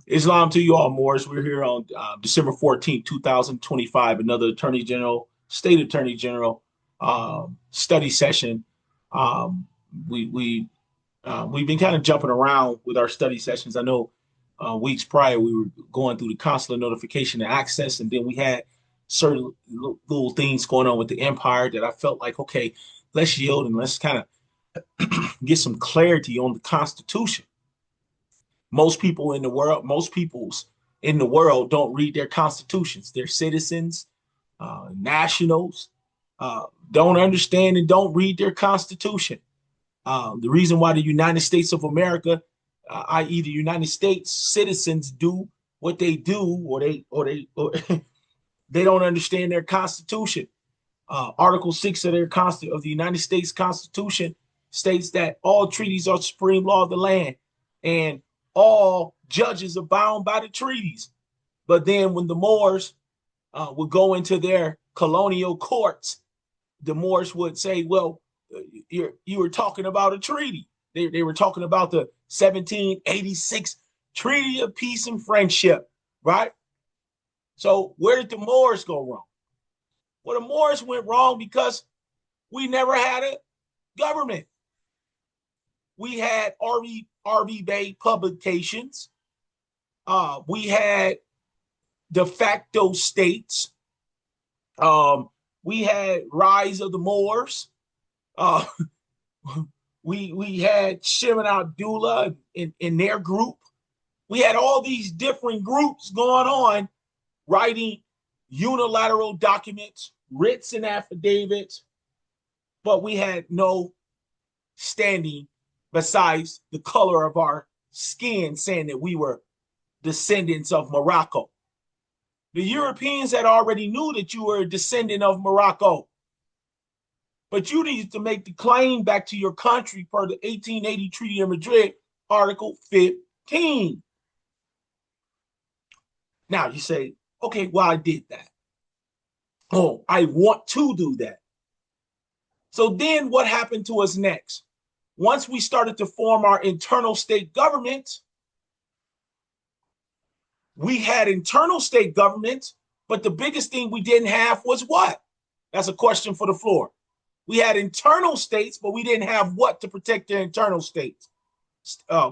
Islam to you all, Morris. We're here on December 14th, 2025, another Attorney General, State Attorney General study session. Um, we've been kind of jumping around with our study sessions. I know weeks prior we were going through the consular notification and access, and then we had certain little things going on with the empire that I felt like, okay, let's yield and let's kind of get some clarity on the Constitution. Most peoples in the world don't read their constitutions. They're citizens, nationals, don't understand and don't read their constitution. The reason why the United States of America, i.e., the United States citizens, do what they do, or they don't understand their constitution. Article 6 of of the United States Constitution states that all treaties are supreme law of the land, and all judges are bound by the treaties. But then when the Moors would go into their colonial courts, the Moors would say, well, you were talking about a treaty. They were talking about the 1786 Treaty of Peace and Friendship, right? So where did the Moors go wrong? Well, the Moors went wrong because we never had a government. We had R.V. Bey publications. We had de facto states. We had Rise of the Moors. Uh, we had Shimon Abdullah in their group. We had all these different groups going on, writing unilateral documents, writs and affidavits, but we had no standing besides the color of our skin, saying that we were descendants of Morocco. The Europeans had already knew that you were a descendant of Morocco, but you needed to make the claim back to your country per the 1880 Treaty of Madrid, Article 15. Now you say, okay, well, I did that. Oh, I want to do that. So then what happened to us next? Once we started to form our internal state government, we had internal state government, but the biggest thing we didn't have was what? That's a question for the floor. We had internal states, but we didn't have what to protect their internal states?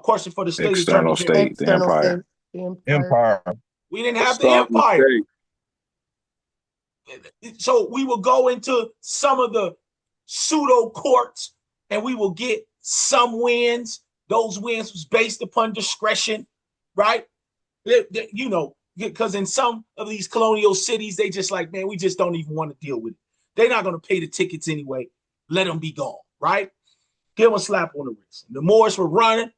Question for the state attorney External general. state, the External empire. state, the empire. Empire. We didn't have the Sovereign empire. state. So we will go into some of the pseudo courts and we will get some wins. Those wins was based upon discretion, right? You know, because in some of these colonial cities, they just like, man, we just don't even want to deal with it. They're not going to pay the tickets anyway. Let them be gone, right? Give them a slap on the wrist. The Moors were running.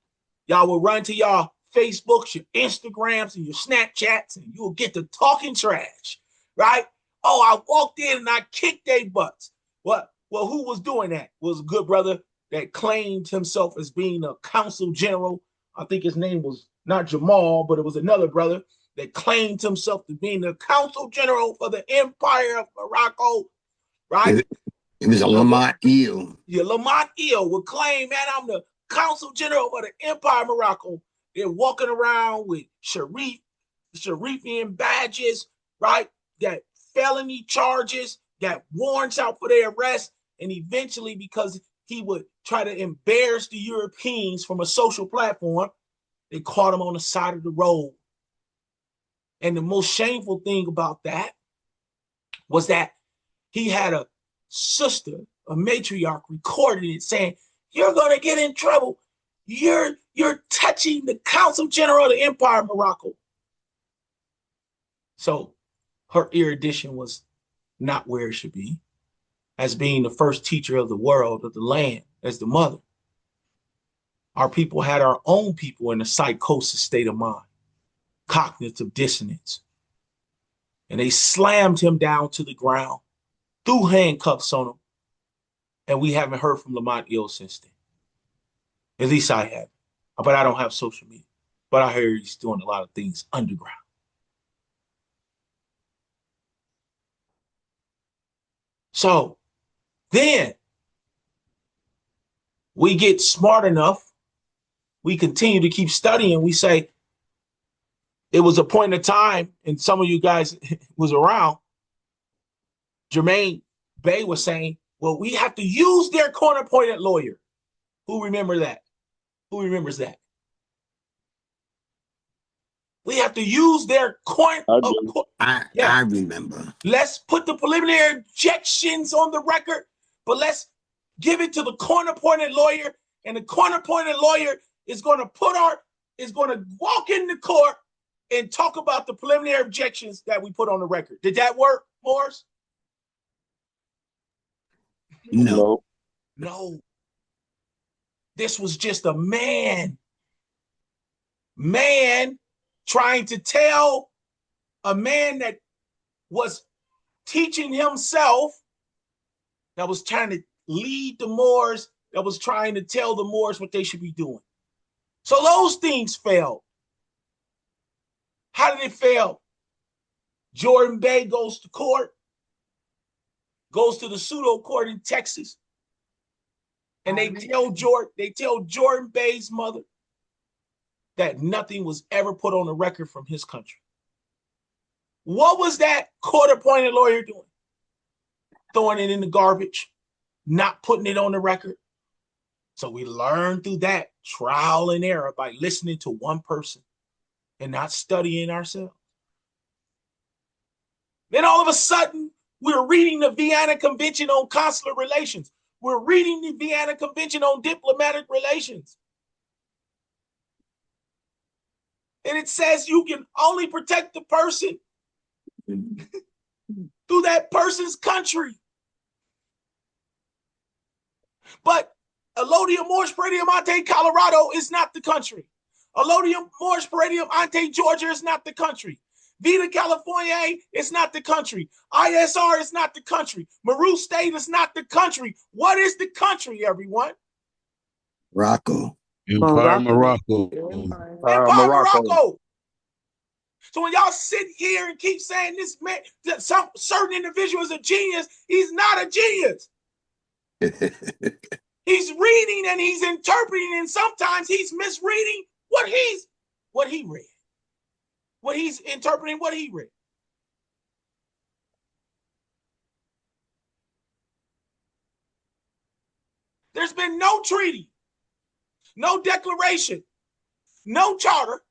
Y'all will run to y'all Facebooks, your Instagrams, and your Snapchats, and you'll get to talking trash, right? Oh, I walked in and I kicked their butts. What? Well, who was doing that? It was a good brother that claimed himself as being a consul general. I think his name was not Jamal, but it was another brother that claimed himself to being the consul general for the Empire of Morocco, right? It was a Lamont Eel. Yeah, Lamont Eel would claim, man, I'm the consul general for the Empire of Morocco. They're walking around with Sharifian badges, right? Got felony charges, got warrants out for their arrest, and eventually, because he would try to embarrass the Europeans from a social platform, they caught him on the side of the road. And the most shameful thing about that was that he had a sister, a matriarch, recorded it saying, "You're going to get in trouble. You're touching the Consul General of the Empire of Morocco." So her erudition was not where it should be, as being the first teacher of the world, of the land, as the mother. Our people had our own people in a psychosis state of mind, cognitive dissonance. And they slammed him down to the ground, threw handcuffs on him, and we haven't heard from Lamont Eel since then. At least I haven't. But I don't have social media. But I hear he's doing a lot of things underground. So then we get smart enough. We continue to keep studying. We say, it was a point of time, and some of you guys was around, Jermaine Bey was saying, well, we have to use their court-appointed lawyer. Who remember that? Who remembers that? We have to use their court. I remember. Let's put the preliminary objections on the record, but let's give it to the court-appointed lawyer, and the court-appointed lawyer is going to walk in the court and talk about the preliminary objections that we put on the record. Did that work, Morris? No. No. This was just a man trying to tell a man that was teaching himself, that was trying to lead the Moors, that was trying to tell the Moors what they should be doing. So those things failed. How did it fail? Jordan Bey goes to court, goes to the pseudo court in Texas, and they tell Jordan Bey's mother that nothing was ever put on the record from his country. What was that court-appointed lawyer doing? Throwing it in the garbage, not putting it on the record. So we learned through that trial and error by listening to one person and not studying ourselves. Then all of a sudden, we're reading the Vienna Convention on Consular Relations. We're reading the Vienna Convention on Diplomatic Relations. And it says you can only protect the person through that person's country. But Allodium Mors Paradium Ante Colorado is not the country. Allodium Mors Paradium Ante Georgia is not the country. Vita California is not the country. ISR is not the country. Maru State is not the country. What is the country, everyone? Morocco. Empire Morocco. Empire Morocco. So when y'all sit here and keep saying this man, that some certain individual is a genius, he's not a genius. He's reading and he's interpreting, and sometimes he's misreading what he read. What he's interpreting, what he read. There's been no treaty, no declaration, no charter,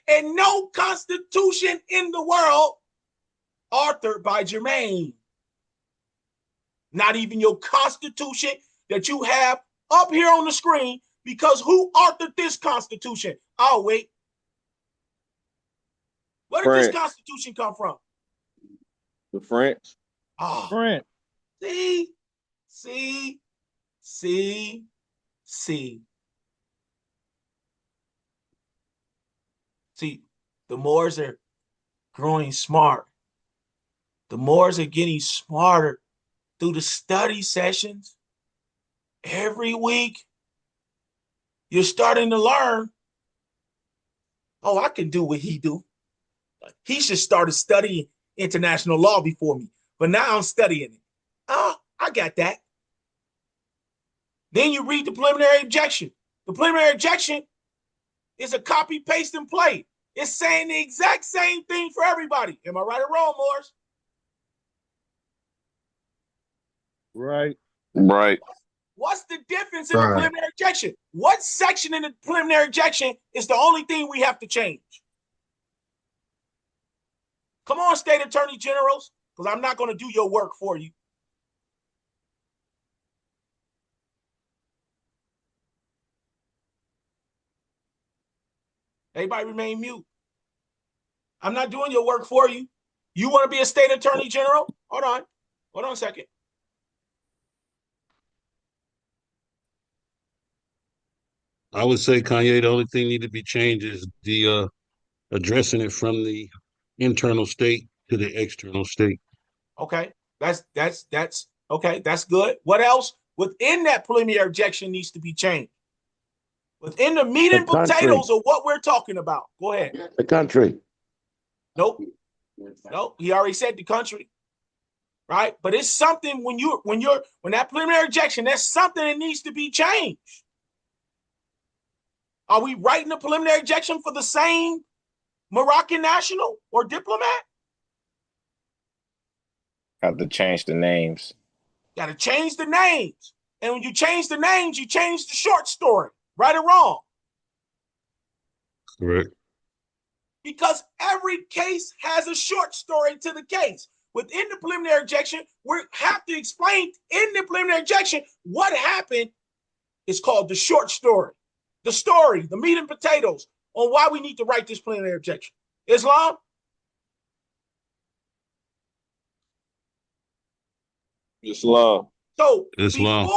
and no constitution in the world authored by Jermaine. Not even your constitution that you have up here on the screen, because who authored this constitution? Oh, wait. Where did this constitution come from? The French. Oh, French. See. See, the Moors are growing smart. The Moors are getting smarter through the study sessions. Every week, you're starting to learn, oh, I can do what he do. He should start studying international law before me, but now I'm studying it. Oh, I got that. Then you read the preliminary objection. The preliminary objection is a copy, paste, and play. It's saying the exact same thing for everybody. Am I right or wrong, Morris? Right. What's the difference in the preliminary objection? What section in the preliminary objection is the only thing we have to change? Come on, state attorney generals, because I'm not going to do your work for you. Everybody remain mute. I'm not doing your work for you. You want to be a state attorney general? Hold on a second. I would say, Kanye, the only thing need to be changed is the addressing it from the internal state to the external state. Okay, that's okay. That's good. What else within that preliminary objection needs to be changed? Within the meat and potatoes of what we're talking about. Go ahead. The country. Nope. He already said the country. Right? But it's something when that preliminary objection, that's something that needs to be changed. Are we writing the preliminary objection for the same Moroccan national or diplomat? Have to change the names. Got to change the names. And when you change the names, you change the short story, right or wrong. Correct. Because every case has a short story to the case. Within the preliminary objection, we have to explain in the preliminary objection what happened. Is called the short story. The story, the meat and potatoes on why we need to write this preliminary objection. Islam? Islam. So Islam.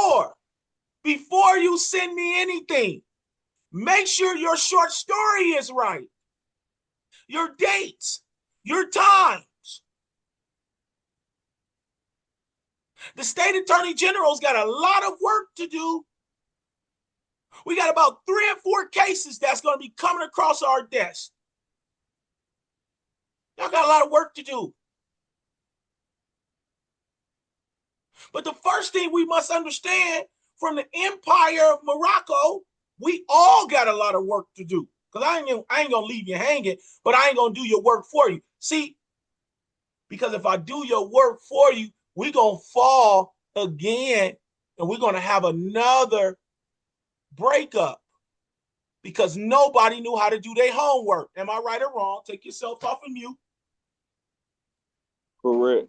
before you send me anything, make sure your short story is right. Your dates, your times. The state attorney general's got a lot of work to do. We got about 3 or 4 cases that's going to be coming across our desk. Y'all got a lot of work to do. But the first thing we must understand from the Empire of Morocco, we all got a lot of work to do. Because I ain't going to leave you hanging, but I ain't going to do your work for you. See, because if I do your work for you, we're going to fall again, and we're going to have another breakup because nobody knew how to do their homework. Am I right or wrong? Take yourself off of mute. Correct.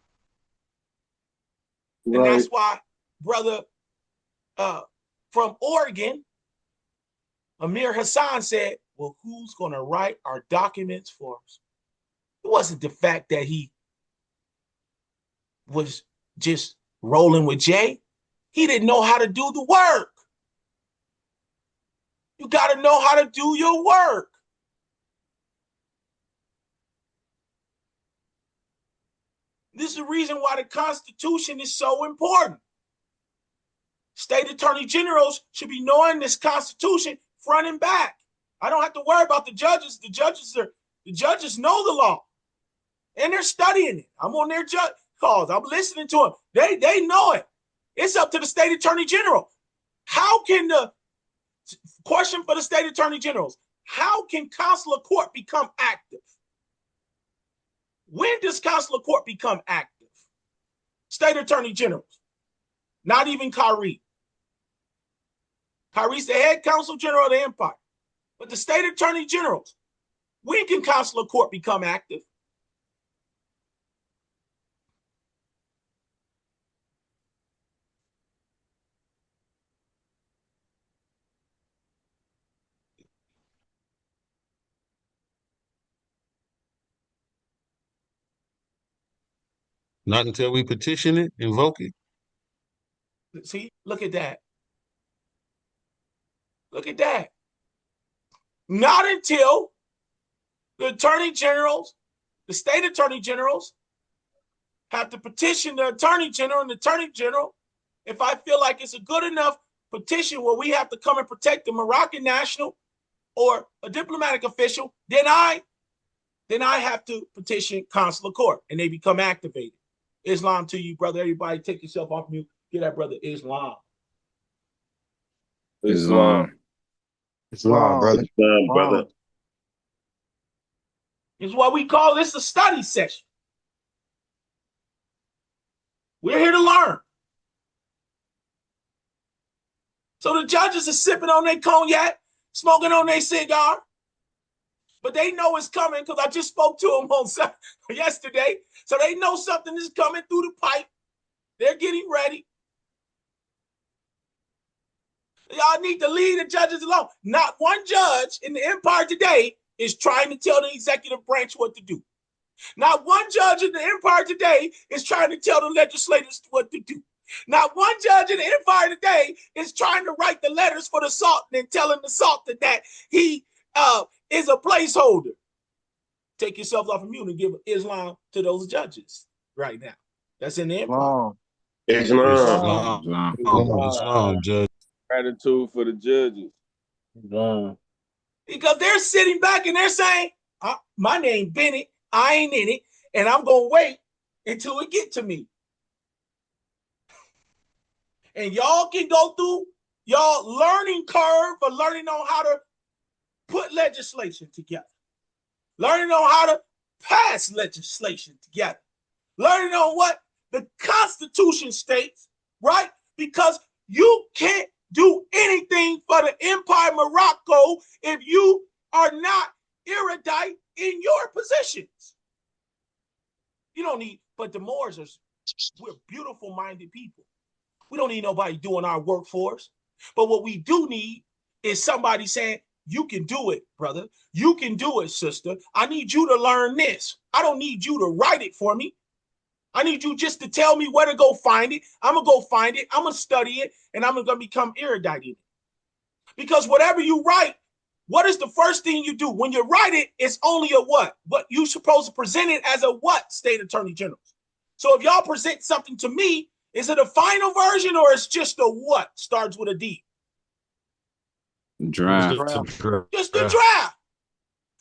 And Right. that's why, brother from Oregon, Amir Hassan said, well, who's going to write our documents for us? It wasn't the fact that he was just rolling with Jay. He didn't know how to do the work. You got to know how to do your work. This is the reason why the Constitution is so important. State attorney generals should be knowing this Constitution front and back. I don't have to worry about the judges. The judges know the law, and they're studying it. I'm on their judge calls. I'm listening to them. They know it. It's up to the state attorney general. How can the question for the state attorney generals? How can consular court become active? When does consular court become active? State attorney generals, not even Kyrie. Kyrie's the head consul general of the empire. But the state attorney generals, when can consular court become active? Not until we petition it, invoke it. See, look at that. Look at that. Not until the attorney generals, the state attorney generals, have to petition the attorney general, and the attorney general, if I feel like it's a good enough petition where we have to come and protect the Moroccan national or a diplomatic official, then I have to petition consular court, and they become activated. Islam to you, brother. Everybody take yourself off mute. Get that brother Islam. Islam. Islam, brother. Islam, brother. This is why we call this a study session. We're here to learn. So the judges are sipping on their cognac, smoking on their cigar, but they know it's coming because I just spoke to them on yesterday. So they know something is coming through the pipe. They're getting ready. Y'all need to leave the judges alone. Not one judge in the empire today is trying to tell the executive branch what to do. Not one judge in the empire today is trying to tell the legislators what to do. Not one judge in the empire today is trying to write the letters for the Sultan and telling the Sultan that he is a placeholder. Take yourself off of mute and give Islam to those judges right now. That's in the empire. Islam. Islam, Judge. Gratitude for the judges. Because they're sitting back and they're saying, my name Bennett, I ain't in it, and I'm going to wait until it get to me. And y'all can go through y'all learning curve for learning on how to put legislation together. learning on how to pass legislation together, learning on what the Constitution states, right? Because you can't do anything for the Empire of Morocco if you are not erudite in your positions. You don't need, but the Moors are, we're beautiful minded people. We don't need nobody doing our work for us. But what we do need is somebody saying, you can do it, brother. You can do it, sister. I need you to learn this. I don't need you to write it for me. I need you just to tell me where to go find it. I'm going to go find it. I'm going to study it, and I'm going to become erudite in it. Because whatever you write, what is the first thing you do? When you write it, it's only a what? But you're supposed to present it as a what, State Attorney General? So if y'all present something to me, is it a final version or it's just a what? Starts with a D. Draft. Just a draft.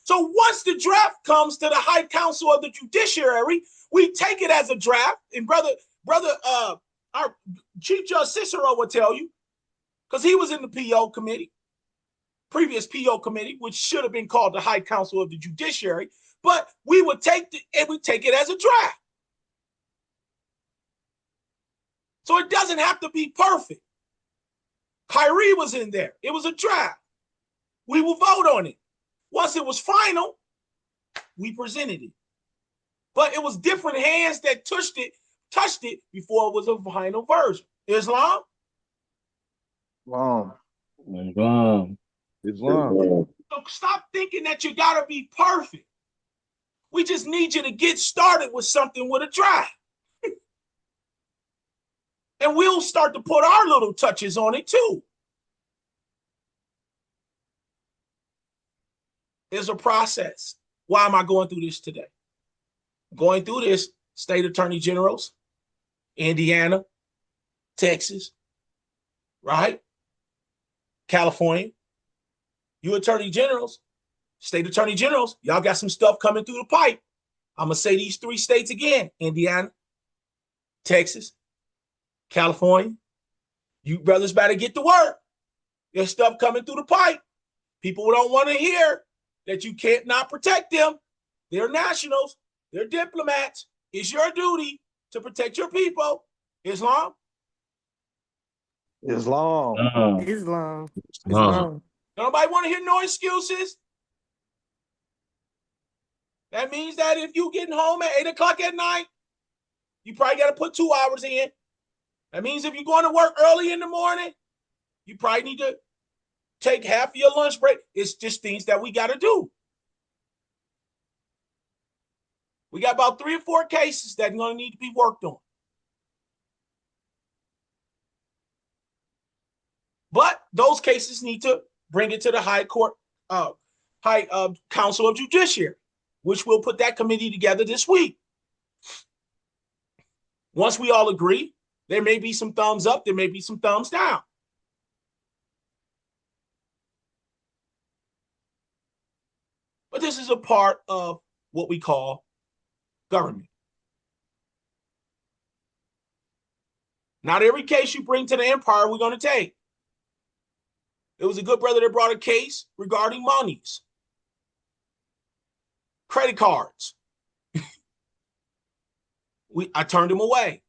So once the draft comes to the High Council of the Judiciary, we take it as a draft. And brother, our Chief Judge Cicero will tell you, because he was in the PO committee, previous PO committee, which should have been called the High Council of the Judiciary, but we would take it as a draft. So it doesn't have to be perfect. Kyrie was in there. It was a draft. We will vote on it. Once it was final, we presented it. But it was different hands that touched it before it was a final version. Islam? Islam. So stop thinking that you got to be perfect. We just need you to get started with something with a draft. And we'll start to put our little touches on it too. There's a process. Why am I going through this today? Going through this, state attorney generals, Indiana, Texas, right? California. You attorney generals, state attorney generals, y'all got some stuff coming through the pipe. I'm going to say these 3 states again: Indiana, Texas, California. You brothers better get to work. There's stuff coming through the pipe. People don't want to hear that you can't not protect them. They're nationals. They're diplomats. It's your duty to protect your people. Islam? Islam. Nobody want to hear no excuses. That means that if you getting home at 8 o'clock at night, you probably got to put 2 hours in. That means if you're going to work early in the morning, you probably need to take half of your lunch break. It's just things that we got to do. We got about 3 or 4 cases that are going to need to be worked on. But those cases need to bring it to the High Council of Judiciary, which we'll put that committee together this week. Once we all agree, there may be some thumbs up, there may be some thumbs down. But this is a part of what we call government. Not every case you bring to the empire we're going to take. There was a good brother that brought a case regarding monies, credit cards. I turned him away.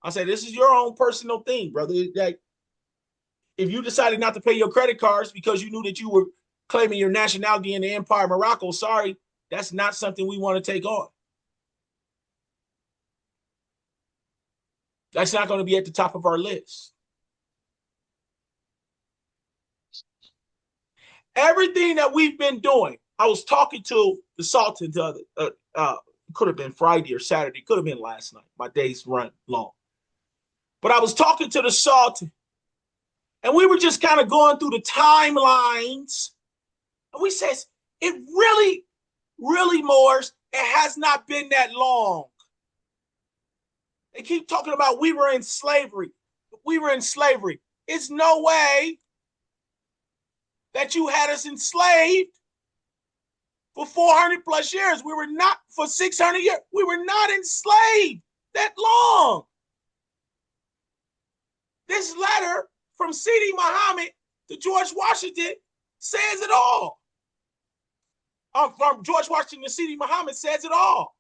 I said, this is your own personal thing, brother. Like, if you decided not to pay your credit cards because you knew that you were claiming your nationality in the Empire of Morocco, sorry, that's not something we want to take on. That's not going to be at the top of our list. Everything that we've been doing, I was talking to the Sultan the other, could have been Friday or Saturday, could have been last night. My days run long. But I was talking to the Sultan, and we were just kind of going through the timelines. And we said, it really, Moors, it has not been that long. They keep talking about we were in slavery. We were in slavery. It's no way that you had us enslaved for 400 plus years. We were not, for 600 years, we were not enslaved that long. This letter from Sidi Muhammad to George Washington says it all. from George Washington, Sidi Muhammad says it all.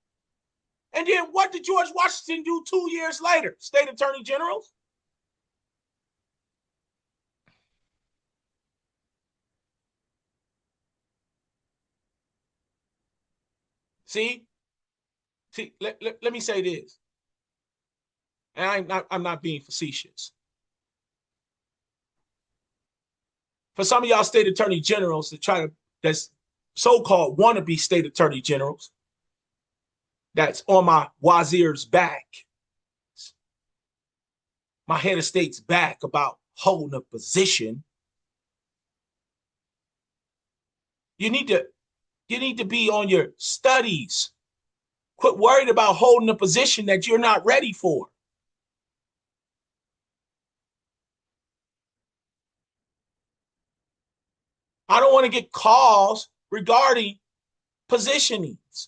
And then what did George Washington do 2 years later? State Attorney Generals? See, let me say this. And I'm not being facetious. For some of y'all state attorney generals that that's so-called wannabe state attorney generals, that's on my wazir's back, my head of state's back about holding a position. You need to be on your studies. Quit worried about holding a position that you're not ready for. I don't want to get calls regarding positionings.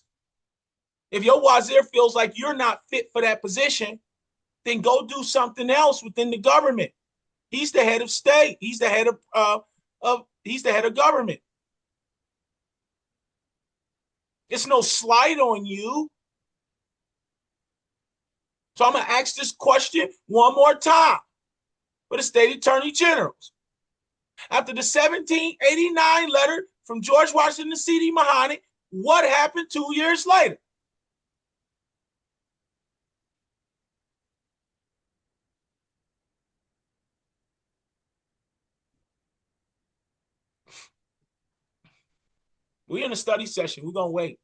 If your wazir feels like you're not fit for that position, then go do something else within the government. He's the head of state. He's the head of government. It's no slight on you. So I'm going to ask this question one more time for the state attorney generals. After the 1789 letter from George Washington Sidi Muhammad, what happened 2 years later? We're in a study session. We're going to wait.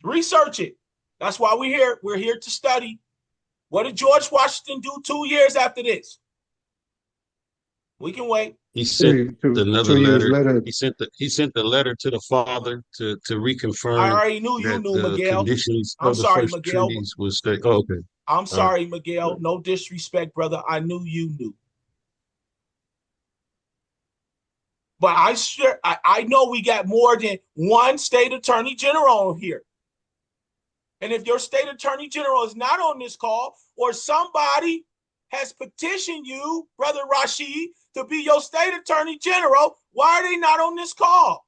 Research it. That's why we're here. We're here to study. What did George Washington do 2 years after this? We can wait. He sent another 2 years letter. later. He sent the letter to the father to reconfirm I already knew you that knew, the Miguel. conditions I'm of the sorry, first Miguel. treaties was state. Oh, okay. I'm sorry, Miguel. No disrespect, brother. I knew you knew. But I know we got more than one state attorney general here. And if your state attorney general is not on this call, or somebody has petitioned you, Brother Rashid, to be your state attorney general, why are they not on this call?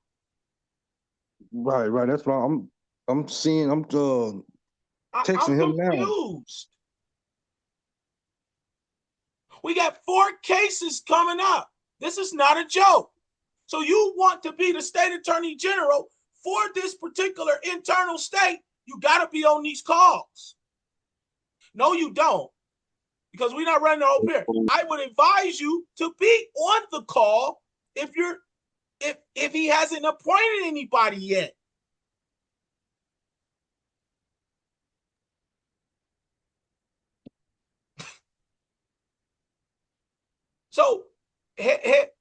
Right. That's why I'm texting him now. Confused. We got 4 cases coming up. This is not a joke. So you want to be the state attorney general for this particular internal state, you got to be on these calls. No, you don't, because we're not running the whole period. I would advise you to be on the call if he hasn't appointed anybody yet. So, head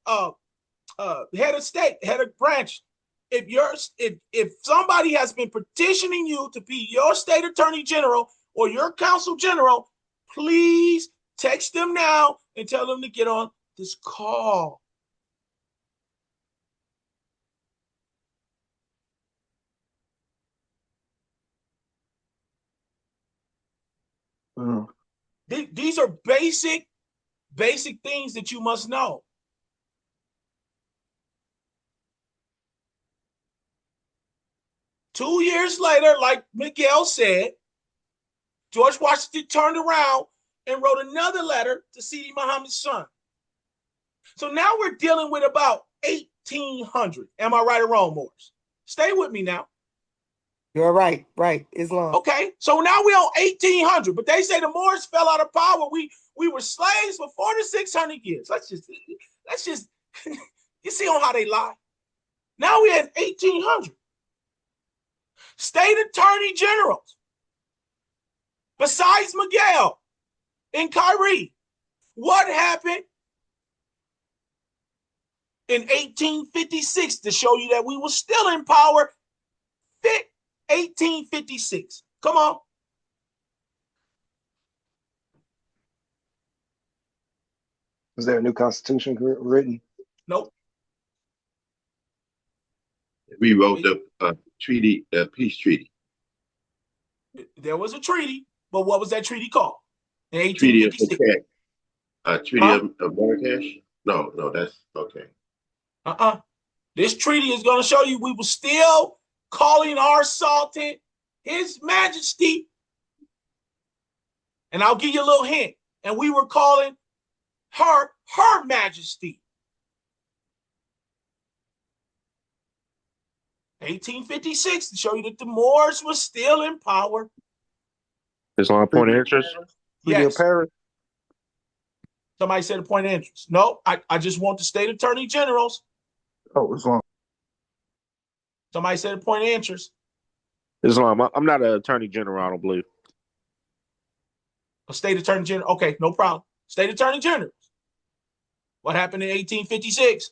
of state, head of branch, if somebody has been petitioning you to be your state attorney general or your consul general, please text them now and tell them to get on this call. These are basic things that you must know. Two years later, like Miguel said, George Washington turned around and wrote another letter to Sidi Muhammad's son. So now we're dealing with about 1800. Am I right or wrong, Morris? Stay with me now. You're right. Islam. Okay, so now we're on 1800, but they say the Moors fell out of power. We were slaves for 4 to 600 years. Let's just you see on how they lie. Now we're at 1800. State attorney generals, besides Miguel and Kyrie, what happened in 1856 to show you that we were still in power? 1856. Come on. Was there a new constitution written? Nope. We wrote the treaty, peace treaty. There was a treaty, but what was that treaty called? In Treaty of 1856. Marrakesh. Treaty of Marrakesh. No, that's okay. This treaty is going to show you we were still calling our Sultan His Majesty. And I'll give you a little hint. And we were calling her Her Majesty. 1856 to show you that the Moors were still in power. Islam a point of interest? Treaty of Yes. Paris. Somebody said a point of interest. No, I just want the state attorney generals. Oh, Islam. Somebody said a point of interest. Islam. I'm not an attorney general, I don't believe. A state attorney general. Okay, no problem. State attorney generals. What happened in 1856?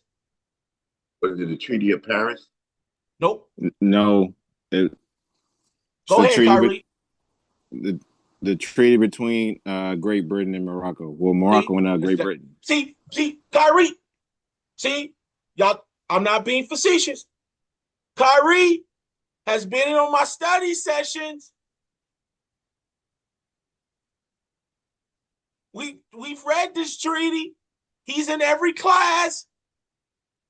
Was it the Treaty of Paris? Nope. No. Go ahead, Kyrie. The treaty between Great Britain and Morocco. Well, Morocco and Great Britain. See, Kyrie. See, y'all, I'm not being facetious. Kyrie has been in on my study sessions. We've read this treaty. He's in every class.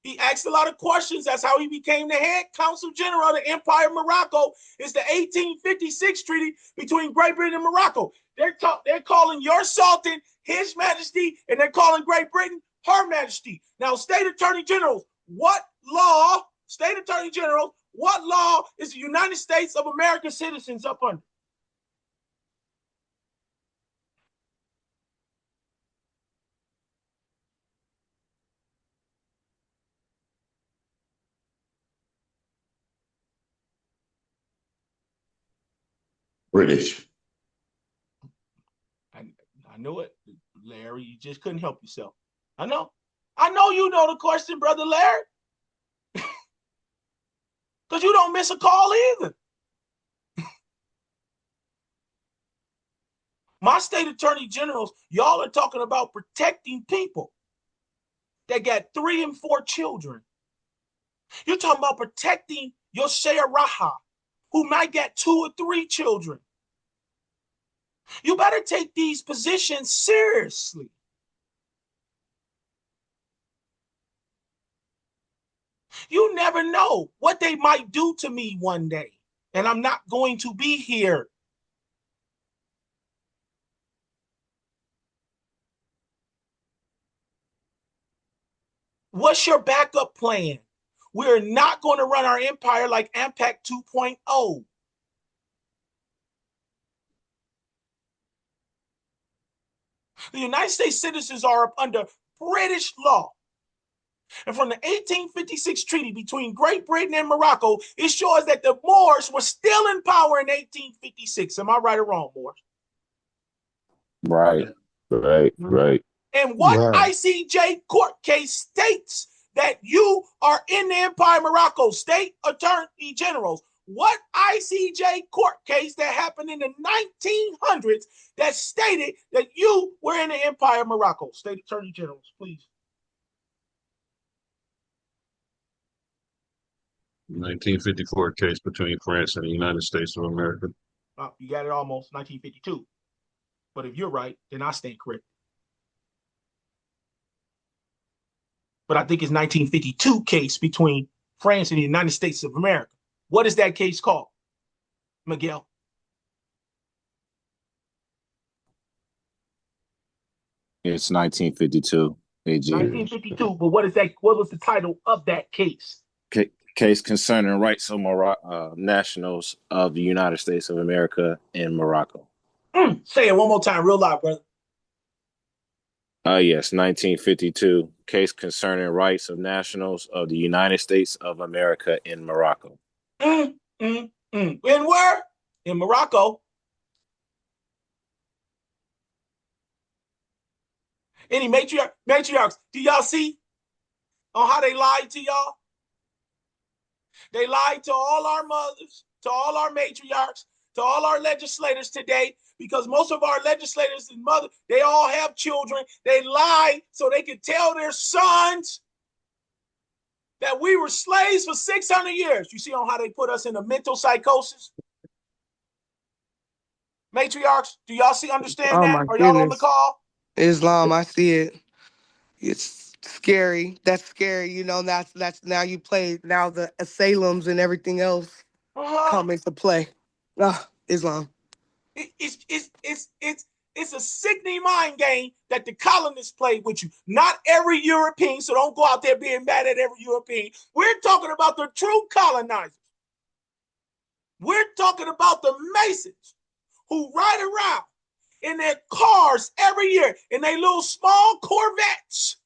He asked a lot of questions. That's how he became the head Consul General of the Empire of Morocco. It's the 1856 treaty between Great Britain and Morocco. They're calling your Sultan His Majesty, and they're calling Great Britain Her Majesty. Now, State Attorney General, what law is the United States of America citizens up under? British. I knew it, Larry. You just couldn't help yourself. I know you know the question, Brother Larry. Because you don't miss a call either. My state attorney generals, y'all are talking about protecting people that got 3 and 4 children. You're talking about protecting your Shayaraha, who might get 2 or 3 children. You better take these positions seriously. You never know what they might do to me one day, and I'm not going to be here. What's your backup plan? We're not going to run our empire like AMPAC 2.0. The United States citizens are up under British law. And from the 1856 treaty between Great Britain and Morocco, it shows that the Moors were still in power in 1856. Am I right or wrong, Moors? Right. And what Right. ICJ court case states that you are in the Empire of Morocco, state attorney generals. What ICJ court case that happened in the 1900s that stated that you were in the Empire of Morocco? State attorney generals, please. 1954 case between France and the United States of America. You got it almost, 1952. But if you're right, then I stand correct. But I think it's 1952 case between France and the United States of America. What is that case called, Miguel? It's 1952. AG. 1952. But what is that? What was the title of that case? Case concerning rights of nationals of the United States of America in Morocco. Say it one more time, real loud, brother. Yes, 1952. Case concerning rights of nationals of the United States of America in Morocco. In where? In Morocco. Any matriarchs, do y'all see on how they lied to y'all? They lied to all our mothers, to all our matriarchs, to all our legislators today, because most of our legislators and mothers, they all have children. They lied so they could tell their sons that we were slaves for 600 years. You see on how they put us in a mental psychosis? Matriarchs, do y'all understand Oh that? my Are y'all on the goodness. call? Islam, I see it. scary. That's scary. You know, that's now you play, now the asylums and everything else come into play. Islam. It's a sickening mind game that the colonists played with you. Not every European, so don't go out there being mad at every European. We're talking about the true colonizers. We're talking about the Masons who ride around in their cars every year in their little small Corvettes.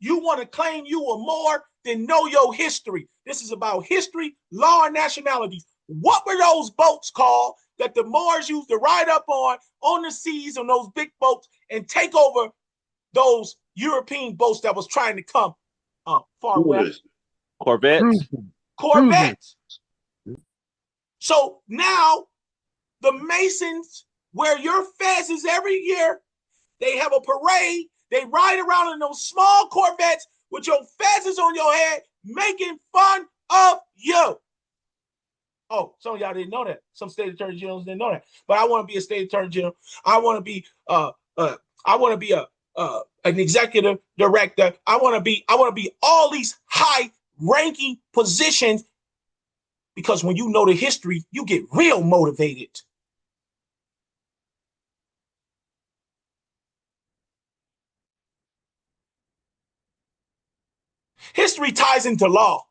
You want to claim you are more than know your history. This is about history, law, and nationalities. What were those boats called that the Moors used to ride up on the seas on those big boats and take over those European boats that was trying to come far west? Corvettes. Corvettes. So now the Masons wear your fezzes every year. They have a parade. They ride around in those small Corvettes with your fezzes on your head, making fun of you. Oh, some of y'all didn't know that. Some state attorney generals didn't know that. But I want to be a state attorney general. I want to be an executive director. I want to be all these high-ranking positions, because when you know the history, you get real motivated. History ties into law.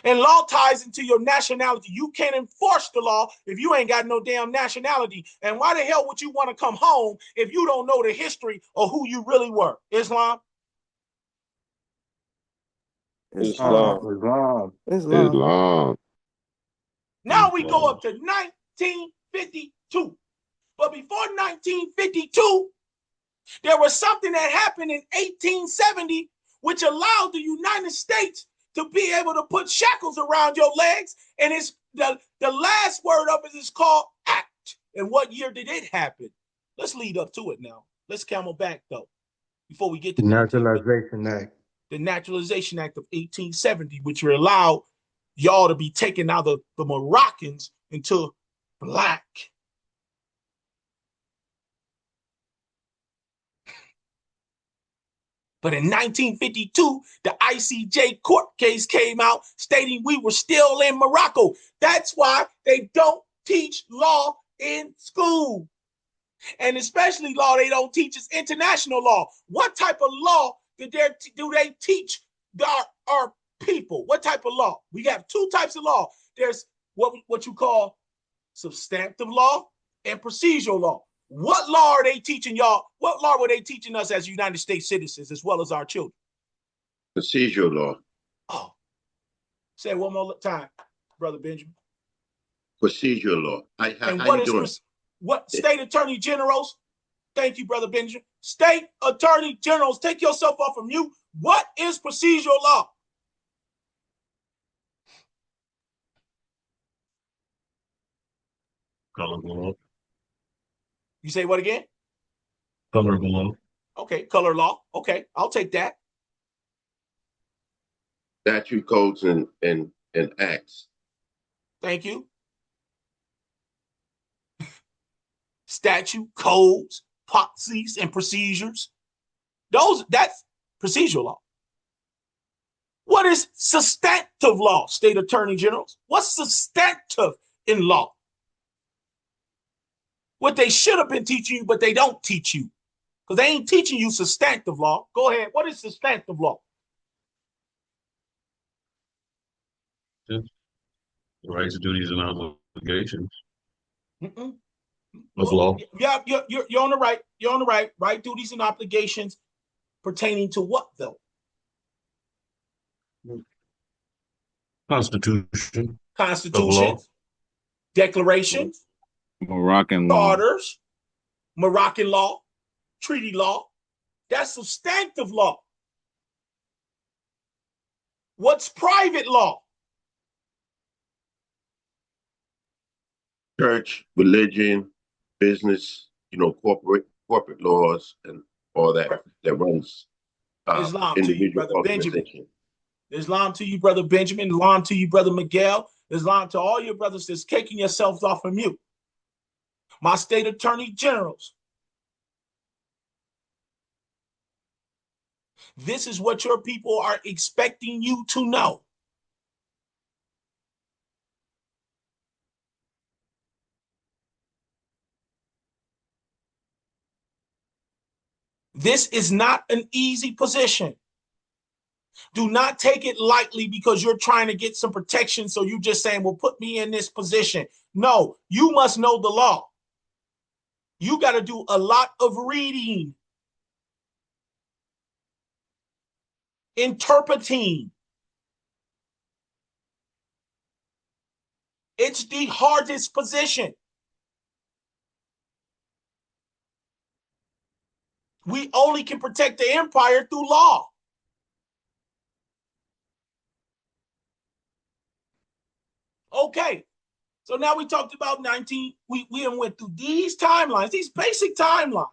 And law ties into your nationality. You can't enforce the law if you ain't got no damn nationality. And why the hell would you want to come home if you don't know the history of who you really were? Islam? Islam. Now we go up to 1952. But before 1952, there was something that happened in 1870 which allowed the United States to be able to put shackles around your legs. And it's the last word of it is called act. And what year did it happen? Let's lead up to it now. Let's camel back, though, before we get to the Naturalization Act. The Naturalization Act of 1870, which allowed y'all to be taken out of the Moroccans into black. But in 1952, the ICJ court case came out stating we were still in Morocco. That's why they don't teach law in school. And especially law they don't teach is international law. What type of law do they teach our people? What type of law? We have two types of law. There's what you call substantive law and procedural law. What law are they teaching y'all? What law were they teaching us as United States citizens as well as our children? Procedural law. Oh, say it one more time, Brother Benjamin. Procedural law. What state attorney generals? Thank you, Brother Benjamin. State attorney generals, take yourself off of mute. What is procedural law? Colorable law. You say what again? Colorable law. Okay, color law. Okay, I'll take that. Statute, codes, and acts. Thank you. Statute, codes, policies, and procedures. That's procedural law. What is substantive law, state attorney generals? What's substantive in law? What they should have been teaching you, but they don't teach you. Because they ain't teaching you substantive law. Go ahead. What is substantive law? Rights, duties, and obligations of law. Yeah, you're on the right. You're on the right. Right, duties and obligations pertaining to what, though? Constitution. Constitutions, declarations, Moroccan law. charters, Moroccan law, treaty law. That's substantive law. What's private law? Church, religion, business, corporate laws, and all that runs Islam to you, individual Brother Benjamin. organization. Islam to you, Brother Benjamin. Islam to you, Brother Miguel. Islam to all your brothers that's kicking yourselves off of mute. My state attorney generals This is what your people are expecting you to know. This is not an easy position. Do not take it lightly because you're trying to get some protection. So you just saying, well, put me in this position. No, you must know the law. You got to do a lot of reading, interpreting. It's the hardest position. We only can protect the empire through law. Okay. So now we talked about 19, we went through these timelines, these basic timelines.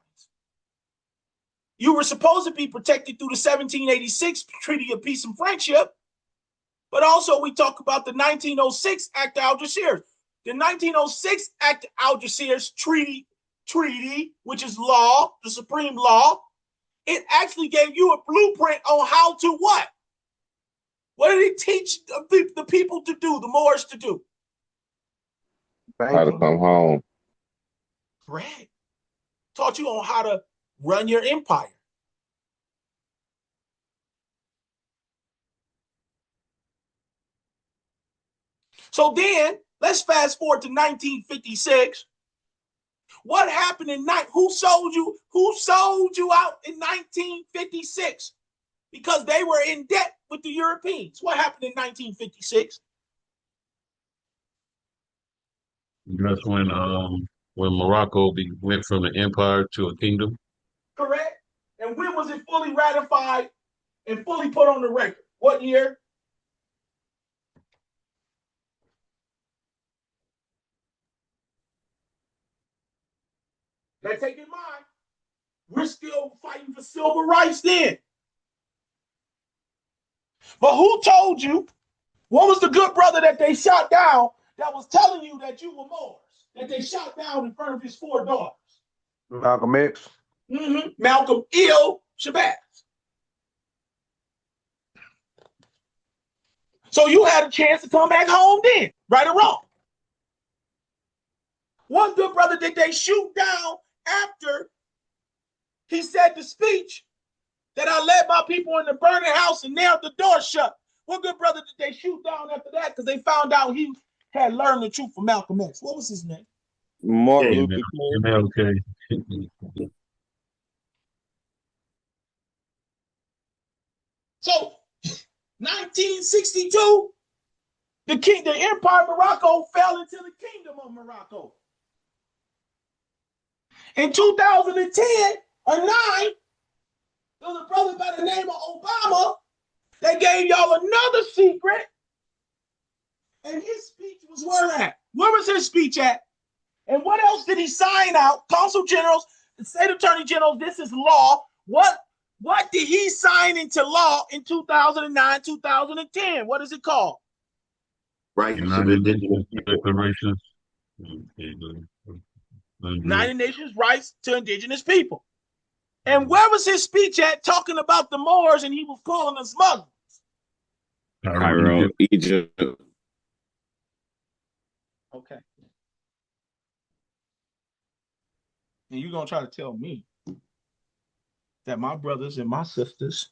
You were supposed to be protected through the 1786 Treaty of Peace and Friendship, but also we talk about the 1906 Act of Algiers. The 1906 Act of Algiers treaty, which is law, the supreme law, it actually gave you a blueprint on how to what? What did it teach the people to do, the Moors to do? How to come home. Right. Taught you on how to run your empire. So then let's fast forward to 1956. What happened in who sold you out in 1956? Because they were in debt with the Europeans. What happened in 1956? That's when Morocco went from an empire to a kingdom. Correct. And when was it fully ratified and fully put on the record? What year? Let's take in mind, we're still fighting for civil rights then. But who told you? What was the good brother that they shot down that was telling you that you were Moors? That they shot down in front of his 4 daughters? Malcolm X. Malcolm Ill Shabazz. So you had a chance to come back home then, right or wrong. One good brother did they shoot down after he said the speech that I led my people in the burning house and nailed the door shut. What good brother did they shoot down after that? Because they found out he had learned the truth from Malcolm X. What was his name? Martin Yeah, Luther King. MLK. So 1962, the Empire of Morocco fell into the Kingdom of Morocco. In 2010 or 9, there was a brother by the name of Obama. They gave y'all another secret, and his speech was where at? Where was his speech at? And what else did he sign out? Consul Generals, the state attorney generals, this is law. What did he sign into law in 2009, 2010? What is it called? Rights of United indigenous Nations people. Declaration. United Nations rights to indigenous people. And where was his speech at talking about the Moors and he was calling us Muslims? Cairo, Egypt. Okay. And you're going to try to tell me that my brothers and my sisters,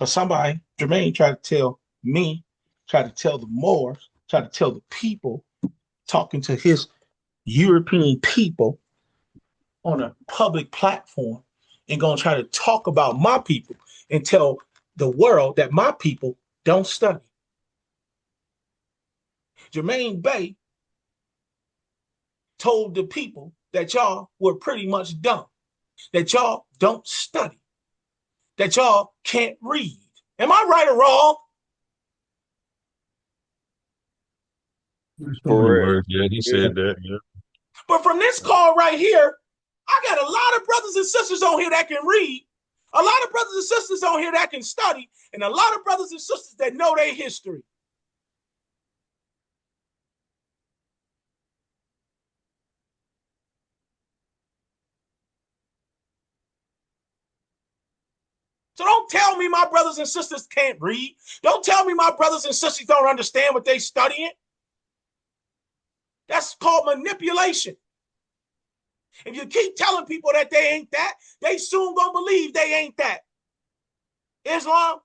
or somebody, Jermaine, tried to tell me, tried to tell the Moors, tried to tell the people, talking to his European people on a public platform and going to try to talk about my people and tell the world that my people don't study. Jermaine Bey told the people that y'all were pretty much dumb, that y'all don't study, that y'all can't read. Am I right or wrong? Words, yeah, he said that. Yeah. But from this call right here, I got a lot of brothers and sisters on here that can read, a lot of brothers and sisters on here that can study, and a lot of brothers and sisters that know their history. So don't tell me my brothers and sisters can't read. Don't tell me my brothers and sisters don't understand what they studying. That's called manipulation. If you keep telling people that they ain't that, they soon gonna believe they ain't that. Islam.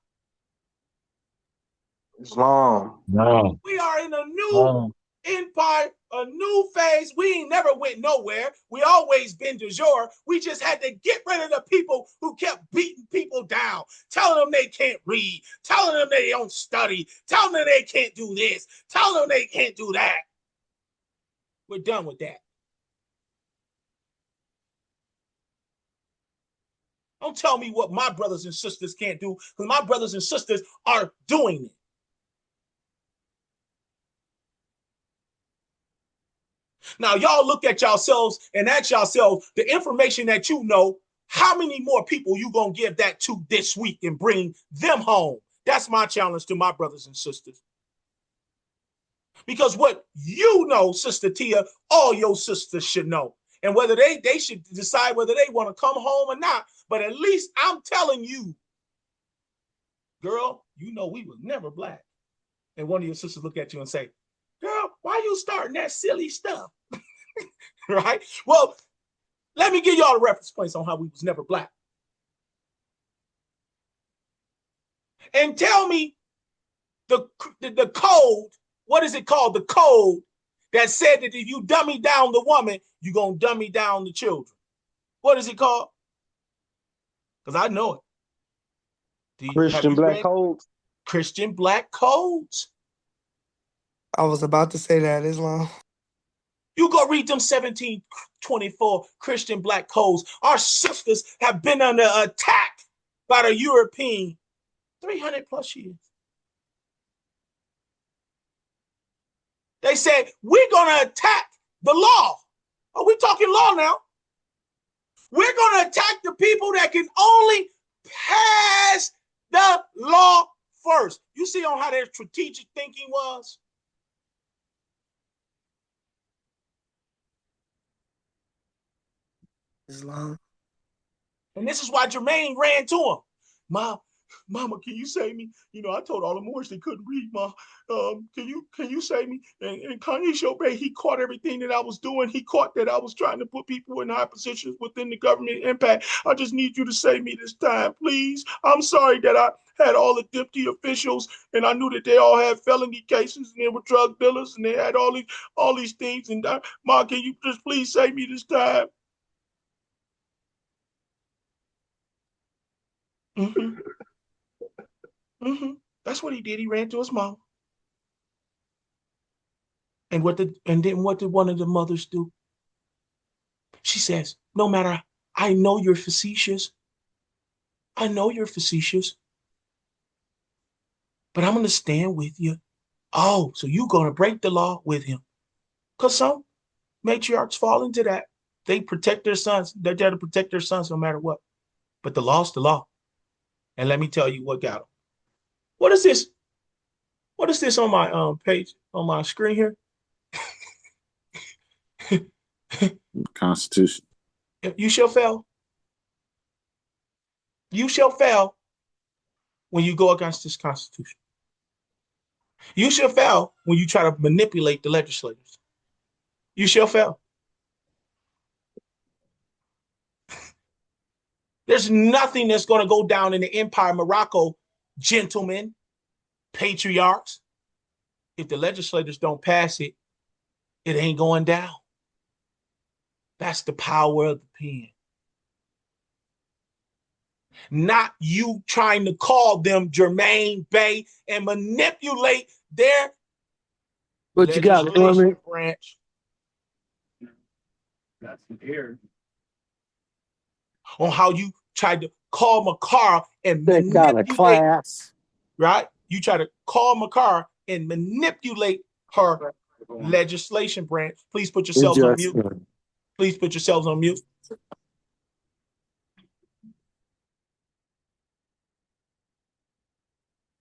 No. We are in a new empire, a new phase. We ain't never went nowhere. We always been du jour. We just had to get rid of the people who kept beating people down, telling them they can't read, telling them they don't study, telling them they can't do this, telling them they can't do that. We're done with that. Don't tell me what my brothers and sisters can't do, because my brothers and sisters are doing it. Now, y'all look at yourselves and ask yourselves the information that you know, how many more people you gonna give that to this week and bring them home? That's my challenge to my brothers and sisters. Because what you know, Sister Tia, all your sisters should know. And whether they should decide whether they want to come home or not. But at least I'm telling you, girl, you know we was never black. And one of your sisters look at you and say, girl, why you starting that silly stuff? Right? Well, let me give y'all the reference points on how we was never black. And tell me the code, what is it called? The code that said that if you dummy down the woman, you're going to dummy down the children. What is it called? Because I know it. Christian black codes. Christian black codes. I was about to say that, Islam. You go read them 1724 Christian black codes. Our sisters have been under attack by the European 300 plus years. They said, we're going to attack the law. Are we talking law now? We're going to attack the people that can only pass the law first. You see on how their strategic thinking was? Islam. And this is why Jermaine ran to him. Mama, can you save me? You know, I told all the Moors they couldn't read, Ma. Can you save me? And Consul Bey, he caught everything that I was doing. He caught that I was trying to put people in high positions within the government impact. I just need you to save me this time, please. I'm sorry that I had all the deputy officials, and I knew that they all had felony cases, and they were drug dealers, and they had all these things. And Ma, can you just please save me this time? Mm-hmm. Mm-hmm. That's what he did. He ran to his mom. And then what did one of the mothers do? She says, no matter, I know you're facetious. I know you're facetious. But I'm going to stand with you. Oh, so you're going to break the law with him. Because some matriarchs fall into that. They protect their sons. They're there to protect their sons no matter what. But the law's the law. And let me tell you what got them. What is this? What is this on my page, on my screen here? Constitution. You shall fail. You shall fail when you go against this Constitution. You shall fail when you try to manipulate the legislators. You shall fail. There's nothing that's going to go down in the Empire Morocco, gentlemen, patriarchs. If the legislators don't pass it, it ain't going down. That's the power of the pen. Not you trying to call them Jermaine Bey and manipulate their What you got for me? branch. Got some here. On how you tried to call Makar and They got a manipulate, class. right? You try to call Makar and manipulate her legislation branch. Please put yourselves on mute. Please put yourselves on mute.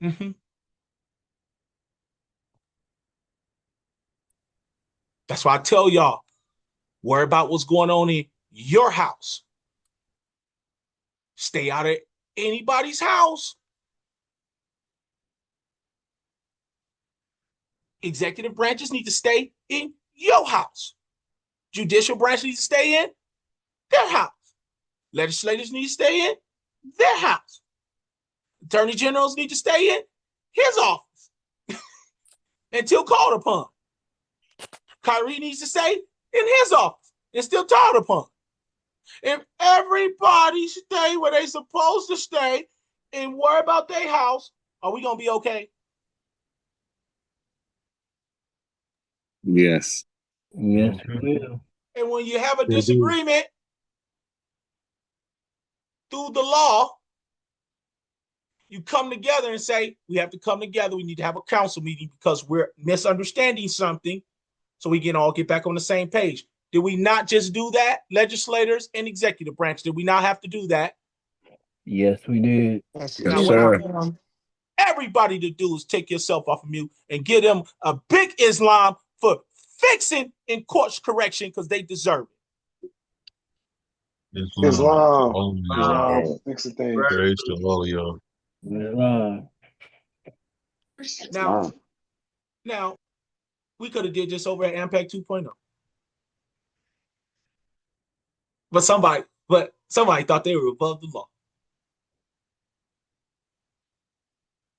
Mm-hmm. That's why I tell y'all, worry about what's going on in your house. Stay out of anybody's house. Executive branches need to stay in your house. Judicial branch needs to stay in their house. Legislators need to stay in their house. Attorney generals need to stay in his office until called upon. Kyrie needs to stay in his office and still called upon. If everybody stay where they supposed to stay and worry about their house, are we gonna be okay? Yes. Yes, we will. And when you have a disagreement through the law, you come together and say, we have to come together. We need to have a council meeting because we're misunderstanding something so we can all get back on the same page. Did we not just do that? Legislators and executive branch, did we not have to do that? Yes, we did. Yes, Yes, now sir. Everybody to do is take yourself off of mute and give them a big Islam for fixing in course correction because they deserve it. Islam. Oh, Islam. Fix the thing. praise to all of y'all. Now, we could have did this over at AMPAC 2.0. But somebody thought they were above the law.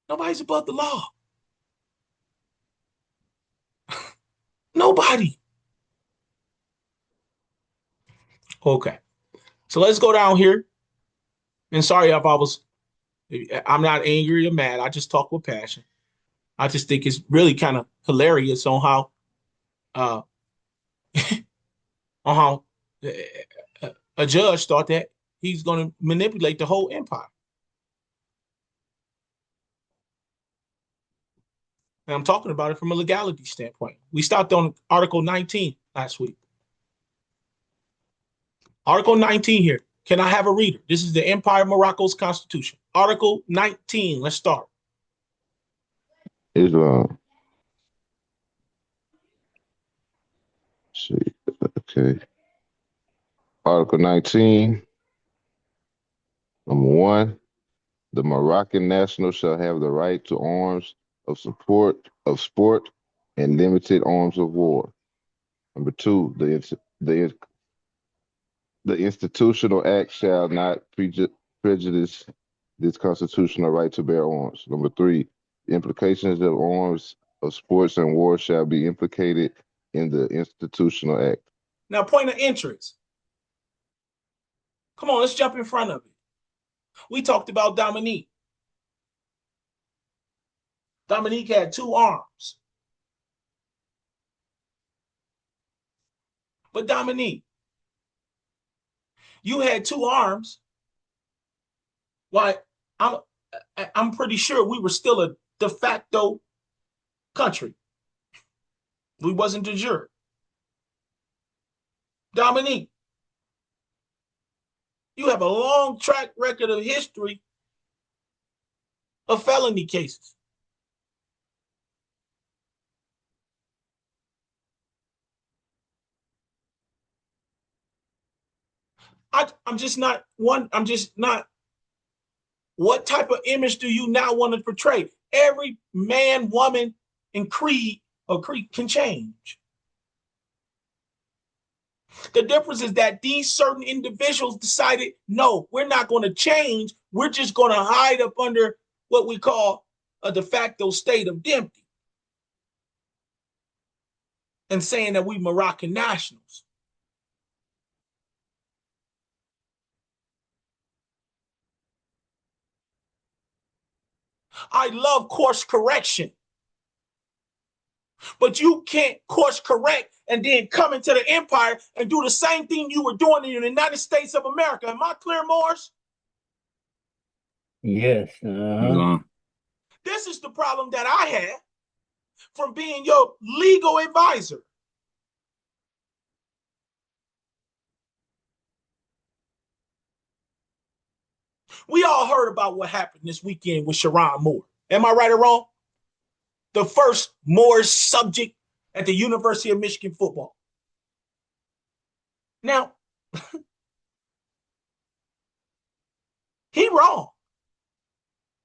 Nobody's above the law. Nobody. Okay. So let's go down here. And sorry if I'm not angry or mad. I just talk with passion. I just think it's really kind of hilarious on how a judge thought that he's going to manipulate the whole empire. And I'm talking about it from a legality standpoint. We stopped on Article 19 last week. Article 19 here. Can I have a reader? This is the Empire of Morocco's constitution. Article 19. Let's start. Islam. See, okay. Article 19. Number 1. The Moroccan national shall have the right to arms of sport and limited arms of war. Number 2. The institutional act shall not prejudice this constitutional right to bear arms. Number 3. The implications of arms of sports and war shall be implicated in the institutional act. Now, point of interest. Come on, let's jump in front of it. We talked about Dominique. Dominique had 2 arms. But Dominique, you had 2 arms. Why? I'm pretty sure we were still a de facto country. We wasn't de jure. Dominique, you have a long track record of history of felony cases. I'm just not. What type of image do you now want to portray? Every man, woman, and creed can change. The difference is that these certain individuals decided, no, we're not going to change. We're just going to hide up under what we call a de facto state of empty and saying that we Moroccan nationals. I love course correction. But you can't course correct and then come into the empire and do the same thing you were doing in the United States of America. Am I clear, Morris? Yes. This is the problem that I had from being your legal advisor. We all heard about what happened this weekend with Sharon Moore. Am I right or wrong? The first Moorish subject at the University of Michigan football. Now, he wrong.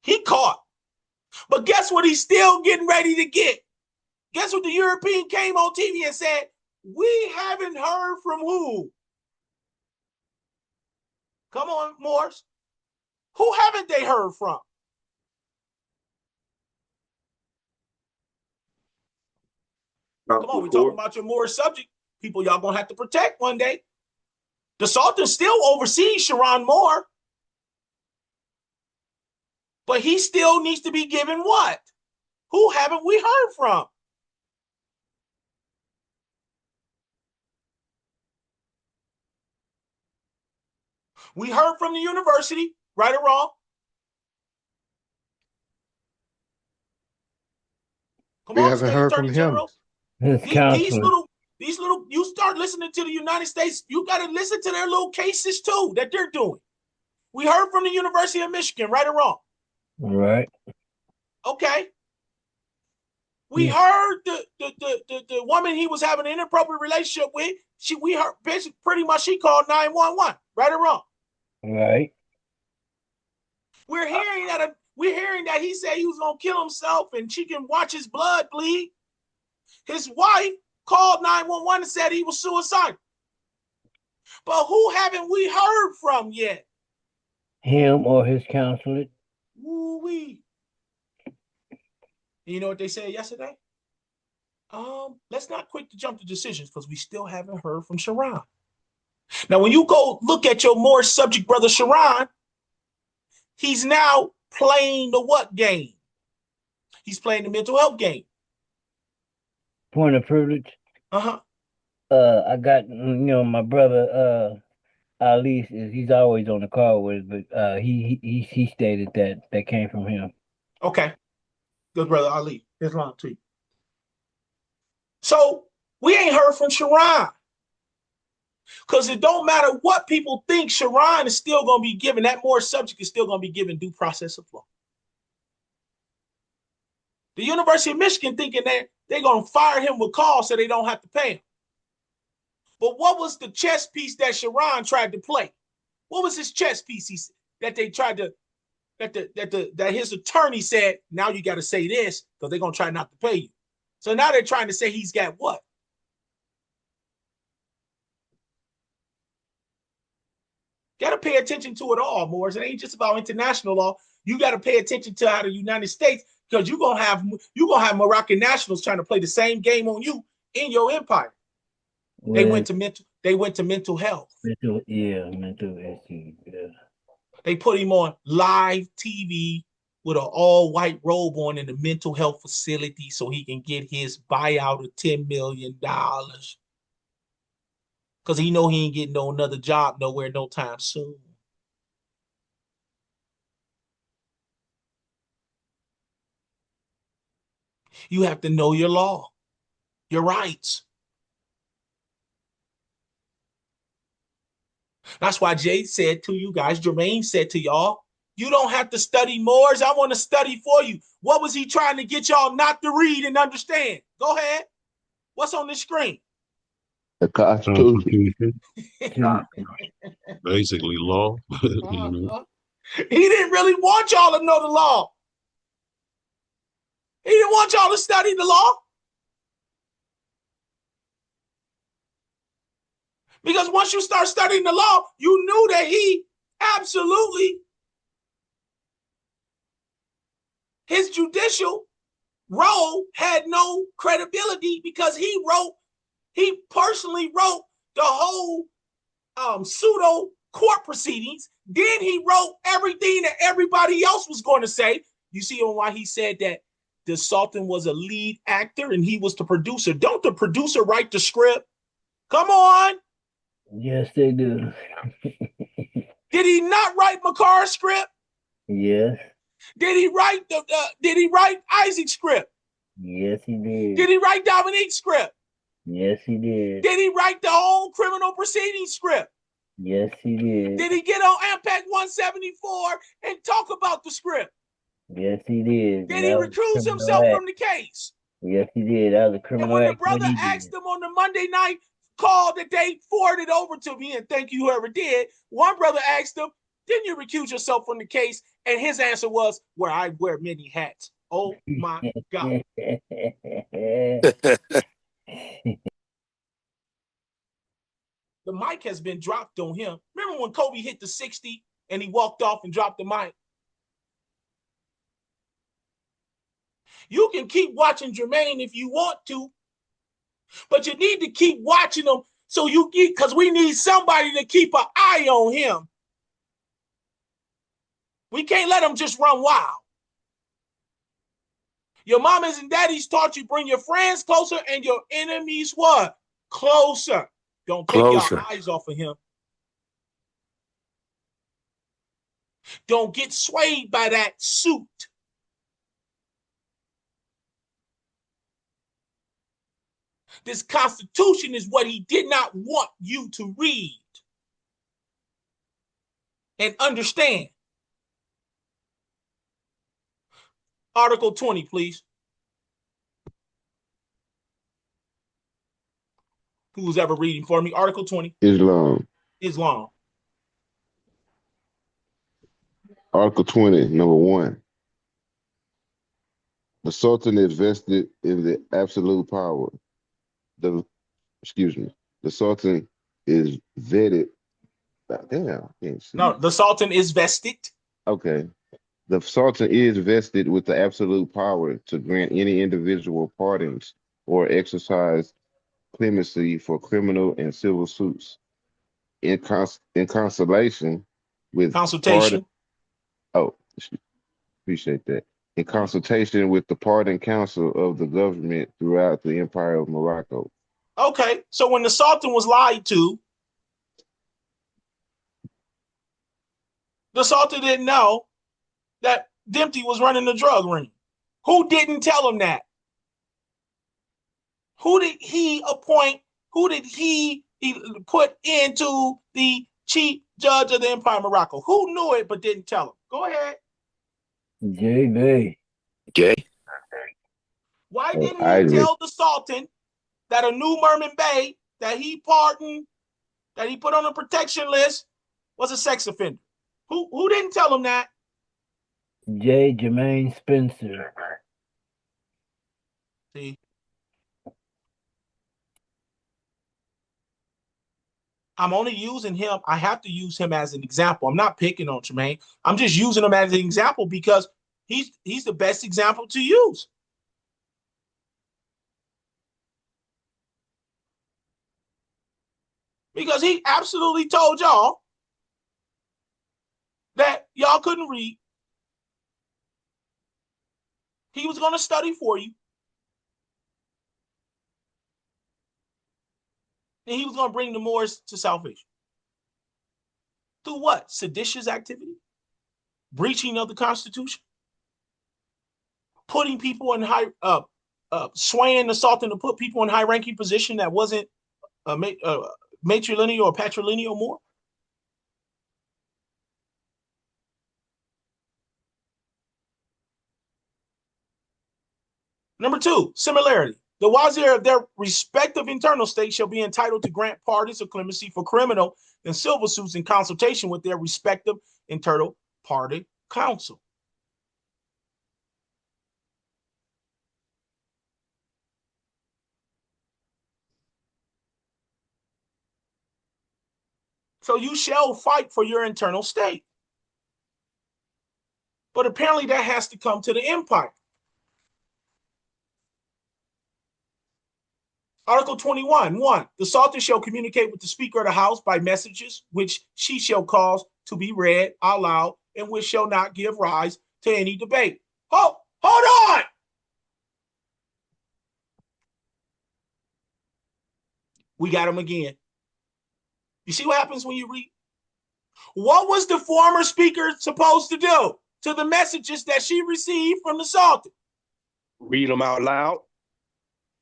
He caught. But guess what he's still getting ready to get? Guess what the European came on TV and said? We haven't heard from who? Come on, Morris. Who haven't they heard from? Come on, we're talking about your Morris subject. People y'all gonna have to protect one day. The Sultan still oversees Sharon Moore. But he still needs to be given what? Who haven't we heard from? We heard from the university, right or wrong. Come on, State Attorney General. These little, you start listening to the United States, you got to listen to their little cases too that they're doing. We heard from the University of Michigan, right or wrong? Right. Okay. We heard the woman he was having an inappropriate relationship with. We heard pretty much she called 911, right or wrong? Right. We're hearing that he said he was gonna kill himself and she can watch his blood bleed. His wife called 911 and said he was suicidal. But who haven't we heard from yet? Him or his counselor. Woo-wee. You know what they said yesterday? Let's not quick to jump to decisions because we still haven't heard from Sharon. Now, when you go look at your Morris subject brother Sharon, he's now playing the what game? He's playing the mental health game. Point of privilege. Uh-huh. I got, my brother Ali, he's always on the call with, but he stated that came from him. Okay. Good brother Ali. Islam to you. So we ain't heard from Sharon. Because it don't matter what people think, Sharon is still going to be given, that Morris subject is still going to be given due process of law. The University of Michigan thinking that they're going to fire him with cause so they don't have to pay him. But what was the chess piece that Sharon tried to play? What was his chess piece that they tried to, that his attorney said, now you got to say this because they're going to try not to pay you. So now they're trying to say he's got what? Got to pay attention to it all, Morris. It ain't just about international law. You got to pay attention to how the United States, because you're gonna have Moroccan nationals trying to play the same game on you in your empire. Well, they went to mental health. Mental issues. Yeah. They put him on live TV with an all-white robe on in the mental health facility so he can get his buyout of $10 million. Because he know he ain't getting no another job nowhere no time soon. You have to know your law, your rights. That's why Jay said to you guys, Jermaine said to y'all, you don't have to study Moors. I want to study for you. What was he trying to get y'all not to read and understand? Go ahead. What's on the screen? The Constitution. Basically law. He didn't really want y'all to know the law. He didn't want y'all to study the law. Because once you start studying the law, you knew that he absolutely, his judicial role had no credibility because he personally wrote the whole pseudo court proceedings. Then he wrote everything that everybody else was going to say. You see on why he said that the Sultan was a lead actor and he was the producer. Don't the producer write the script? Come on. Yes, they do. Did he not write Makar's script? Yes. Did he write Isaac's script? Yes, he did. Did he write Dominique's script? Yes, he did. Did he write the whole criminal proceedings script? Yes, he did. Did he get on Ampac 174 and talk about the script? Yes, he did. Did he recuse himself from the case? Yes, he did. That was a criminal act. And when the brother asked him on the Monday night call that they forwarded over to me, and thank you whoever did, one brother asked him, Didn't you recuse yourself from the case? And his answer was, where I wear many hats. Oh my God. The mic has been dropped on him. Remember when Kobe hit the 60 and he walked off and dropped the mic? You can keep watching Jermaine if you want to, but you need to keep watching him so you get, because we need somebody to keep an eye on him. We can't let him just run wild. Your mamas and daddies taught you bring your friends closer and your enemies what? Closer. Don't take your eyes off of him. Don't get swayed by that suit. This Constitution is what he did not want you to read and understand. Article 20, please. Who's ever reading for me? Article 20. Islam. Islam. Article 20, number 1. The Sultan is vested in the absolute power. The Sultan is vetted. Damn. No, the Sultan is vested. Okay. The Sultan is vested with the absolute power to grant any individual pardons or exercise clemency for criminal and civil suits in consultation with consultation. Appreciate that. In consultation with the Pardon Council of the government throughout the Empire of Morocco. Okay, so when the Sultan was lied to, the Sultan didn't know that Dempsey was running the drug ring. Who didn't tell him that? Who did he appoint? Who did he put into the chief judge of the Empire of Morocco? Who knew it but didn't tell him? Go ahead. J.B. Why didn't he tell the Sultan that a new Merman Bey that he pardoned, that he put on a protection list, was a sex offender? Who didn't tell him that? J. Jermaine Spencer. See, I'm only using him. I have to use him as an example. I'm not picking on Jermaine. I'm just using him as an example because he's the best example to use. Because he absolutely told y'all that y'all couldn't read. He was going to study for you. And he was going to bring the Moors to salvation. Through what? Seditious activity? Breaching of the Constitution? Putting people in high, swaying the Sultan to put people in high-ranking position that wasn't matrilineal or patrilineal more? Number 2, similarity. The wazir of their respective internal states shall be entitled to grant pardons or clemency for criminal and civil suits in consultation with their respective internal party council. So you shall fight for your internal state. But apparently that has to come to the empire. Article 21, 1. The Sultan shall communicate with the Speaker of the House by messages, which she shall cause to be read aloud, and which shall not give rise to any debate. Hold on! We got him again. You see what happens when you read? What was the former speaker supposed to do to the messages that she received from the Sultan? Read them out loud.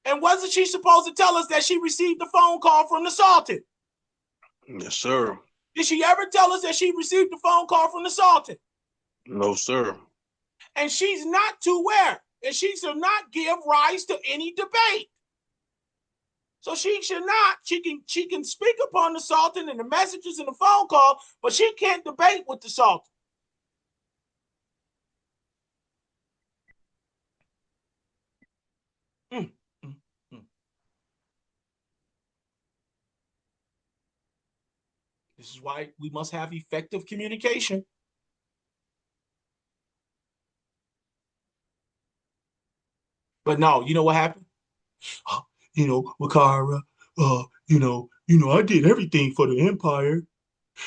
And wasn't she supposed to tell us that she received the phone call from the Sultan? Yes, sir. Did she ever tell us that she received the phone call from the Sultan? No, sir. And she's not to where? And she shall not give rise to any debate. So she should not. She can speak upon the Sultan and the messages and the phone call, but she can't debate with the Sultan. Mm, mm, mm. This is why we must have effective communication. But no, you know what happened? Makara, I did everything for the empire.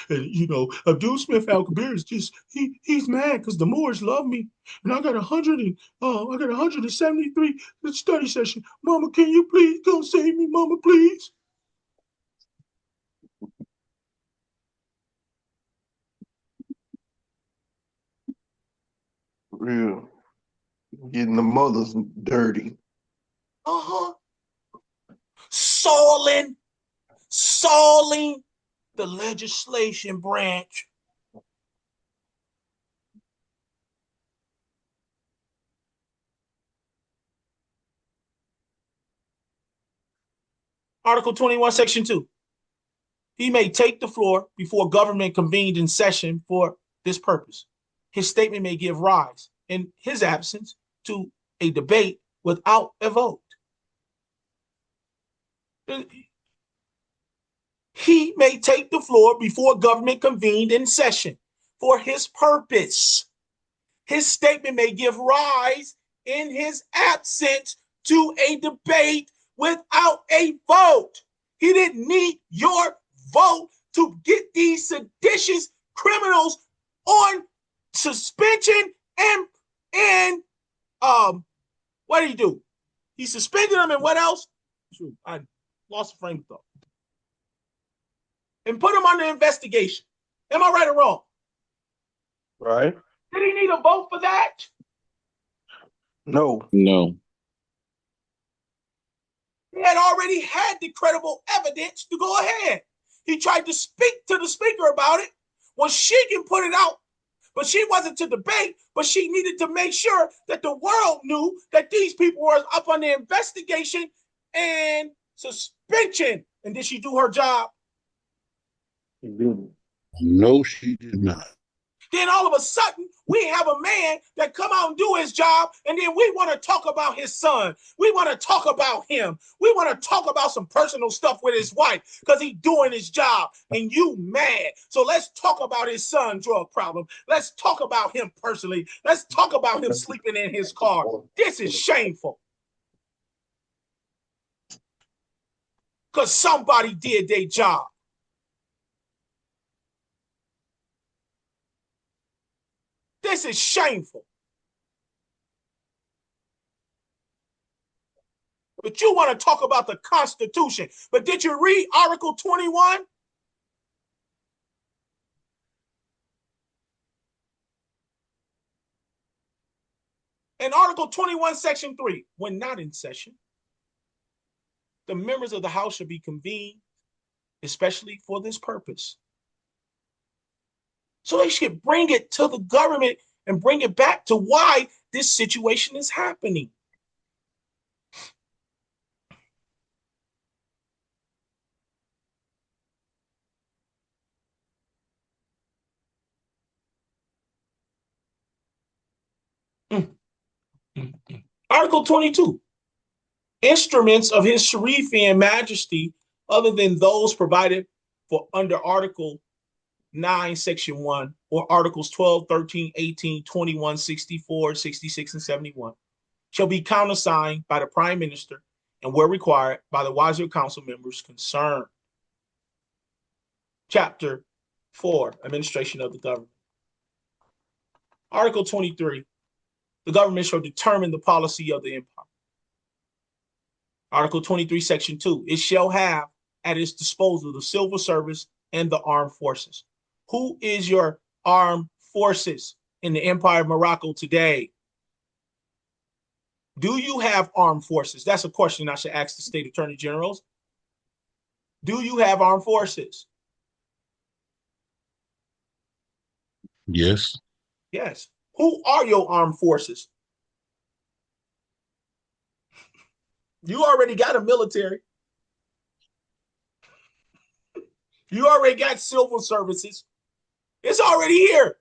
And Abdul Smith Al Kabir is just he's mad because the Moors love me. And I got 173 study session. Mama, can you please come save me, Mama, please? Real. Getting the mothers dirty. Uh-huh. Soiling the legislation branch. Article 21, Section 2. He may take the floor before government convened in session for this purpose. His statement may give rise, in his absence, to a debate without a vote. He may take the floor before government convened in session for his purpose. His statement may give rise, in his absence, to a debate without a vote. He didn't need your vote to get these seditious criminals on suspension and what did he do? He suspended them and what else? I lost the frame of thought. And put them under investigation. Am I right or wrong? Right. Did he need a vote for that? No. No. He had already had the credible evidence to go ahead. He tried to speak to the speaker about it. Well, she can put it out, but she wasn't to debate, but she needed to make sure that the world knew that these people were up on the investigation and suspension. And did she do her job? No, she did not. Then all of a sudden, we have a man that come out and do his job, and then we want to talk about his son. We want to talk about him. We want to talk about some personal stuff with his wife because he's doing his job, and you mad. So let's talk about his son drug problem. Let's talk about him personally. Let's talk about him sleeping in his car. This is shameful. Because somebody did their job. This is shameful. But you want to talk about the Constitution. But did you read Article 21? In Article 21, Section 3, when not in session, the members of the House should be convened, especially for this purpose. So they should bring it to the government and bring it back to why this situation is happening. Article 22. Instruments of his Sharifian majesty, other than those provided for under Article 9, Section 1, or Articles 12, 13, 18, 21, 64, 66, and 71, shall be countersigned by the Prime Minister and, where required, by the Wazir Council members concerned. Chapter 4, Administration of the Government. Article 23, the government shall determine the policy of the empire. Article 23, Section 2, it shall have at its disposal the civil service and the armed forces. Who is your armed forces in the Empire of Morocco today? Do you have armed forces? That's a question I should ask the state attorney generals. Do you have armed forces? Yes. Yes. Who are your armed forces? You already got a military. You already got civil services. It's already here.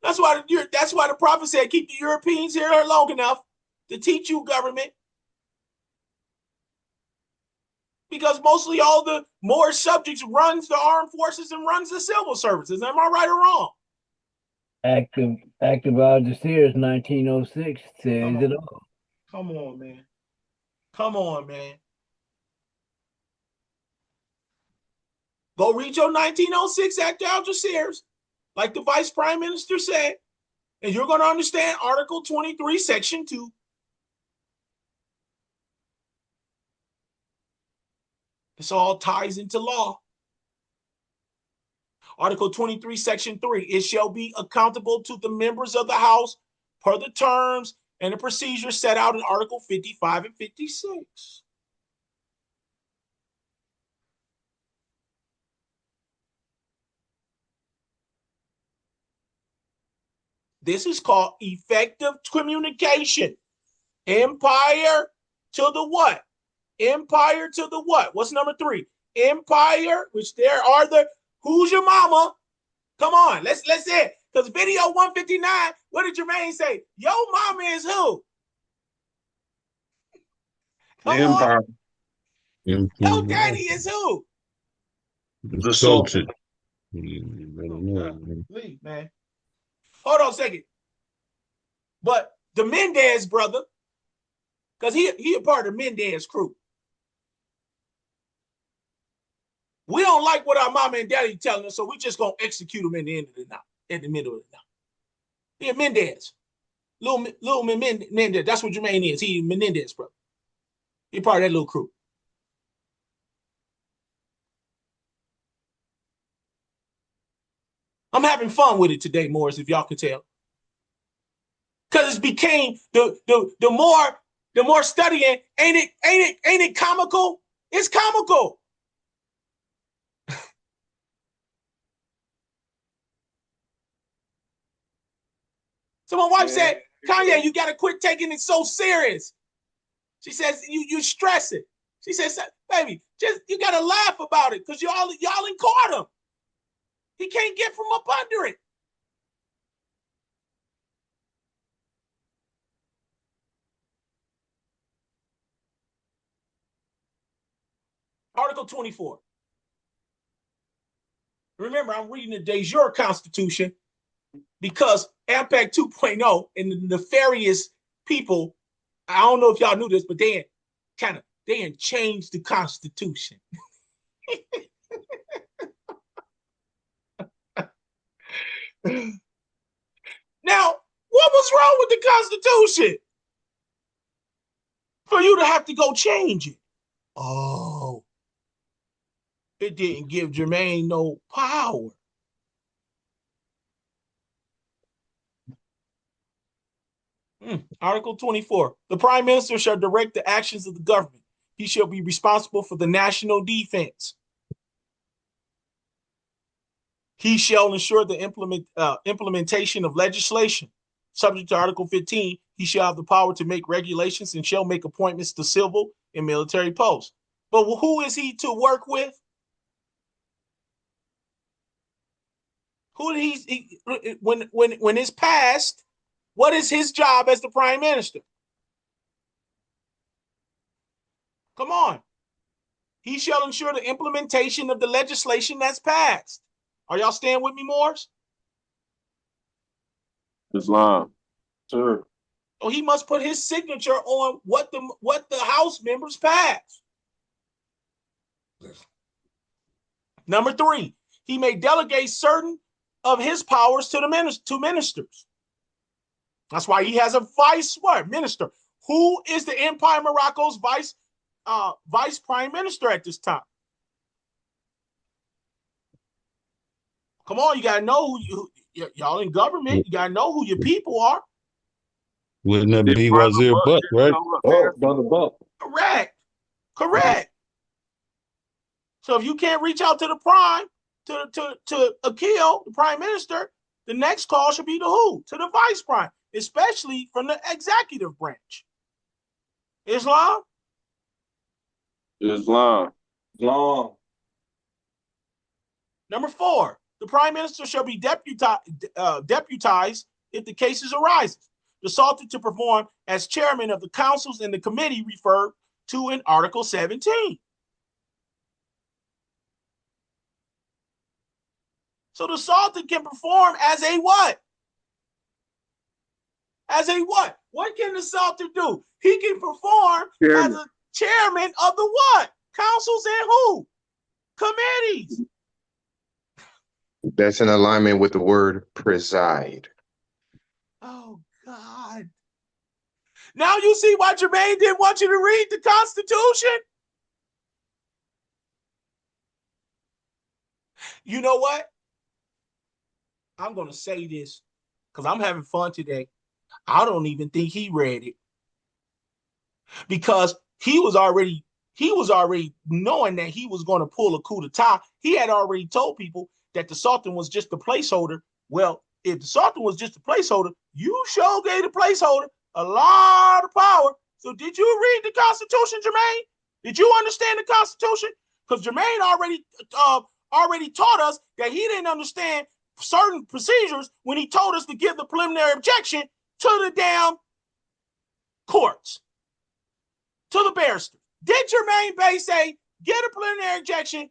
That's why the prophet said, keep the Europeans here long enough to teach you government. Because mostly all the Moorish subjects runs the armed forces and runs the civil services. Am I right or wrong? Act of Algiers 1906 says it all. Come on, man. Come on, man. Go read your 1906 Act of Algiers, like the Vice Prime Minister said, and you're going to understand Article 23, Section 2. This all ties into law. Article 23, Section 3, it shall be accountable to the members of the House per the terms and the procedures set out in Article 55 and 56. This is called effective communication. Empire to the what? Empire to the what? What's number 3? Empire, which there are the, who's your mama? Come on, let's say it. Because video 159, what did Jermaine say? Yo mama is who? Come Empire. on. Yo daddy is who? The Sultan. Leave, man. Hold on a second. But the Mendez brother, because he a part of the Mendez crew. We don't like what our mama and daddy telling us, so we just gonna execute them in the end of the night, in the middle of the night. He a Mendez. Little Mendez. That's what Jermaine is. He Menendez, brother. He part of that little crew. I'm having fun with it today, Morris, if y'all could tell. Because it became the more studying, ain't it comical? It's comical. So my wife said, Kanye, you got to quit taking it so serious. She says, you stress it. She says, baby, just you got to laugh about it because y'all in caught him. He can't get from up under it. Article 24. Remember, I'm reading the de jure Constitution because AMPAC 2.0 and the nefarious people, I don't know if y'all knew this, but they changed the Constitution. Now, what was wrong with the Constitution? For you to have to go change it. Oh, it didn't give Jermaine no power. Article 24. The Prime Minister shall direct the actions of the government. He shall be responsible for the national defense. He shall ensure the implementation of legislation. Subject to Article 15, he shall have the power to make regulations and shall make appointments to civil and military posts. But who is he to work with? Who did when it's passed, what is his job as the prime minister? Come on. He shall ensure the implementation of the legislation that's passed. Are y'all staying with me, Morris? Islam. Sir. So he must put his signature on what the House members pass. Number 3, he may delegate certain of his powers to ministers. That's why he has a vice minister. Who is the Empire Morocco's vice prime minister at this time? Come on, you gotta know who y'all in government. You gotta know who your people are. Wouldn't that be Wazir Buck, right? Oh, Brother Buck. Correct. So if you can't reach out to the prime, to Akil, the prime minister, the next call should be to who? To the vice prime, especially from the executive branch. Islam. Number 4, the prime minister shall be deputized if the cases arises. The Sultan to perform as chairman of the councils and the committee referred to in Article 17. So the Sultan can perform as a what? As a what? What can the Sultan do? He can perform as a chairman of the what? Councils and who? Committees. That's in alignment with the word preside. Oh, God. Now you see why Jermaine didn't want you to read the Constitution? You know what? I'm going to say this because I'm having fun today. I don't even think he read it because he was already knowing that he was going to pull a coup d'etat. He had already told people that the Sultan was just a placeholder. Well, if the Sultan was just a placeholder, you sure gave the placeholder a lot of power. So did you read the Constitution, Jermaine? Did you understand the Constitution? Because Jermaine already taught us that he didn't understand certain procedures when he told us to give the preliminary objection to the damn courts, to the barrister. Did Jermaine Bey say, get a preliminary objection,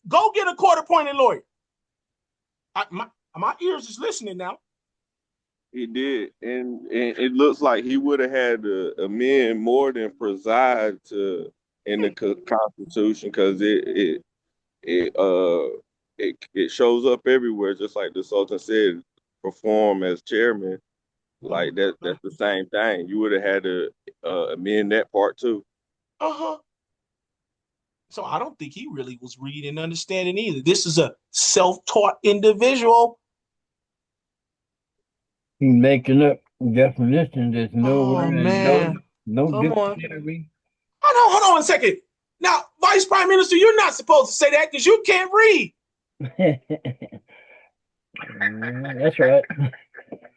go get a court-appointed lawyer? My ears is listening now. He did, and it looks like he would have had to amend more than preside in the Constitution, because it shows up everywhere, just like the Sultan said, perform as chairman. Like that's the same thing. You would have had to amend that part too. So I don't think he really was reading and understanding either. This is a self-taught individual. He's making up definitions. There's nowhere man. no dictionary. Hold on a second. Now, Vice Prime Minister, you're not supposed to say that because you can't read. That's right.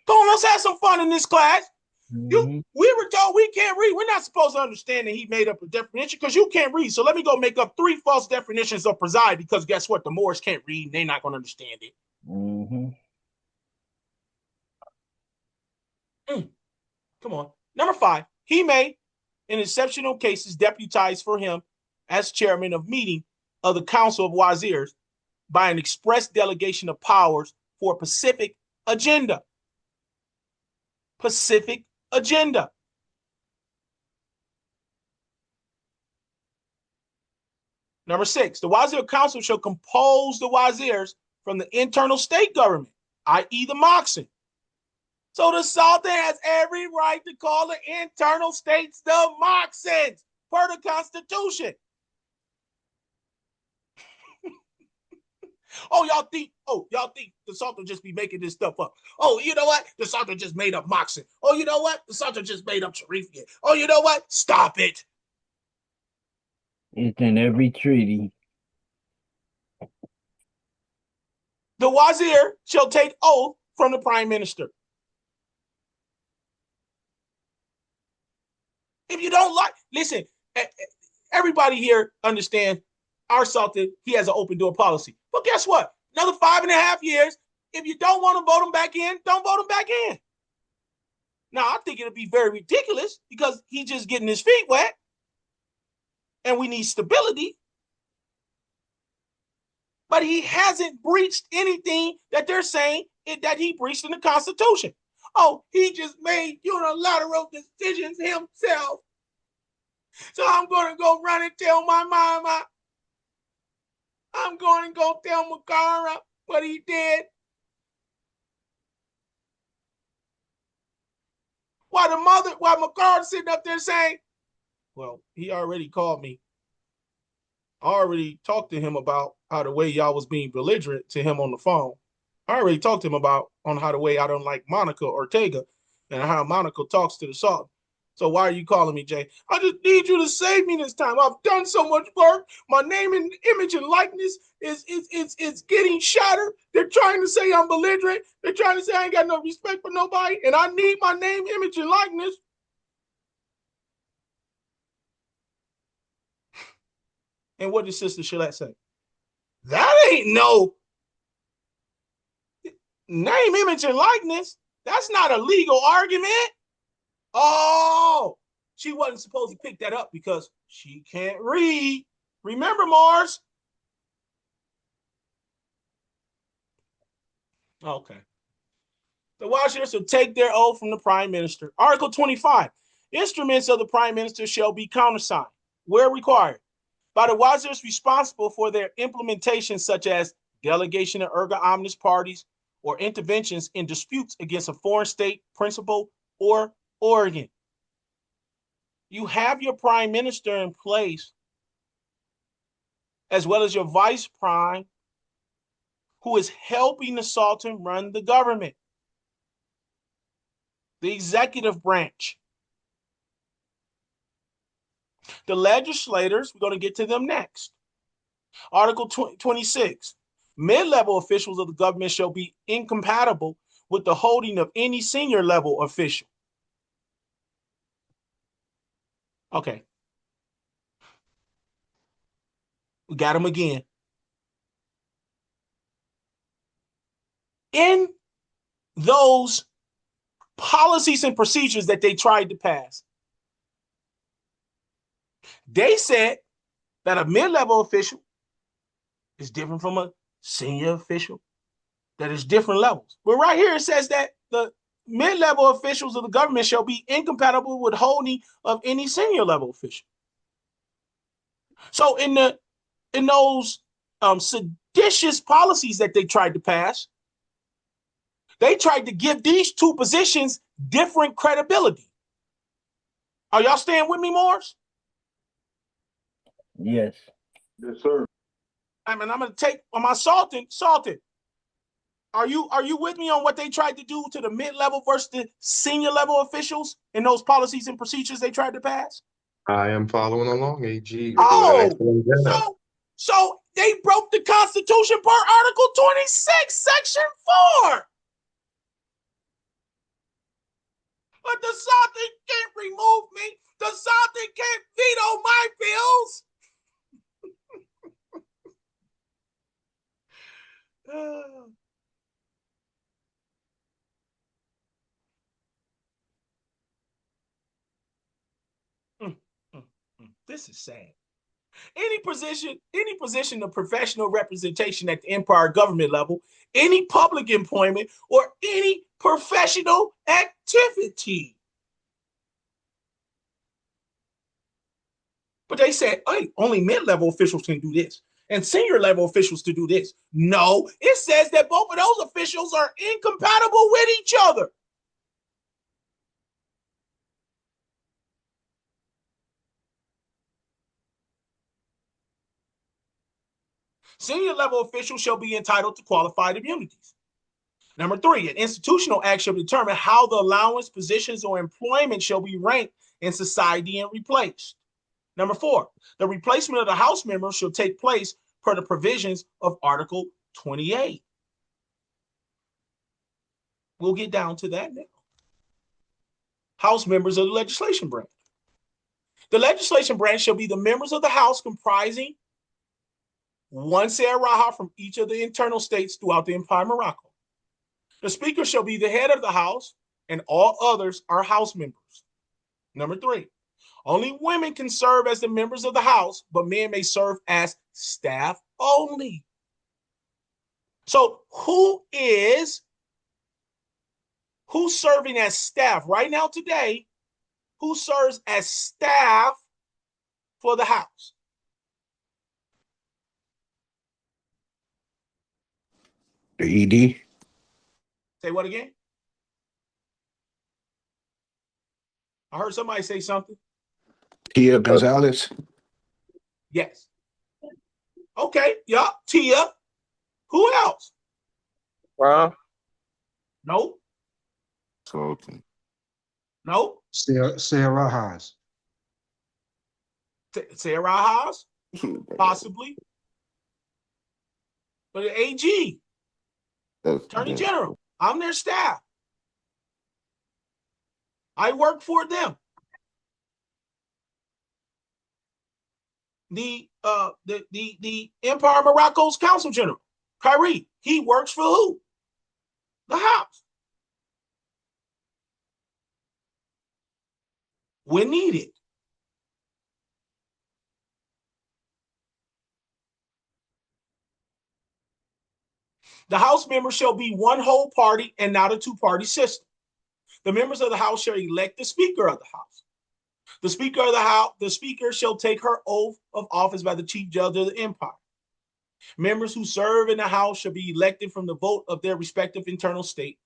Come on, let's have some fun in this class. We were told we can't read. We're not supposed to understand that he made up a definition because you can't read. So let me go make up 3 false definitions of preside, because guess what? The Moors can't read and they're not going to understand it. Come on. Number 5, he may, in exceptional cases, deputize for him as chairman of meeting of the Council of Wazirs by an express delegation of powers for a Pacific agenda. Pacific agenda. Number 6, the Wazir Council shall compose the Wazirs from the internal state government, i.e. the Moxen. So the Sultan has every right to call the internal states the Moxens per the Constitution. Y'all think the Sultan just be making this stuff up. Oh, you know what? The Sultan just made up Moxen. Oh, you know what? The Sultan just made up Sharifian. Oh, you know what? Stop it. It's in every treaty. The Wazir shall take oath from the Prime Minister. If you don't like, listen, everybody here understands our Sultan, he has an open door policy. But guess what? Another 5.5 years, if you don't want to vote him back in, don't vote him back in. Now, I think it'll be very ridiculous because he's just getting his feet wet and we need stability. But he hasn't breached anything that they're saying that he breached in the Constitution. Oh, he just made unilateral decisions himself. So I'm going to go run and tell my mama. I'm going to go tell Makara what he did. While Makara sitting up there saying, well, he already called me. I already talked to him about how the way y'all was being belligerent to him on the phone. I already talked to him about how the way I don't like Monica Ortega and how Monica talks to the Sultan. So why are you calling me, Jay? I just need you to save me this time. I've done so much work. My name and image and likeness is getting shattered. They're trying to say I'm belligerent. They're trying to say I ain't got no respect for nobody. And I need my name, image, and likeness. And what did Sister Shalette say? That ain't no Name, image, and likeness. That's not a legal argument. Oh, she wasn't supposed to pick that up because she can't read. Remember, Mars? Okay. The Washingtons will take their oath from the Prime Minister. Article 25. Instruments of the Prime Minister shall be countersigned, where required, by the Wazirs responsible for their implementation, such as delegation of erga omnes parties or interventions in disputes against a foreign state, principal, or organ. You have your Prime Minister in place, as well as your Vice Prime, who is helping the Sultan run the government. The executive branch. The legislators, we're going to get to them next. Article 26. Mid-level officials of the government shall be incompatible with the holding of any senior level official. Okay. We got them again. In those policies and procedures that they tried to pass, they said that a mid-level official is different from a senior official, that is different levels. But right here it says that the mid-level officials of the government shall be incompatible with holding of any senior level official. So in those seditious policies that they tried to pass, they tried to give these two positions different credibility. Are y'all staying with me, Morris? Yes. Yes, sir. I mean, I'm going to take on my Sultan. Are you with me on what they tried to do to the mid-level versus the senior level officials in those policies and procedures they tried to pass? I am following along, AG. You're doing an Oh, excellent job. so they broke the Constitution per Article 26, Section 4. But the Sultan can't remove me. The Sultan can't veto my bills. This is sad. Any position of professional representation at the empire government level, any public employment, or any professional activity. But they said, hey, only mid-level officials can do this, and senior level officials to do this. No, it says that both of those officials are incompatible with each other. Senior level officials shall be entitled to qualified immunities. Number 3, an institutional act shall determine how the allowance, positions, or employment shall be ranked in society and replaced. Number 4, the replacement of the House members shall take place per the provisions of Article 28. We'll get down to that now. House members of the legislation branch. The legislation branch shall be the members of the House comprising one Sayaraha from each of the internal states throughout the Empire of Morocco. The Speaker shall be the head of the House, and all others are House members. Number 3, only women can serve as the members of the House, but men may serve as staff only. So who's serving as staff right now today? Who serves as staff for the House? The ED. Say what again? I heard somebody say something. Tia Gonzalez. Yes. Okay. Yeah. Tia. Who else? Nope. Sultan. Nope. Sarah Haas. Sarah Haas? Possibly. But the AG, Attorney General, I'm their staff. I work for them. The Empire of Morocco's Consul General, Kyrie, he works for who? the House when needed. The House members shall be one whole party and not a two-party system. The members of the House shall elect the Speaker of the House. The Speaker of the House, the Speaker shall take her oath of office by the Chief Judge of the Empire. Members who serve in the House shall be elected from the vote of their respective internal state.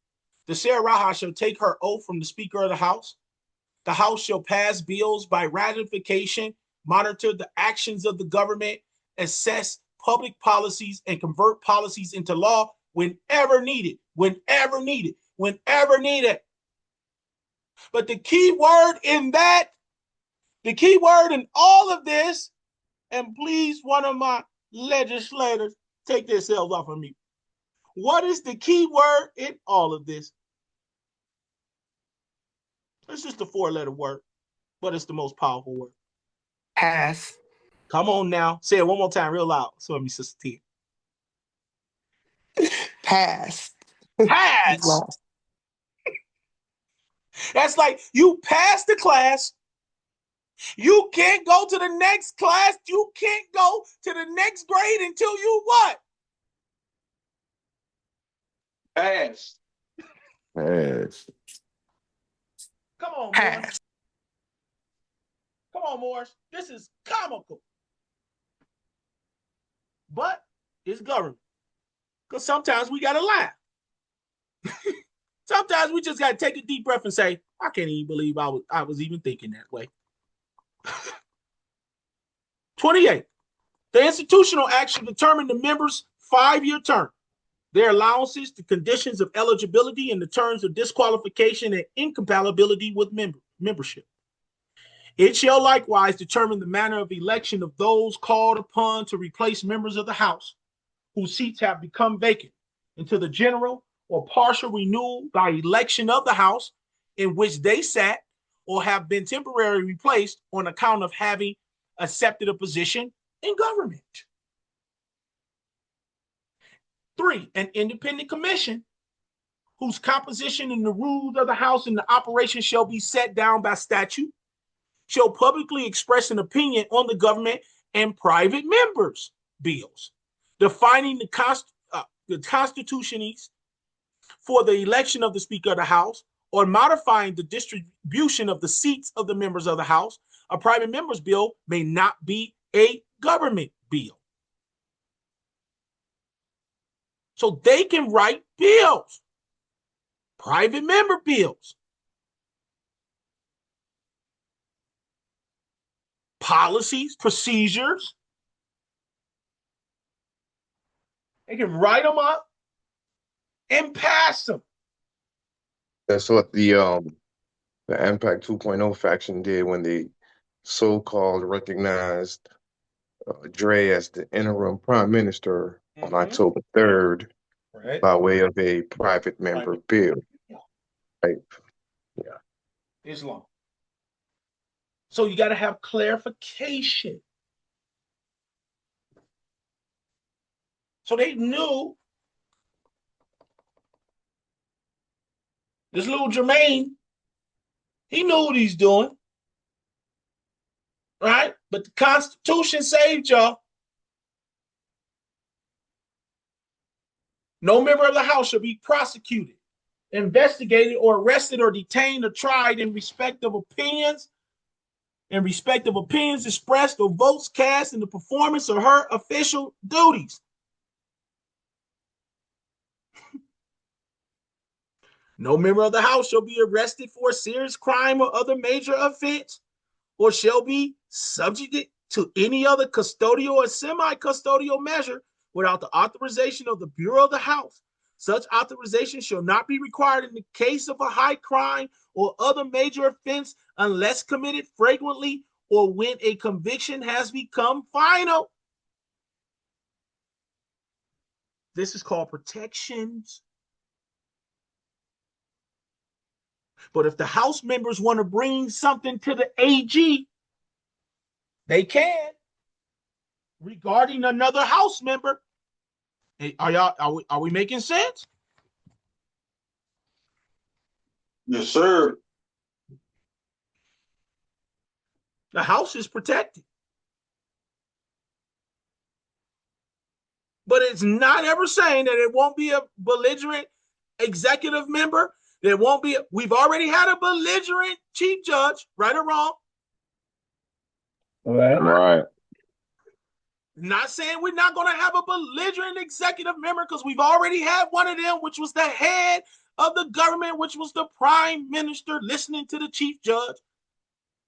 The Seraha shall take her oath from the Speaker of the House. The House shall pass bills by ratification, monitor the actions of the government, assess public policies, and convert policies into law whenever needed, whenever needed, whenever needed. But the key word in that, the key word in all of this, and please, one of my legislators, take themselves off of me. What is the key word in all of this? It's just a four-letter word, but it's the most powerful word. Pass. Come on now. Say it one more time real loud. So me, Sister T. Pass. Pass. That's like you pass the class. You can't go to the next class. You can't go to the next grade until you what? Pass. Pass. Come on, Pass. Morris. Come on, Morris. This is comical. But it's government. Because sometimes we got to laugh. Sometimes we just got to take a deep breath and say, I can't even believe I was even thinking that way. 28. The institutional action determined the members' 5-year term, their allowances, the conditions of eligibility, and the terms of disqualification and incompatibility with membership. It shall likewise determine the manner of election of those called upon to replace members of the House whose seats have become vacant until the general or partial renewal by election of the House in which they sat or have been temporarily replaced on account of having accepted a position in government. 3, an independent commission whose composition and the rules of the House and the operation shall be set down by statute, shall publicly express an opinion on the government and private members' bills, defining the constitutions for the election of the Speaker of the House, or modifying the distribution of the seats of the members of the House. A private member's bill may not be a government bill. So they can write bills, private member bills, policies, procedures. They can write them up and pass them. That's what the Impact 2.0 faction did when they so-called recognized Dre as the interim prime minister on October 3rd by way of a private member bill. Right? Yeah. Islam. So you got to have clarification. So they knew this little Jermaine, he knew what he's doing. Right? But the Constitution saved y'all. No member of the House shall be prosecuted, investigated, or arrested, or detained, or tried in respect of opinions expressed or votes cast in the performance of her official duties. No member of the House shall be arrested for a serious crime or other major offense, or shall be subjected to any other custodial or semi-custodial measure without the authorization of the Bureau of the House. Such authorization shall not be required in the case of a high crime or other major offense unless committed frequently or when a conviction has become final. This is called protections. But if the House members want to bring something to the AG, they can regarding another House member. Are we making sense? Yes, sir. The House is protected. But it's not ever saying that it won't be a belligerent executive member. There won't be. We've already had a belligerent chief judge, right or wrong. Right. Not saying we're not going to have a belligerent executive member, because we've already had one of them, which was the head of the government, which was the prime minister, listening to the chief judge.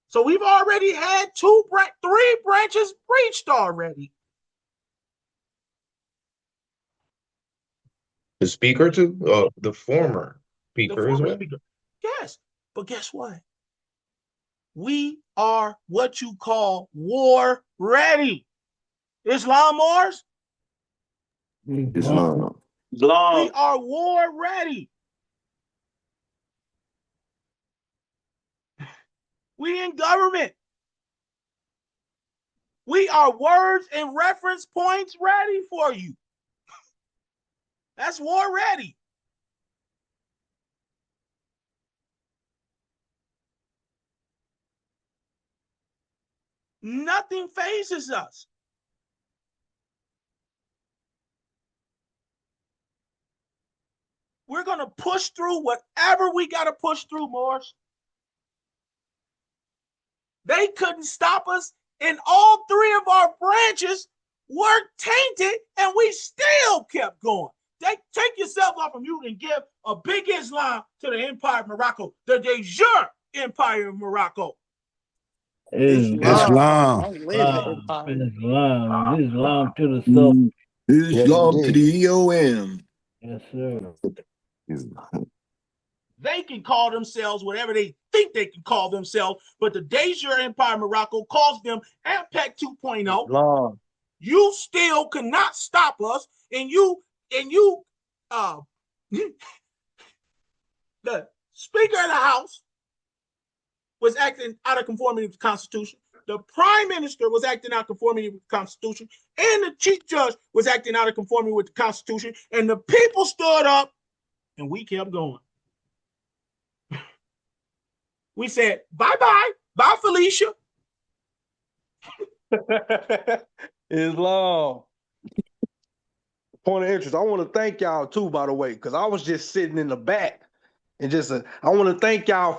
So we've already had three branches breached already. The speaker too? The former speaker The former as well? speaker. Yes. But guess what? We are what you call war ready. Islam Moors? Islam. We are war ready. We in government. We are words and reference points ready for you. That's war ready. Nothing phases us. We're going to push through whatever we got to push through, Morris. They couldn't stop us, and all three of our branches were tainted, and we still kept going. Take yourself off of mute and give a big Islam to the Empire of Morocco, the de jure Empire of Morocco. Islam. Islam to the soul. Islam to the EOM. Yes, sir. They can call themselves whatever they think they can call themselves, but the de jure Empire of Morocco calls them AMPEC 2.0. You still cannot stop us, and the Speaker of the House was acting out of conformity with the Constitution. The Prime Minister was acting out of conformity with the Constitution, and the Chief Judge was acting out of conformity with the Constitution, and the people stood up, and we kept going. We said, bye-bye. Bye, Felicia. Islam. Point of interest. I want to thank y'all too, by the way, because I was just sitting in the back and I want to thank y'all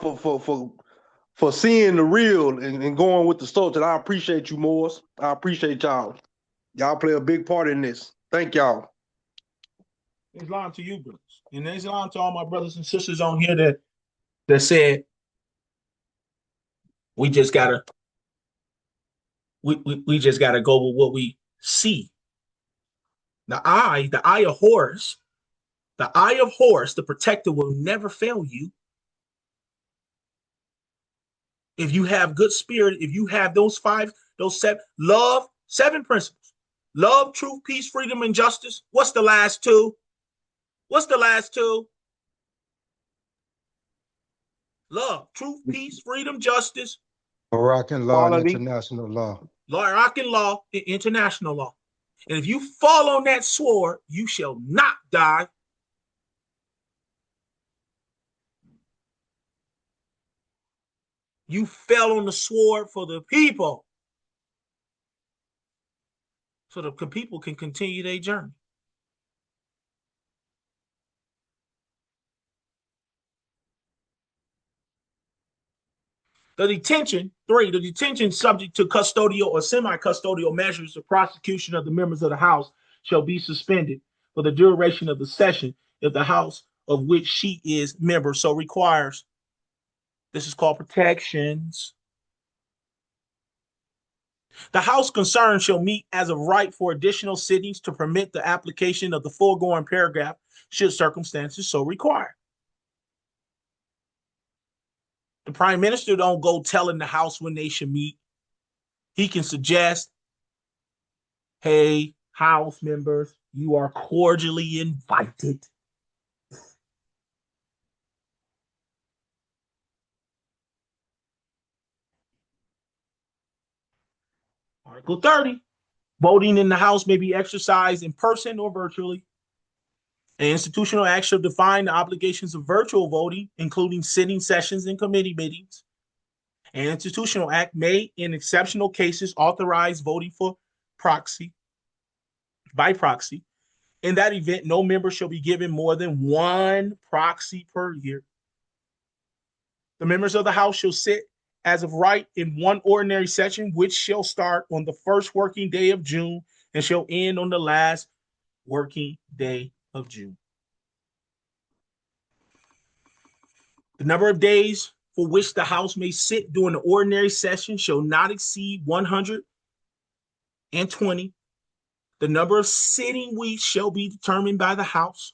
for seeing the real and going with the Sultan. I appreciate you, Morris. I appreciate y'all. Y'all play a big part in this. Thank y'all. Islam to you, brothers. And Islam to all my brothers and sisters on here that said, we just gotta go with what we see. The eye of Horus, the protector, will never fail you. If you have good spirit, if you have those seven principles: love, truth, peace, freedom, and justice. What's the last two? Love, truth, peace, freedom, justice. Moroccan law and international law. Moroccan law and international law. And if you fall on that sword, you shall not die. You fell on the sword for the people, so the people can continue their journey. The detention subject to custodial or semi-custodial measures of prosecution of the members of the House shall be suspended for the duration of the session if the House of which she is member so requires. This is called protections. The House concerned shall meet as of right for additional sittings to permit the application of the foregoing paragraph should circumstances so require. The Prime Minister don't go telling the House when they should meet. He can suggest, hey, House members, you are cordially invited. Article 30, voting in the House may be exercised in person or virtually. An institutional act shall define the obligations of virtual voting, including sitting sessions and committee meetings. An institutional act may, in exceptional cases, authorize voting for proxy, by proxy. In that event, no member shall be given more than one proxy per year. The members of the House shall sit as of right in one ordinary session, which shall start on the first working day of June and shall end on the last working day of June. The number of days for which the House may sit during the ordinary session shall not exceed 120. The number of sitting weeks shall be determined by the House.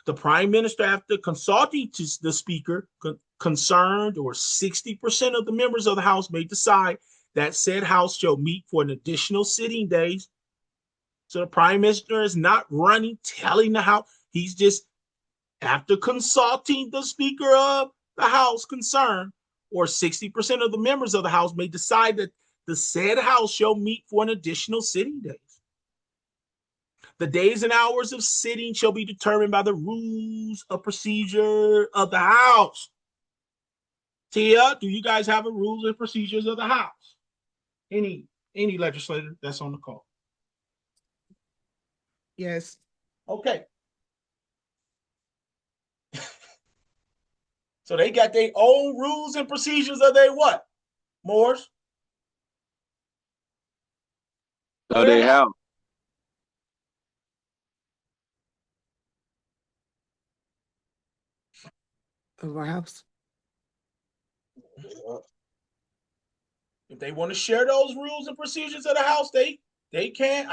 The Prime Minister, after consulting to the Speaker concerned, or 60% of the members of the House, may decide that said House shall meet for an additional sitting days. So the Prime Minister is not running, telling the House. He's just, after consulting the Speaker of the House concerned, or 60% of the members of the House may decide that the said House shall meet for an additional sitting days. The days and hours of sitting shall be determined by the rules of procedure of the House. Tia, do you guys have a rules and procedures of the House? Any legislator that's on the call? Yes. Okay. So they got their own rules and procedures of their what? Moors? So they have. Of our House. If they want to share those rules and procedures of the House, they can.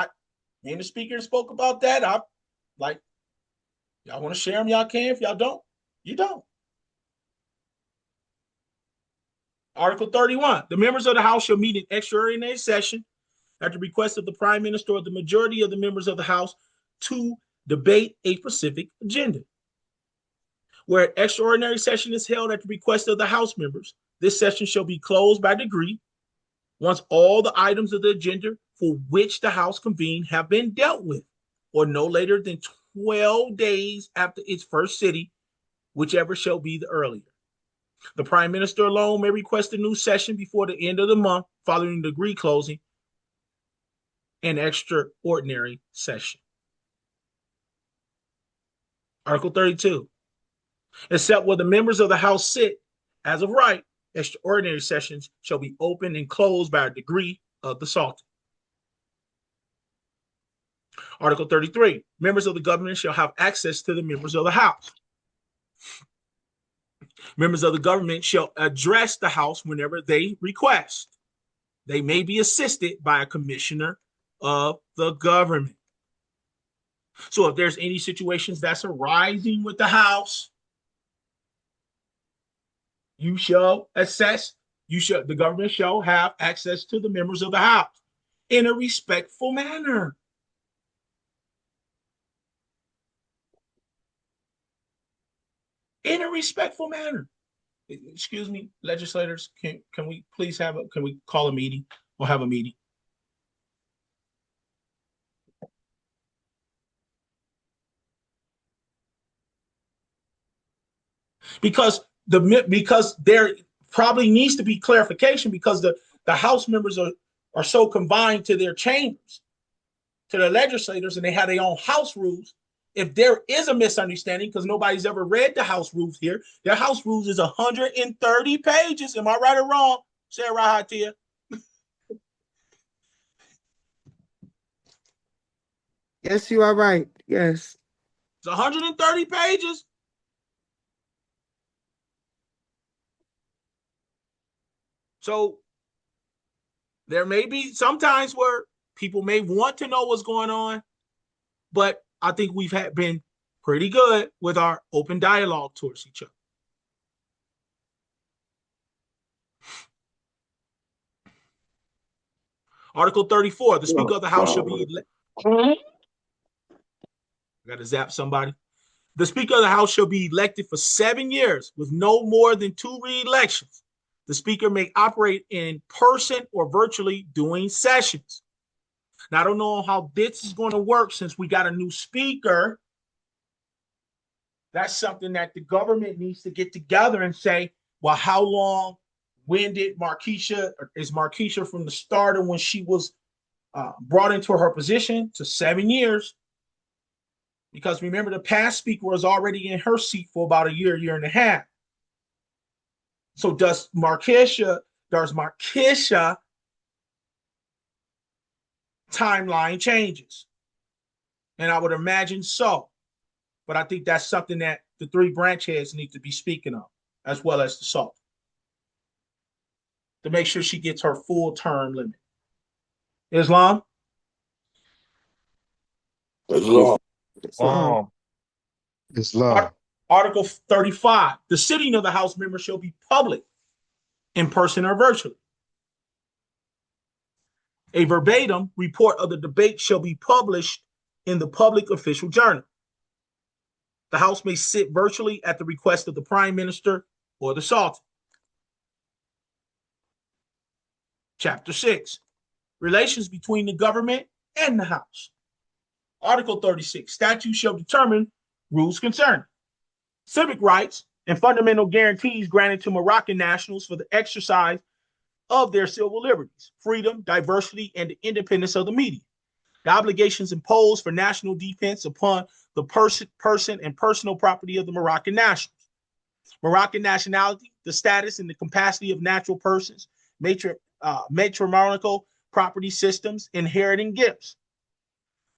Me and the Speaker spoke about that. I like, y'all want to share them, y'all can. If y'all don't, you don't. Article 31. The members of the House shall meet in extraordinary session at the request of the Prime Minister or the majority of the members of the House to debate a specific agenda. Where an extraordinary session is held at the request of the House members, this session shall be closed by decree once all the items of the agenda for which the House convened have been dealt with, or no later than 12 days after its first sitting, whichever shall be the earlier. The Prime Minister alone may request a new session before the end of the month following the degree closing, an extraordinary session. Article 32. Except where the members of the House sit as of right, extraordinary sessions shall be opened and closed by a degree of the Sultan. Article 33. Members of the government shall have access to the members of the House. Members of the government shall address the House whenever they request. They may be assisted by a commissioner of the government. So if there's any situations that's arising with the House, you shall assess, the government shall have access to the members of the House in a respectful manner. In a respectful manner. Excuse me, legislators, can we please can we call a meeting or have a meeting? Because there probably needs to be clarification, because the House members are so confined to their chambers, to the legislators, and they have their own House rules. If there is a misunderstanding, because nobody's ever read the House rules here, their House rules is 130 pages. Am I right or wrong? Say it right, Hatia. Yes, you are right. Yes. It's 130 pages. So there may be some times where people may want to know what's going on, but I think we've been pretty good with our open dialogue towards each other. Article 34, the Speaker of the House shall be I gotta zap somebody. The Speaker of the House shall be elected for 7 years with no more than 2 re-elections. The Speaker may operate in person or virtually during sessions. Now, I don't know how this is going to work since we got a new Speaker. That's something that the government needs to get together and say, well, how long, when did is Markeisha from the start of when she was brought into her position to 7 years? Because remember, the past speaker was already in her seat for about a year and a half. So does Markeisha timeline changes? And I would imagine so. But I think that's something that the 3 branch heads need to be speaking of, as well as the SALT, to make sure she gets her full term limit. Islam? Islam. Islam. Article 35. The sitting of the House members shall be public, in person or virtually. A verbatim report of the debate shall be published in the public official journal. The House may sit virtually at the request of the Prime Minister or the Sultan. Chapter 6. Relations between the government and the House. Article 36. Statutes shall determine rules concerning civic rights and fundamental guarantees granted to Moroccan nationals for the exercise of their civil liberties, freedom, diversity, and the independence of the media. The obligations imposed for national defense upon the person and personal property of the Moroccan nationals. Moroccan nationality, the status and the capacity of natural persons, matrimonial property systems, inheriting gifts.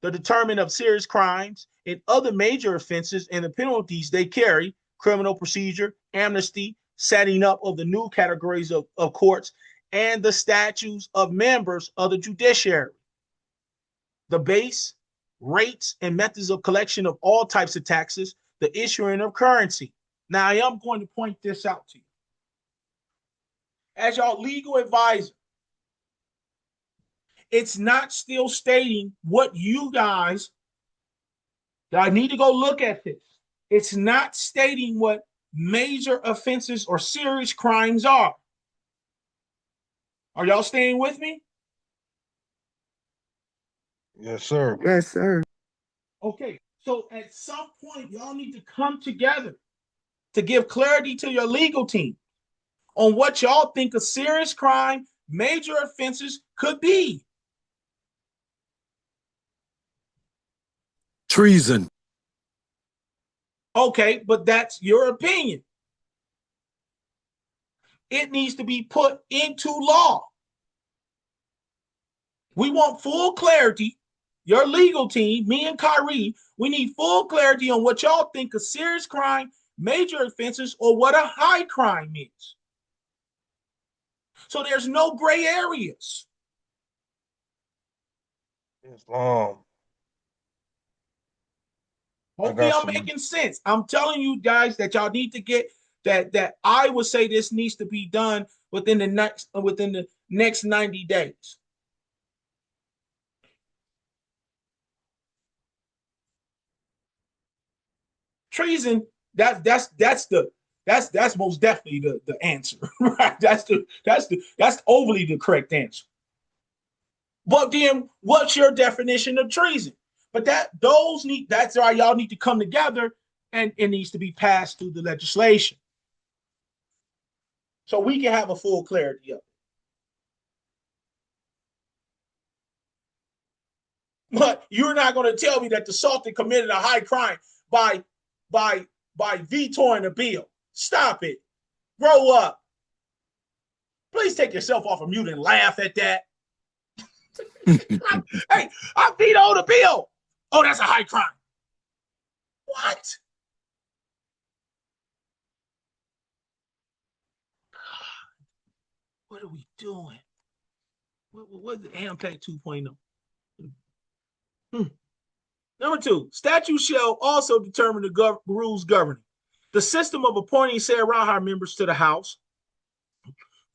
The determination of serious crimes and other major offenses and the penalties they carry, criminal procedure, amnesty, setting up of the new categories of courts, and the statutes of members of the judiciary. The base, rates, and methods of collection of all types of taxes, the issuing of currency. Now, I am going to point this out to you. As y'all legal advisor, it's not still stating what you guys, I need to go look at this. It's not stating what major offenses or serious crimes are. Are y'all staying with me? Yes, sir. Yes, sir. Okay, so at some point, y'all need to come together to give clarity to your legal team on what y'all think a serious crime, major offenses could be. Treason. Okay, but that's your opinion. It needs to be put into law. We want full clarity. Your legal team, me and Kyrie, we need full clarity on what y'all think a serious crime, major offenses, or what a high crime is. So there's no gray areas. Islam. Hopefully I'm making sense. I'm telling you guys that y'all need to get that I would say this needs to be done within the next 90 days. Treason, that's most definitely the answer, right? That's overly the correct answer. But then what's your definition of treason? But that's why y'all need to come together, and it needs to be passed through the legislation. So we can have a full clarity of it. But you're not going to tell me that the Sultan committed a high crime by vetoing a bill. Stop it. Grow up. Please take yourself off of mute and laugh at that. Hey, I vetoed a bill. Oh, that's a high crime. What? God, what are we doing? What's the AMPAC 2.0? Number 2, statutes shall also determine the rules governing the system of appointing Sarahar members to the House,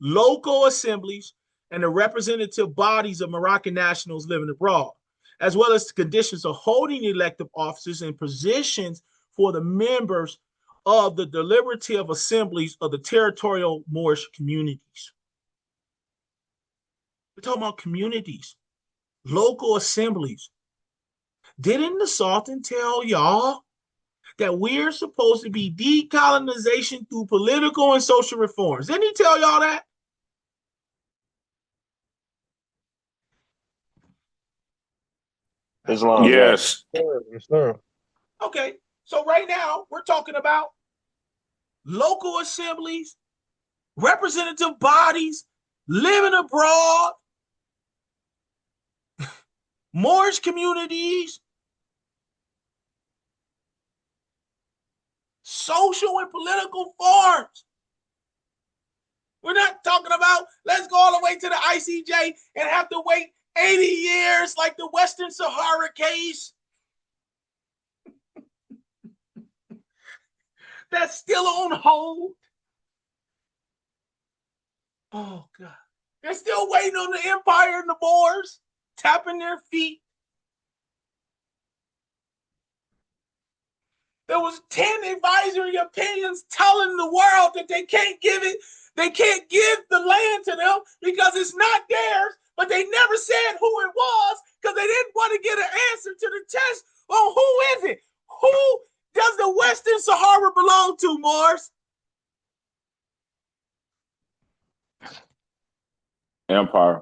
local assemblies, and the representative bodies of Moroccan nationals living abroad, as well as the conditions of holding elective offices and positions for the members of the deliberative assemblies of the territorial Moorish communities. We're talking about communities, local assemblies. Didn't the Sultan tell y'all that we're supposed to be decolonization through political and social reforms. Didn't he tell y'all that? Islam. Yes. Yes, sir. Okay, so right now we're talking about local assemblies, representative bodies, living abroad, Moorish communities, social and political forms. We're not talking about let's go all the way to the ICJ and have to wait 80 years like the Western Sahara case. That's still on hold. Oh, God. They're still waiting on the empire and the Moors, tapping their feet. There was 10 advisory opinions telling the world that they can't give the land to them because it's not theirs, but they never said who it was because they didn't want to get an answer to the test on who is it? Who does the Western Sahara belong to, Morris? Empire.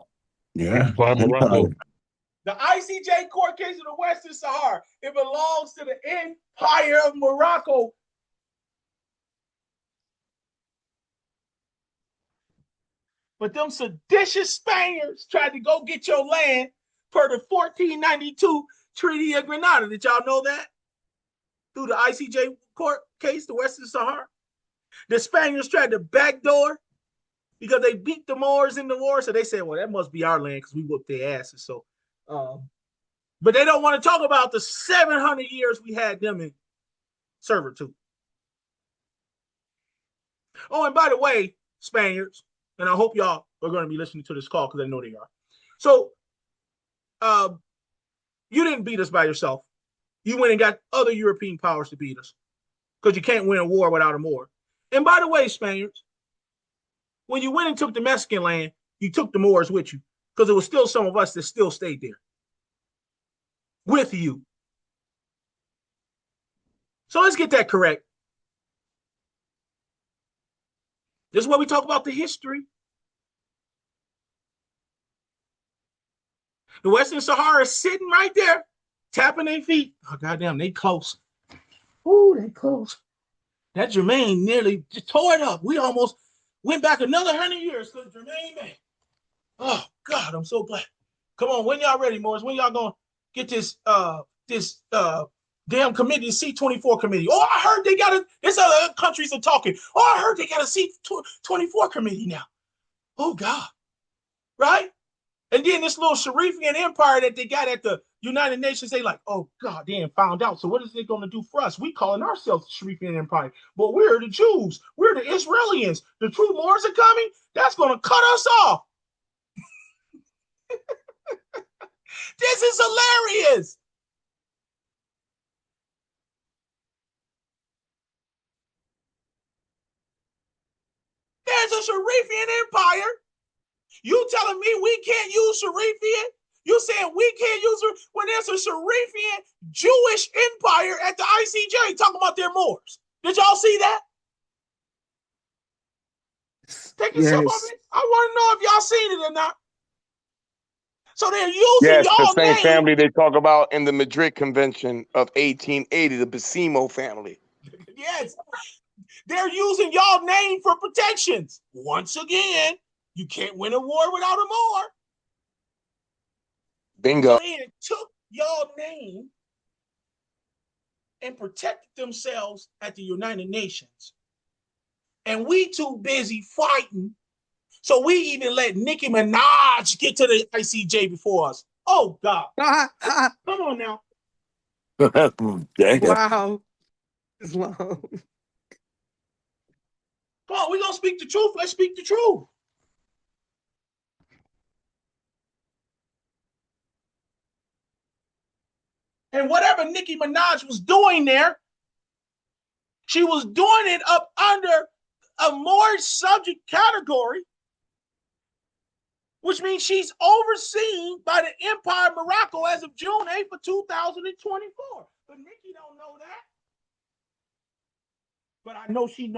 Yeah. Morocco. The ICJ court case of the Western Sahara, it belongs to the Empire of Morocco. But them seditious Spaniards tried to go get your land per the 1492 Treaty of Granada. Did y'all know that? Through the ICJ court case, the Western Sahara. The Spaniards tried to backdoor because they beat the Moors in the war. So they said, well, that must be our land because we whooped their asses. So, but they don't want to talk about the 700 years we had them in servitude. Oh, and by the way, Spaniards, and I hope y'all are going to be listening to this call because I know they are. So, you didn't beat us by yourself. You went and got other European powers to beat us because you can't win a war without a Moor. And by the way, Spaniards, when you went and took the Mexican land, you took the Moors with you because there was still some of us that still stayed there with you. So let's get that correct. This is where we talk about the history. The Western Sahara is sitting right there, tapping their feet. Oh, goddamn, they close. Ooh, they close. That Jermaine nearly just tore it up. We almost went back another 100 years because Jermaine, man. Oh, God, I'm so glad. Come on, when y'all ready, Morris? When y'all going to get this damn committee, C-24 committee? Oh, I heard they got a, this other countries are talking. Oh, I heard they got a C-24 committee now. Oh, God. Right? And then this little Sharifian empire that they got at the United Nations, they like, oh, God, damn, found out. So what is it going to do for us? We calling ourselves the Sharifian empire, but we're the Jews. We're the Israelis. The true Moors are coming. That's going to cut us off. This is hilarious. There's a Sharifian empire. You telling me we can't use Sharifian? You saying we can't use it when there's a Sharifian Jewish empire at the ICJ talking about their Moors? Did y'all see that? Take yourself off it. I want to know if y'all seen it or not. So they're using the y'all same name. family they talk about in the Madrid Convention of 1880, the Basimo family. Yes. They're using y'all name for protections. Once again, you can't win a war without a Moor. Bingo. They took y'all name and protected themselves at the United Nations. And we too busy fighting. So we even let Nicki Minaj get to the ICJ before us. Oh, God. Come on now. Wow. Islam. Come on, we're going to speak the truth. Let's speak the truth. And whatever Nicki Minaj was doing there, she was doing it up under a more subject category, which means she's overseen by the Empire of Morocco as of June 8th of 2024. But Nicki don't know that. But I know she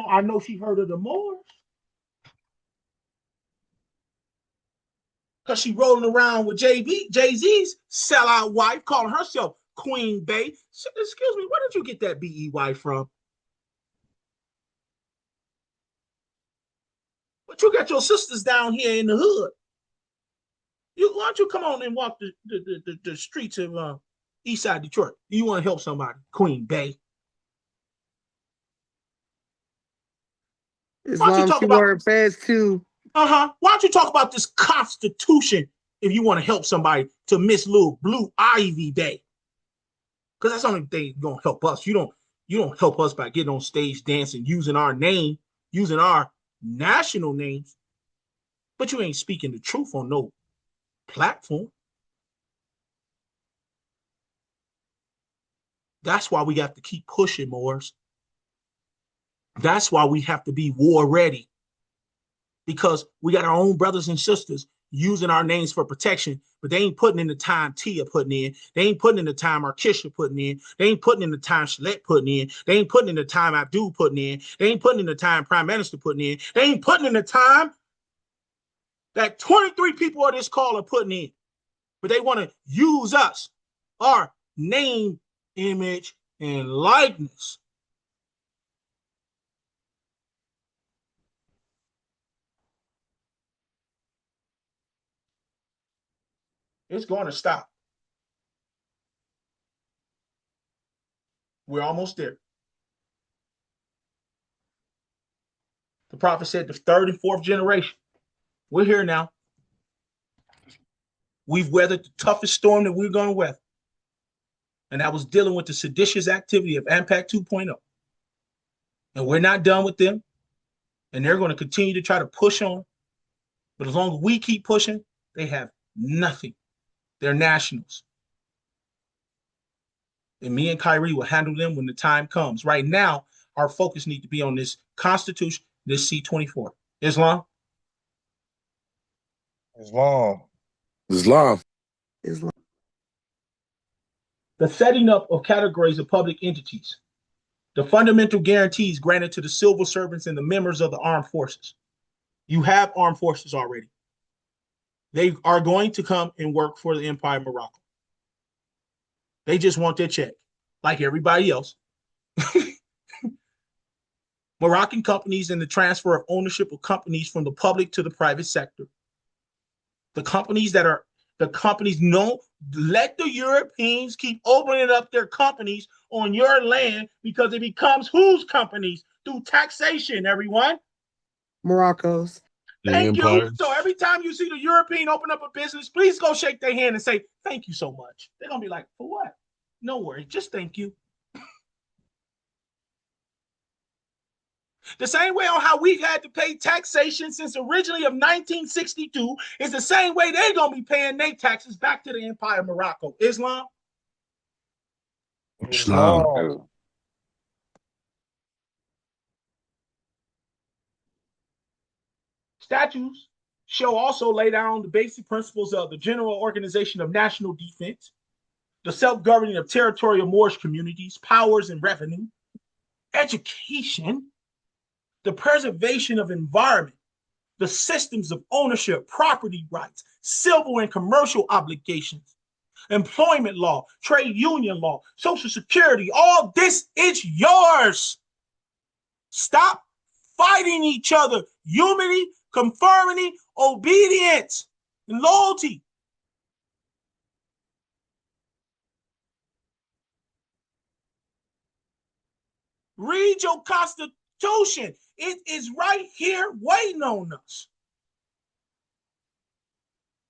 heard of the Moors. Because she rolling around with Jay-Z's sellout wife, calling herself Queen Bey. Excuse me, where did you get that BEY from? But you got your sisters down here in the hood. Why don't you come on and walk the streets of East Side Detroit? You want to help somebody, Queen Bey. As long as you wear fast too. Why don't you talk about this Constitution if you want to help somebody to Miss Little Blue Ivy Day? Because that's the only thing gonna help us. You don't help us by getting on stage dancing, using our name, using our national names, but you ain't speaking the truth on no platform. That's why we have to keep pushing, Moors. That's why we have to be war ready. Because we got our own brothers and sisters using our names for protection, but they ain't putting in the time Tia putting in. They ain't putting in the time Arkisha putting in. They ain't putting in the time Shalette putting in. They ain't putting in the time Abdul putting in. They ain't putting in the time Prime Minister putting in. They ain't putting in the time that 23 people of this call are putting in. But they want to use us, our name, image, and likeness. It's going to stop. We're almost there. The prophet said the third and fourth generation. We're here now. We've weathered the toughest storm that we're going to weather. And that was dealing with the seditious activity of AMPAC 2.0. And we're not done with them. And they're going to continue to try to push on. But as long as we keep pushing, they have nothing. They're nationals. And me and Kyrie will handle them when the time comes. Right now, our focus needs to be on this Constitution, this C-24. Islam? Islam. Islam. Islam. The setting up of categories of public entities. The fundamental guarantees granted to the civil servants and the members of the armed forces. You have armed forces already. They are going to come and work for the Empire of Morocco. They just want their check, like everybody else. Moroccan companies and the transfer of ownership of companies from the public to the private sector. The companies know, let the Europeans keep opening up their companies on your land because it becomes whose companies? Through taxation, everyone. Morocco's. Thank you. So every time you see the European open up a business, please go shake their hand and say, thank you so much. They're going to be like, for what? No worries. Just thank you. The same way on how we've had to pay taxation since originally of 1962 is the same way they're going to be paying their taxes back to the Empire of Morocco. Islam? Islam. Statutes shall also lay down the basic principles of the General Organization of National Defense, the self-governing of territorial Moorish communities, powers and revenue, education, the preservation of environment, the systems of ownership, property rights, civil and commercial obligations, employment law, trade union law, social security. All this is yours. Stop fighting each other. Unity, conformity, obedience, and loyalty. Read your Constitution. It is right here waiting on us.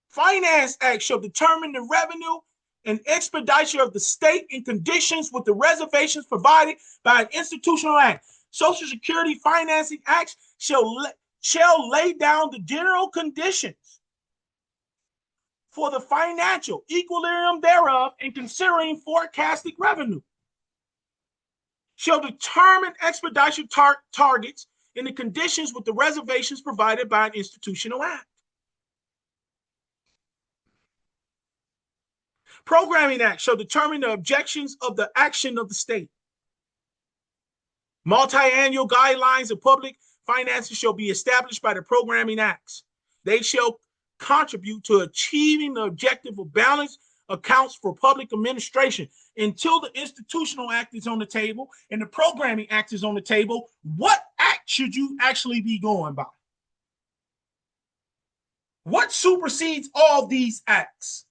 Finance Act shall determine the revenue and expenditure of the state in conditions with the reservations provided by an institutional act. Social Security Financing Act shall lay down the general conditions for the financial equilibrium thereof and considering forecasted revenue. Shall determine expedition targets in the conditions with the reservations provided by an institutional act. Programming Act shall determine the objections of the action of the state. Multi-annual guidelines of public finances shall be established by the programming acts. They shall contribute to achieving the objective of balanced accounts for public administration. Until the institutional act is on the table and the programming act is on the table, what act should you actually be going by? What supersedes all these acts?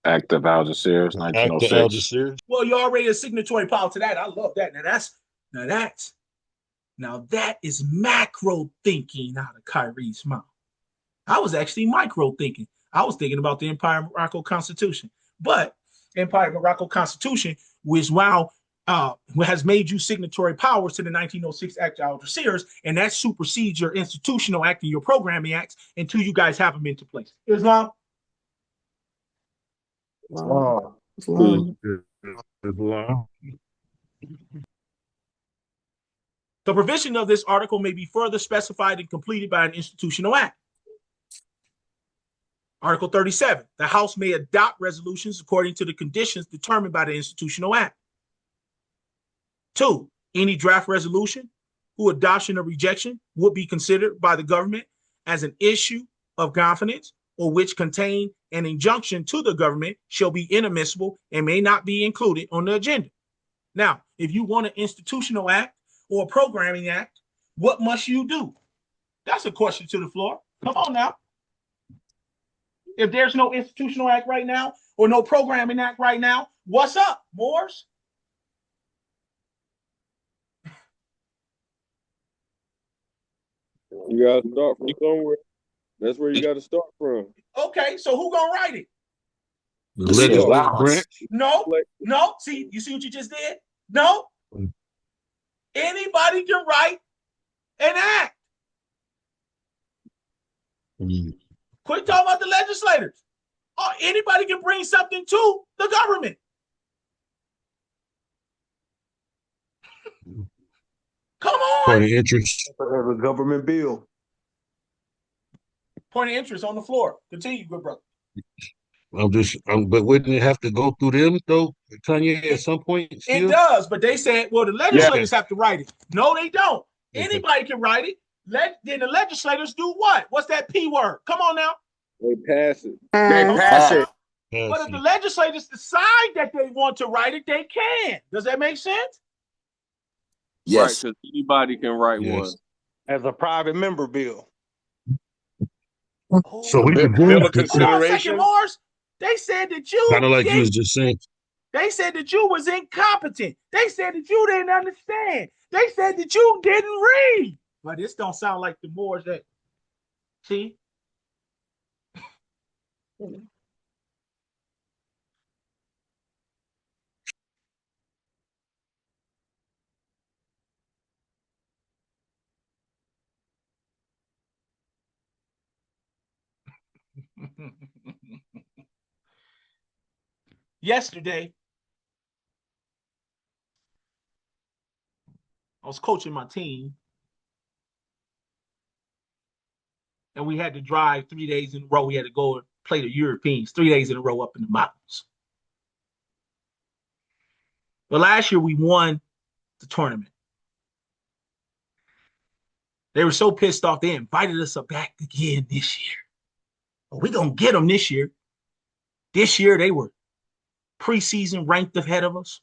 Act of Algeciras, Act of 1906. Algeciras. Well, you're already a signatory power to that. I love that. Now that is macro thinking out of Kyrie's mouth. I was actually micro thinking. I was thinking about the Empire Morocco Constitution. But Empire Morocco Constitution, which has made you signatory powers to the 1906 Act of Algeciras, and that supersedes your institutional act and your programming acts until you guys have them into place. Islam? Islam. Islam. The provision of this article may be further specified and completed by an institutional act. Article 37, the House may adopt resolutions according to the conditions determined by the institutional act. 2, any draft resolution whose adoption or rejection would be considered by the government as an issue of confidence or which contain an injunction to the government shall be inadmissible and may not be included on the agenda. Now, if you want an institutional act or a programming act, what must you do? That's a question to the floor. Come on now. If there's no institutional act right now or no programming act right now, what's up, Moors? You gotta start from somewhere. That's where you gotta start from. Okay, so who gonna write it? Legislative branch. No. See, you see what you just did? No. Anybody can write an act. Quit talking about the legislators. Or anybody can bring something to the government. Come on. Point of interest. A government bill. Point of interest on the floor. Continue, good brother. But wouldn't it have to go through them though, Kanye, at some point? It does, but they said, well, the legislators have to write it. No, they don't. Anybody can write it. Then the legislators do what? What's that P word? Come on now. They pass it. They pass it. But if the legislators decide that they want to write it, they can. Does that make sense? Yes. Right, because anybody can write one. As a private member bill. So we can bill of Hold on a second, consideration. Morris. They said that you kind of like you was just saying. They said that you was incompetent. They said that you didn't understand. They said that you didn't read. But this don't sound like the Moors that see. Yesterday, I was coaching my team, and we had to drive 3 days in a row. We had to go and play the Europeans 3 days in a row up in the mountains. But last year, we won the tournament. They were so pissed off, they invited us back again this year. But we're going to get them this year. This year, they were preseason ranked ahead of us.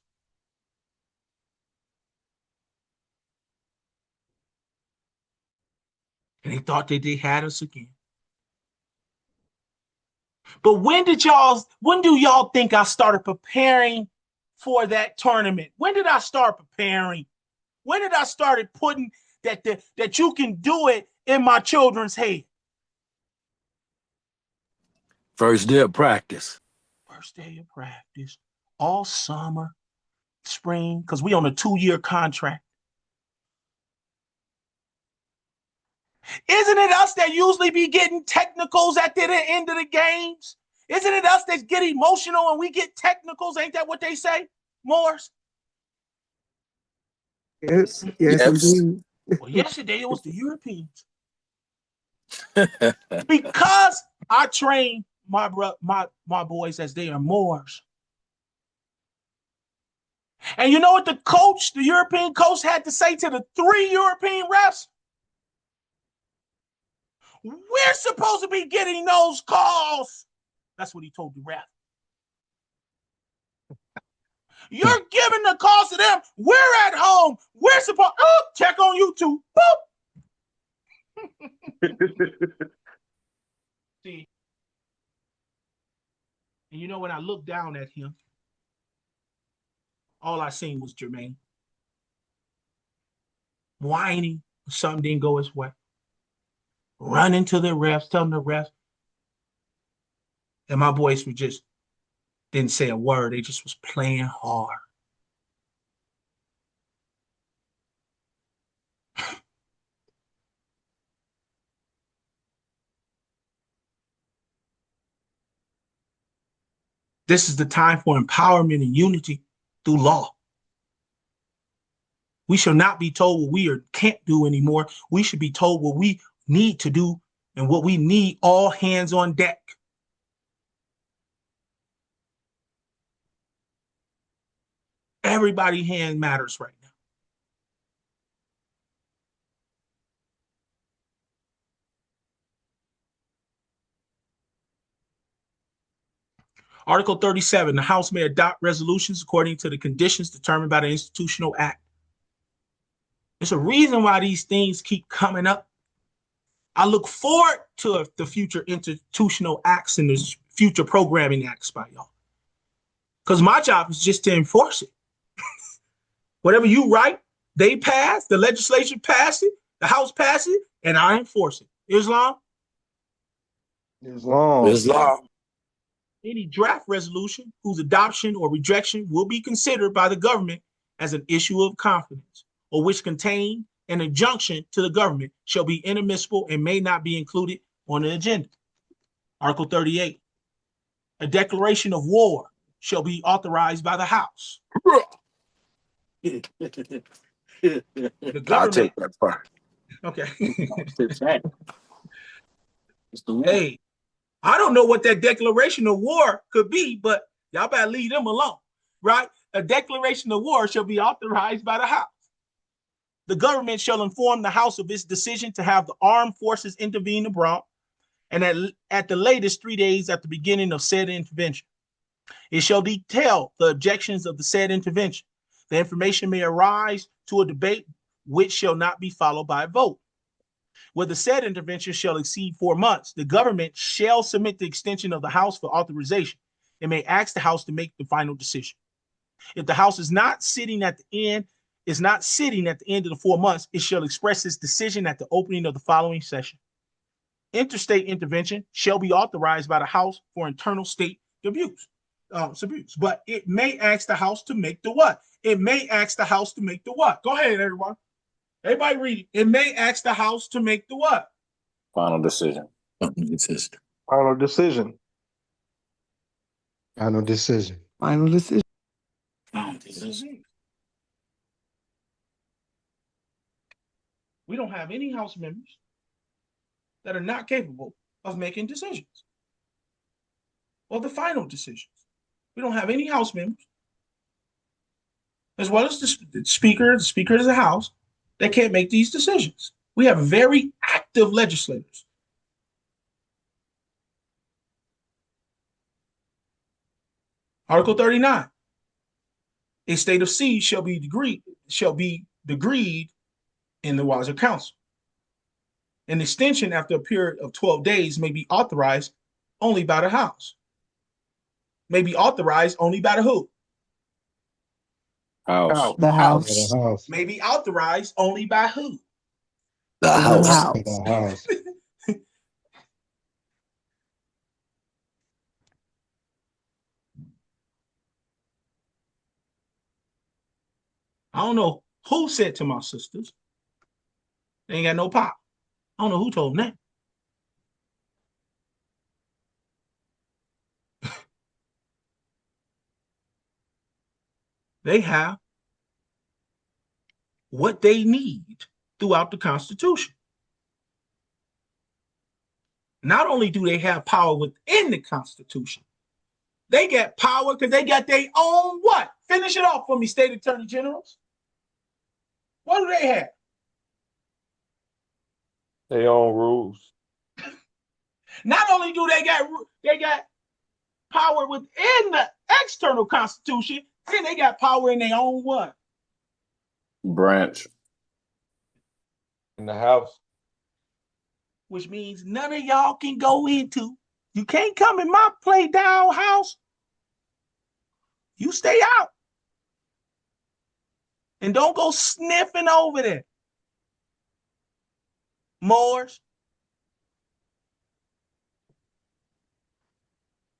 And they thought that they had us again. But when do y'all think I started preparing for that tournament? When did I start preparing? When did I start putting that you can do it in my children's head? First day of practice. First day of practice, all summer, spring, because we on a 2-year contract. Isn't it us that usually be getting technicals at the end of the games? Isn't it us that get emotional and we get technicals? Ain't that what they say, Morris? Yes, indeed. Well, yesterday it was the Europeans. Because I train my boys as they are Moors. And you know what the coach, the European coach, had to say to the 3 European refs? We're supposed to be getting those calls. That's what he told the ref. You're giving the calls to them. We're at home. We're supposed check on YouTube. Boop. See, and you know when I looked down at him, all I seen was Jermaine whining. Something didn't go his way. Running to the refs, telling the refs. And my boys were just didn't say a word. They just was playing hard. This is the time for empowerment and unity through law. We shall not be told what we can't do anymore. We should be told what we need to do and what we need, all hands on deck. Everybody hand matters right now. Article 37, the House may adopt resolutions according to the conditions determined by the Institutional Act. There's a reason why these things keep coming up. I look forward to the future institutional acts and the future programming acts by y'all. Because my job is just to enforce it. Whatever you write, they pass, the legislature passes it, the House passes it, and I enforce it. Islam? Islam. Any draft resolution whose adoption or rejection will be considered by the government as an issue of confidence, or which contain an injunction to the government, shall be inadmissible and may not be included on the agenda. Article 38, a declaration of war shall be authorized by the House. The government, I'll take that part. okay. Hey, I don't know what that declaration of war could be, but y'all better leave them alone, right? A declaration of war shall be authorized by the House. The government shall inform the House of its decision to have the armed forces intervene abroad, and at the latest 3 days at the beginning of said intervention. It shall detail the objections of the said intervention. The information may arise to a debate which shall not be followed by a vote. Where the said intervention shall exceed 4 months, the government shall submit the extension of the House for authorization and may ask the House to make the final decision. If the House is not sitting at the end of the 4 months, it shall express its decision at the opening of the following session. Interstate intervention shall be authorized by the House for internal state abuse. But it may ask the House to make the what? It may ask the House to make the what? Go ahead, everyone. Everybody read it. It may ask the House to make the what? Final decision. Final decision. Final decision. Final decision. We don't have any House members that are not capable of making decisions or the final decisions. We don't have any House members, as well as the Speaker of the House, that can't make these decisions. We have very active legislators. Article 39. A state of siege shall be decreed in the Wiser Council. An extension after a period of 12 days may be authorized only by the House. May be authorized only by the who? House. The House. The House. May be authorized only by who? The House. The House. I don't know who said to my sisters, they ain't got no pop. I don't know who told them that. They have what they need throughout the Constitution. Not only do they have power within the Constitution, they get power because they got their own what? Finish it off for me, state attorney generals. What do they have? Their own rules. Not only do they got power within the external constitution, then they got power in their own what? Branch. In the house. Which means none of y'all can go into. You can't come in my play down house. You stay out. And don't go sniffing over there. Moors.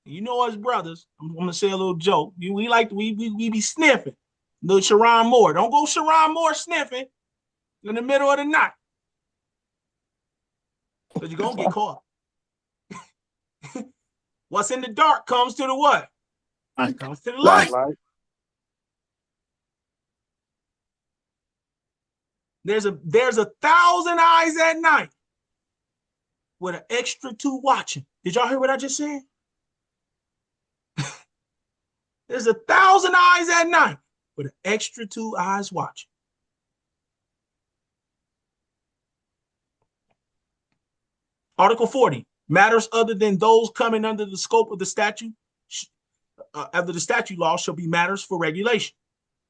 You know us brothers. I'm gonna say a little joke. We be sniffing. Little Sharon Moore. Don't go Sharon Moore sniffing in the middle of the night. Because you're gonna get caught. What's in the dark comes to the what? Comes to the light. There's 1,000 eyes at night with an extra 2 watching. Did y'all hear what I just said? There's 1,000 eyes at night with an extra 2 eyes watching. Article 40, matters other than those coming under the scope of the statute, under the statute law shall be matters for regulation.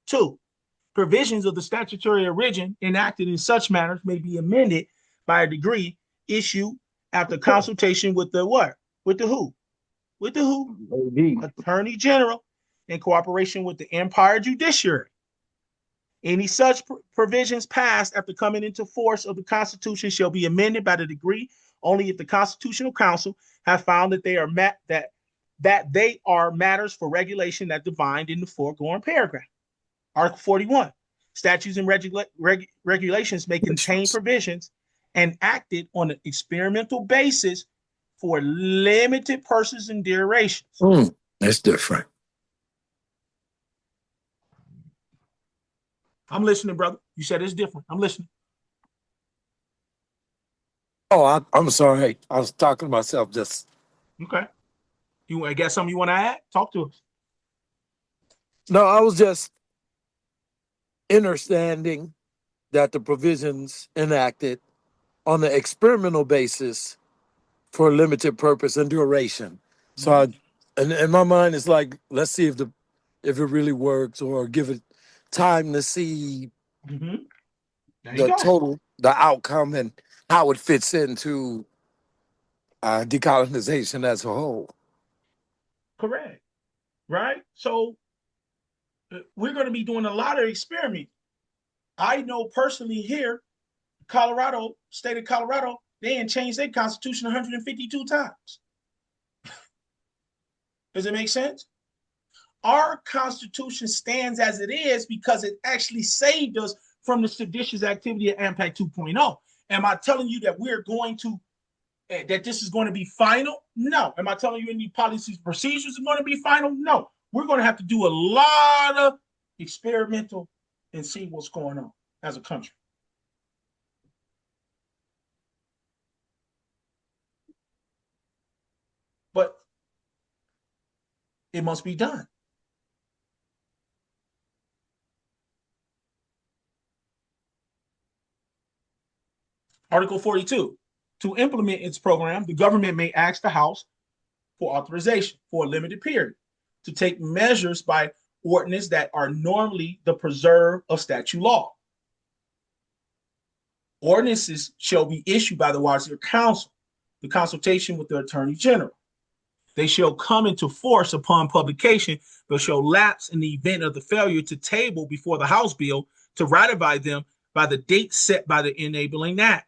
2, provisions of the statutory origin enacted in such matters may be amended by a decree issued after consultation with the what? With the who? With the who? Attorney General in cooperation with the Empire Judiciary. Any such provisions passed after coming into force of the Constitution shall be amended by the decree only if the Constitutional Council have found that they are that they are matters for regulation that defined in the foregoing paragraph. Article 41, statutes and regulations may contain provisions enacted on an experimental basis for limited purposes and durations. That's different. I'm listening, brother. You said it's different. I'm listening. Oh, I'm sorry. I was talking to myself just. Okay. You got something you want to add? Talk to us. No, I was just understanding that the provisions enacted on the experimental basis for a limited purpose and duration. So in my mind, it's like, let's see if it really works, or give it time to see the outcome and how it fits into decolonization as a whole. Correct. Right? So we're going to be doing a lot of experiments. I know personally here, Colorado, state of Colorado, they ain't changed their constitution 152 times. Does it make sense? Our constitution stands as it is because it actually saved us from the seditious activity of AMPAC 2.0. Am I telling you that we're going to, that this is going to be final? No. Am I telling you any policies and procedures are going to be final? No. We're going to have to do a lot of experimental and see what's going on as a country. But it must be done. Article 42, to implement its program, the government may ask the House for authorization for a limited period to take measures by ordinance that are normally the preserve of statute law. Ordinances shall be issued by the Wazir Council, the consultation with the Attorney General. They shall come into force upon publication, but shall lapse in the event of the failure to table before the House bill to ratify them by the date set by the enabling act.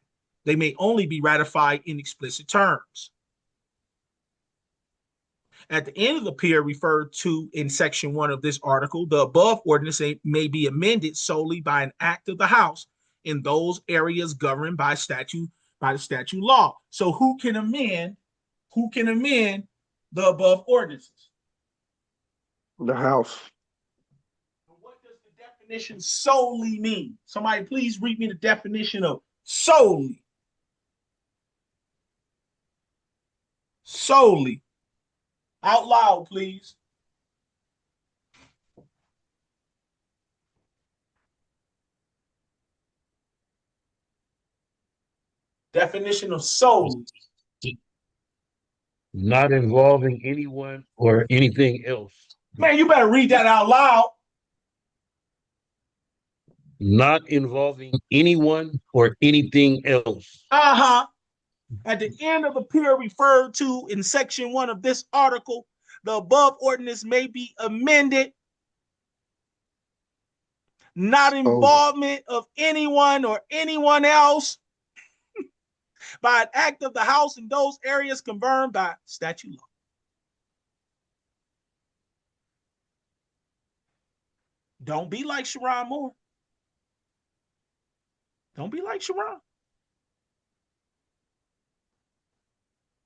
They may only be ratified in explicit terms. At the end of the period referred to in section 1 of this article, the above ordinance may be amended solely by an act of the House in those areas governed by the statute law. So who can amend the above ordinances? The House. What does the definition solely mean? Somebody please read me the definition of solely. Solely. Out loud, please. Definition of solely. Not involving anyone or anything else. Man, you better read that out loud. Not involving anyone or anything else. Uh-huh. At the end of the period referred to in section 1 of this article, the above ordinance may be amended. Not involvement of anyone or anyone else by an act of the House in those areas confirmed by statute law. Don't be like Sharon Moore. Don't be like Sharon.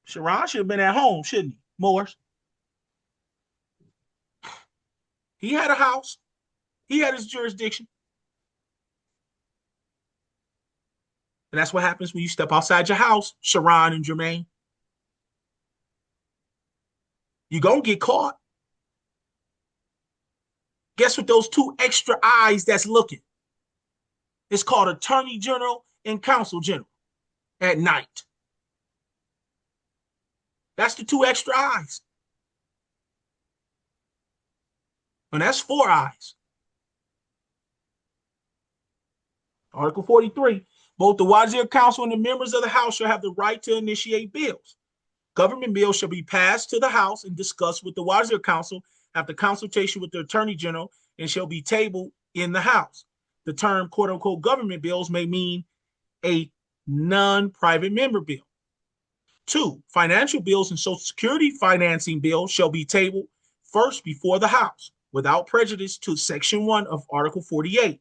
Sharon should have been at home, shouldn't he? Morris. He had a house. He had his jurisdiction. And that's what happens when you step outside your house, Sharon and Jermaine. You're going to get caught. Guess what those 2 extra eyes that's looking? It's called Attorney General and Consul General at night. That's the 2 extra eyes. And that's 4 eyes. Article 43. Both the Wazir Council and the members of the House shall have the right to initiate bills. Government bills shall be passed to the House and discussed with the Wazir Council after consultation with the Attorney General and shall be tabled in the House. The term quote-unquote government bills may mean a non-private member bill. 2, financial bills and Social Security financing bills shall be tabled first before the House without prejudice to Section 1 of Article 48.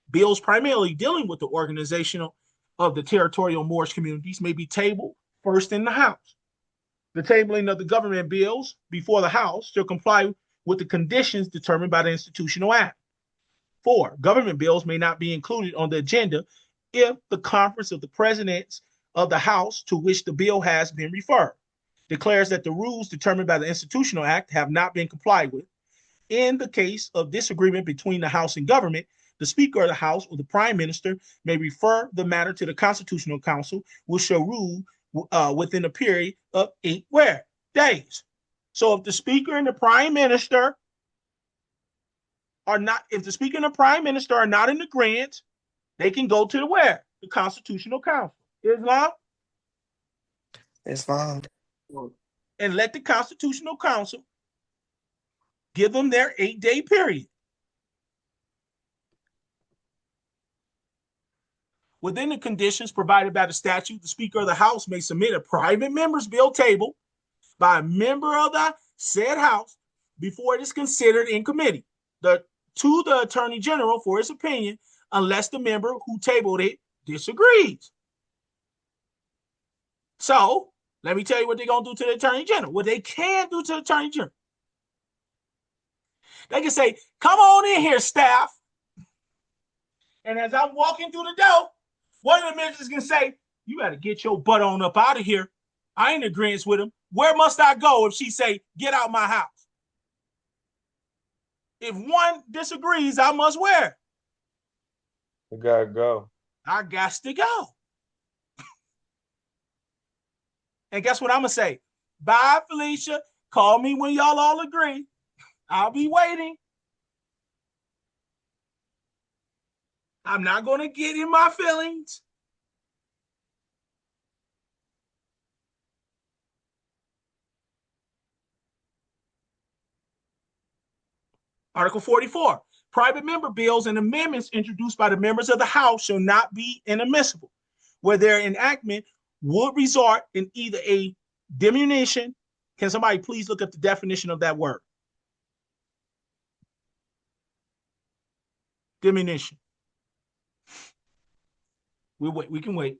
Bills primarily dealing with the organization of the territorial Moorish communities may be tabled first in the House. The tabling of the government bills before the House shall comply with the conditions determined by the Institutional Act. 4, government bills may not be included on the agenda if the conference of the presidents of the House to which the bill has been referred declares that the rules determined by the Institutional Act have not been complied with. In the case of disagreement between the House and government, the Speaker of the House or the Prime Minister may refer the matter to the Constitutional Council, which shall rule within a period of 8 days. So if the Speaker and the Prime Minister are not, if the Speaker and the Prime Minister are not in agreement, they can go to the The Constitutional Council. Islam? Islam. And let the Constitutional Council give them their 8-day period. Within the conditions provided by the statute, the Speaker of the House may submit a private member's bill table by a member of the said House before it is considered in committee to the Attorney General for his opinion, unless the member who tabled it disagrees. So, let me tell you what they're going to do to the Attorney General. What they can do to the Attorney General. They can say, come on in here, staff. And as I'm walking through the door, one of the ministers can say, you got to get your butt on up out of here. I ain't in agreement with him. Where must I go if she say, get out my house? If one disagrees, I must where? You gotta go. I got to go. And guess what I'm going to say? Bye, Felicia. Call me when y'all all agree. I'll be waiting. I'm not going to get in my feelings. Article 44. Private member bills and amendments introduced by the members of the House shall not be inadmissible, where their enactment would result in either a diminution. Can somebody please look up the definition of that word? Diminution. We wait. We can wait.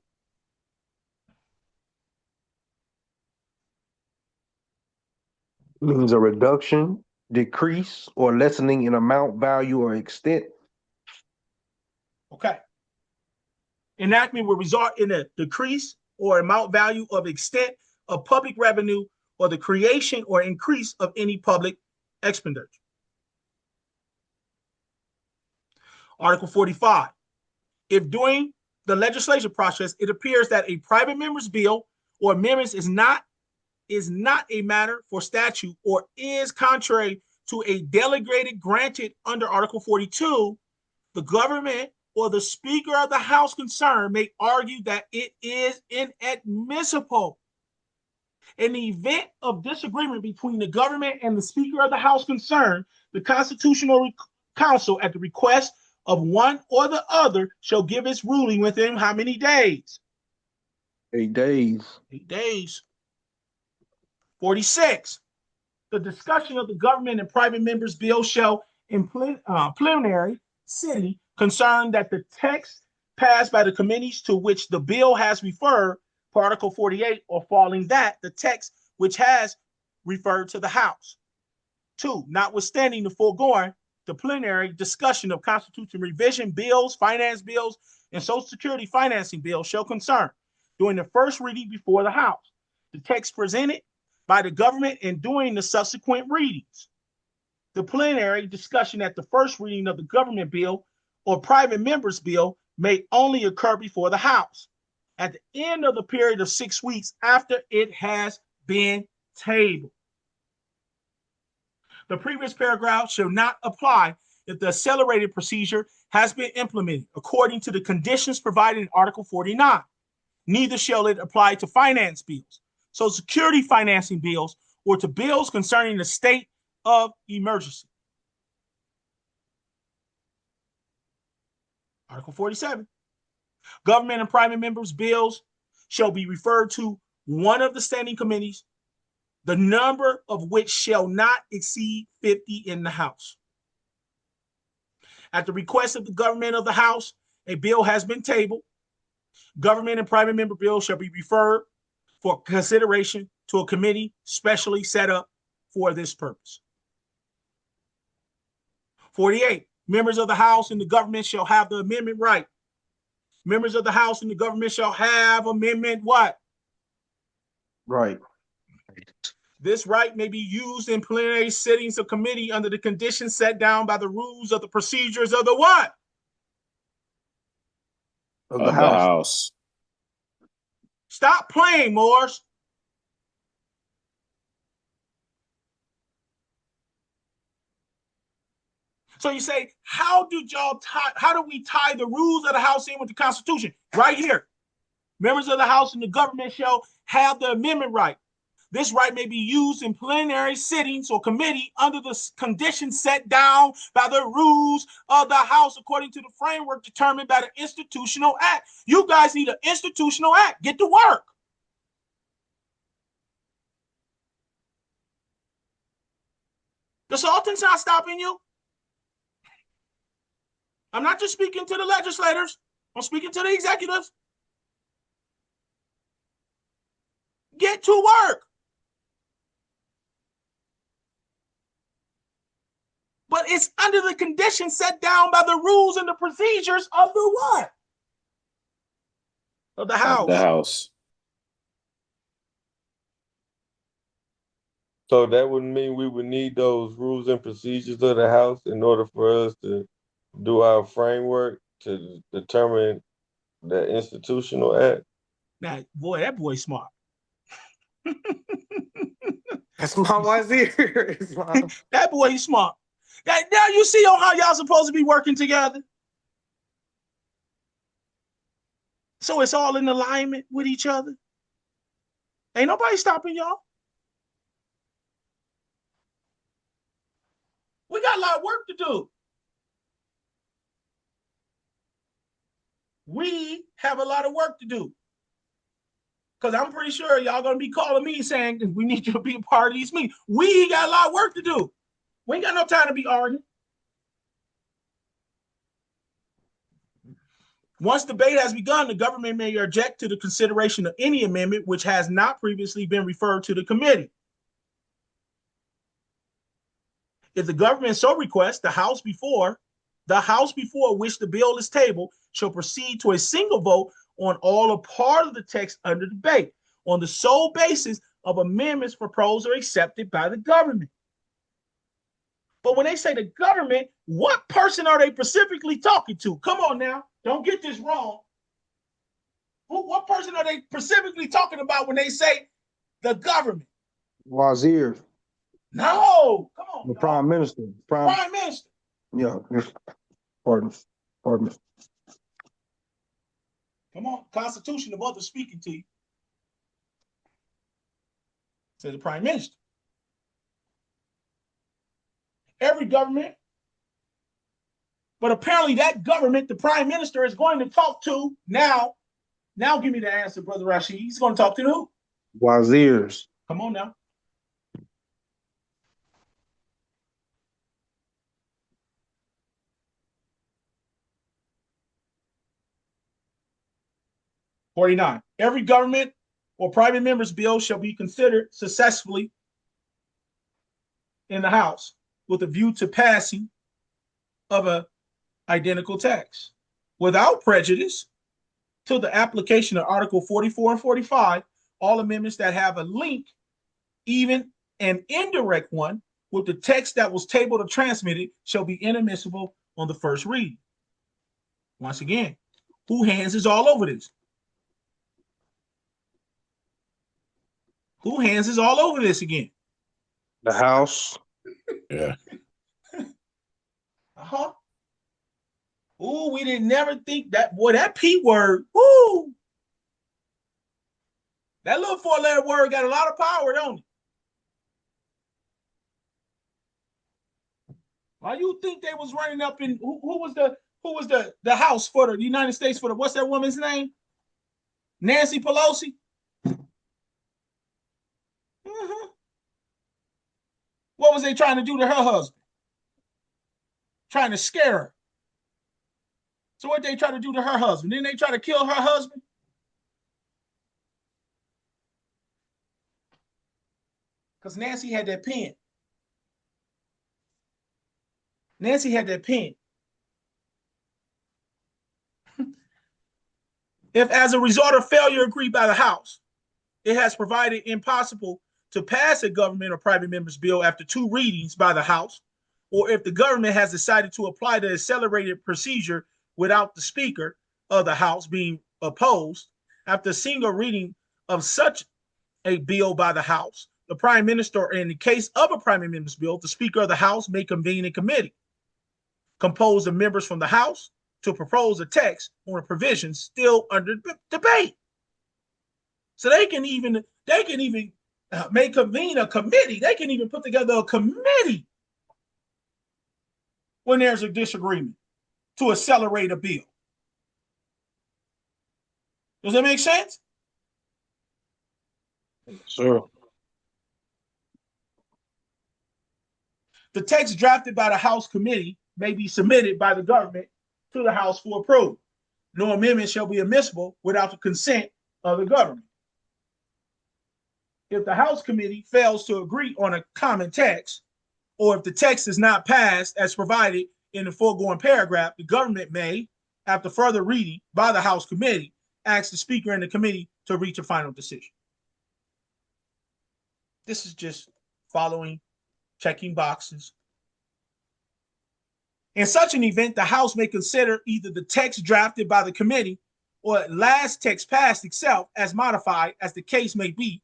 Means a reduction, decrease, or lessening in amount, value, or extent. Okay. Enactment will result in a decrease or amount, value, of extent of public revenue or the creation or increase of any public expenditure. Article 45. If during the legislation process, it appears that a private member's bill or amendments is not a matter for statute or is contrary to a delegated granted under Article 42, the government or the Speaker of the House concerned may argue that it is inadmissible. In the event of disagreement between the government and the Speaker of the House concerned, the Constitutional Council, at the request of one or the other, shall give its ruling within how many days? 8 days. 8 days. 46. The discussion of the government and private members' bill shall in plenary sitting concern that the text passed by the committees to which the bill has referred, per Article 48, or following that, the text which has referred to the House. 2. Notwithstanding the foregoing, the plenary discussion of Constitution revision bills, finance bills, and Social Security financing bills shall concern, during the first reading before the House, the text presented by the government and during the subsequent readings. The plenary discussion at the first reading of the government bill or private member's bill may only occur before the House at the end of the period of 6 weeks after it has been tabled. The previous paragraph shall not apply if the accelerated procedure has been implemented according to the conditions provided in Article 49. Neither shall it apply to finance bills, Social Security financing bills, or to bills concerning the state of emergency. Article 47. Government and private members' bills shall be referred to one of the standing committees, the number of which shall not exceed 50 in the House. At the request of the government of the House, a bill has been tabled. Government and private member bills shall be referred for consideration to a committee specially set up for this purpose. 48. Members of the House and the government shall have the amendment right. Members of the House and the government shall have amendment what? Right. This right may be used in plenary sittings of committee under the conditions set down by the rules of the procedures of the what? Of the House. Stop playing, Morris. So you say, how do we tie the rules of the House in with the Constitution? Right here. Members of the House and the government shall have the amendment right. This right may be used in plenary sittings or committee under the conditions set down by the rules of the House according to the framework determined by the Institutional Act. You guys need an institutional act. Get to work. The Sultan's not stopping you. I'm not just speaking to the legislators. I'm speaking to the executives. Get to work. But it's under the conditions set down by the rules and the procedures of the what? Of the House. The House. So that would mean we would need those rules and procedures of the House in order for us to do our framework to determine the institutional act. Now, boy, that boy's smart. That's my wife's ear. That boy, he's smart. Now you see on how y'all supposed to be working together. So it's all in alignment with each other. Ain't nobody stopping y'all. We got a lot of work to do. We have a lot of work to do. Because I'm pretty sure y'all going to be calling me saying we need you to be a part of these meetings. We got a lot of work to do. We ain't got no time to be arguing. Once debate has begun, the government may object to the consideration of any amendment which has not previously been referred to the committee. If the government so requests, the House before which the bill is tabled shall proceed to a single vote on all or part of the text under debate on the sole basis of amendments proposed or accepted by the government. But when they say the government, what person are they specifically talking to? Come on now, don't get this wrong. What person are they specifically talking about when they say the government? Wazir, No, come on, the y'all. prime minister. Prime minister. Yeah. Pardon. Pardon. Come on, Constitution of others speaking to you. Says the prime minister. Every government, but apparently that government, the prime minister, is going to talk to now. Now give me the answer, Brother Rashid. He's going to talk to who? Wazirs. Come on now. (49) Every government or private member's bill shall be considered successfully in the House with a view to passing of an identical text without prejudice to the application of Article 44 and 45. All amendments that have a link, even an indirect one, with the text that was tabled or transmitted shall be inadmissible on the first reading. Once again, who hands is all over this? Who hands is all over this again? The House. Yeah. Uh-huh. Ooh, we didn't never think that, boy, that P word, woo. That little four-letter word got a lot of power, don't it? Why you think they was running up in who was the House for the United States for the, what's that woman's name? Nancy Pelosi. Mm-hmm. What was they trying to do to her husband? Trying to scare her. So what they try to do to her husband? Then they try to kill her husband? Because Nancy had that pen. Nancy had that pen. If as a result of failure agreed by the House, it has provided impossible to pass a government or private member's bill after 2 readings by the House, or if the government has decided to apply the accelerated procedure without the Speaker of the House being opposed, after a single reading of such a bill by the House, the Prime Minister, or in the case of a private member's bill, the Speaker of the House may convene a committee composed of members from the House to propose a text on a provision still under debate. So they can even may convene a committee. They can even put together a committee when there's a disagreement to accelerate a bill. Does that make sense? Sure. The text drafted by the House committee may be submitted by the government to the House for approval. No amendment shall be admissible without the consent of the government. If the House committee fails to agree on a common text, or if the text is not passed as provided in the foregoing paragraph, the government may, after further reading by the House committee, ask the Speaker and the committee to reach a final decision. This is just following, checking boxes. In such an event, the House may consider either the text drafted by the committee or last text passed itself as modified, as the case may be,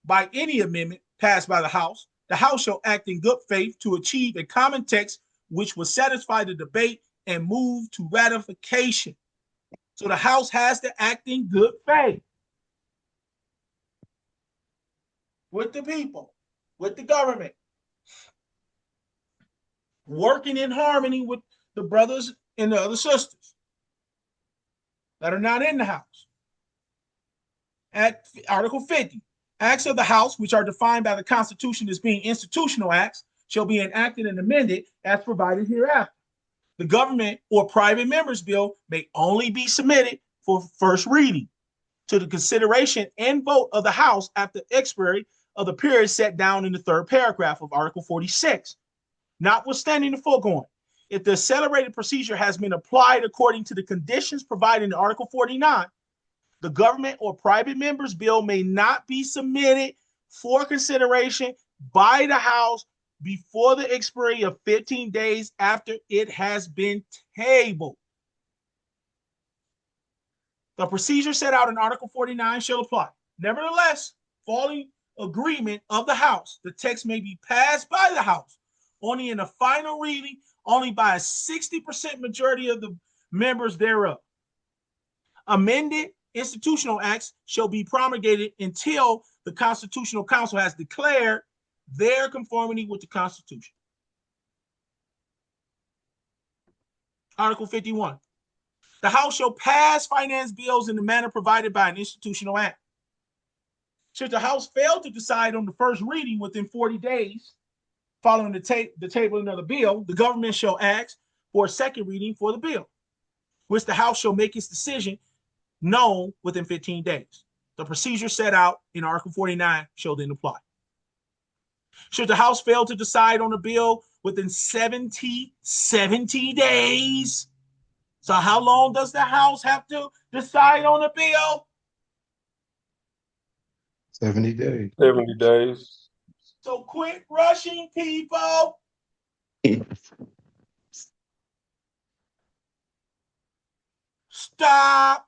by any amendment passed by the House. The House shall act in good faith to achieve a common text which will satisfy the debate and move to ratification. So the House has to act in good faith with the people, with the government, working in harmony with the brothers and the other sisters that are not in the House. At Article 50, acts of the House, which are defined by the Constitution as being institutional acts, shall be enacted and amended as provided hereafter. The government or private member's bill may only be submitted for first reading to the consideration and vote of the House after expiry of the period set down in the 3rd paragraph of Article 46. Notwithstanding the foregoing, if the accelerated procedure has been applied according to the conditions provided in Article 49, the government or private member's bill may not be submitted for consideration by the House before the expiry of 15 days after it has been tabled. The procedure set out in Article 49 shall apply. Nevertheless, following agreement of the House, the text may be passed by the House only in a final reading, only by a 60% majority of the members thereof. Amended institutional acts shall be promulgated until the Constitutional Council has declared their conformity with the Constitution. Article 51. The House shall pass finance bills in the manner provided by an institutional act. Should the House fail to decide on the first reading within 40 days following the tabling of the bill, the government shall ask for a second reading for the bill, which the House shall make its decision known within 15 days. The procedure set out in Article 49 shall then apply. Should the House fail to decide on the bill within 70 days, so how long does the House have to decide on a bill? 70 days. 70 days. So quit rushing, people. Stop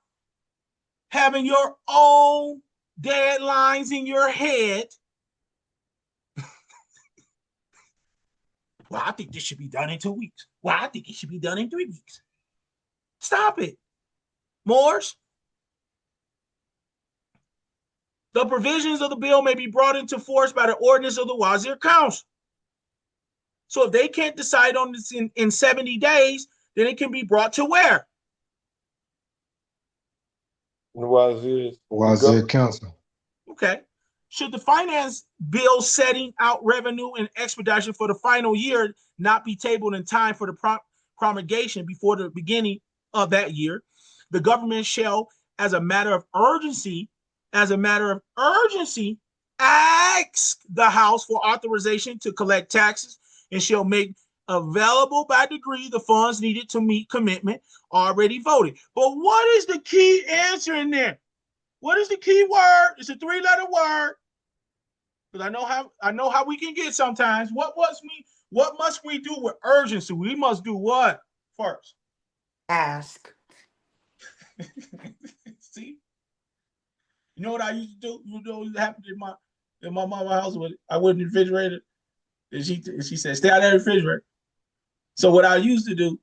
having your own deadlines in your head. Well, I think this should be done in 2 weeks. Well, I think it should be done in 3 weeks. Stop it. Moors. The provisions of the bill may be brought into force by the ordinance of the Wazir Council. So if they can't decide on this in 70 days, then it can be brought to where? The Wazir Council. Okay. Should the finance bill setting out revenue and expedition for the final year not be tabled in time for the promulgation before the beginning of that year, the government shall, as a matter of urgency, ask the House for authorization to collect taxes and shall make available by degree the funds needed to meet commitment already voted. But what is the key answer in there? What is the key word? It's a 3-letter word. Because I know how we can get sometimes. What must we do with urgency? We must do what first? Ask. See? You know what I used to do? You know what happened in my mama's house with I went in the refrigerator and she said, stay out of the refrigerator. So what I used to do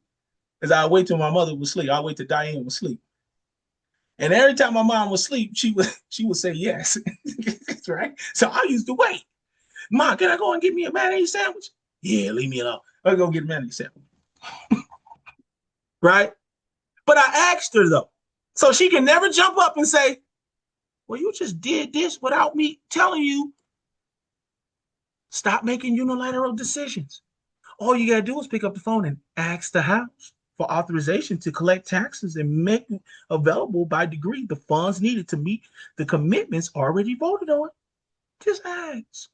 is I wait till my mother would sleep. I wait till Diane would sleep. And every time my mom would sleep, she would say yes. Right? So I used to wait. Mom, can I go and get me a mayonnaise sandwich? Yeah, leave me alone. I'll go get a mayonnaise sandwich. Right? But I asked her though. So she can never jump up and say, well, you just did this without me telling you. Stop making unilateral decisions. All you got to do is pick up the phone and ask the House for authorization to collect taxes and make available by degree the funds needed to meet the commitments already voted on. Just ask.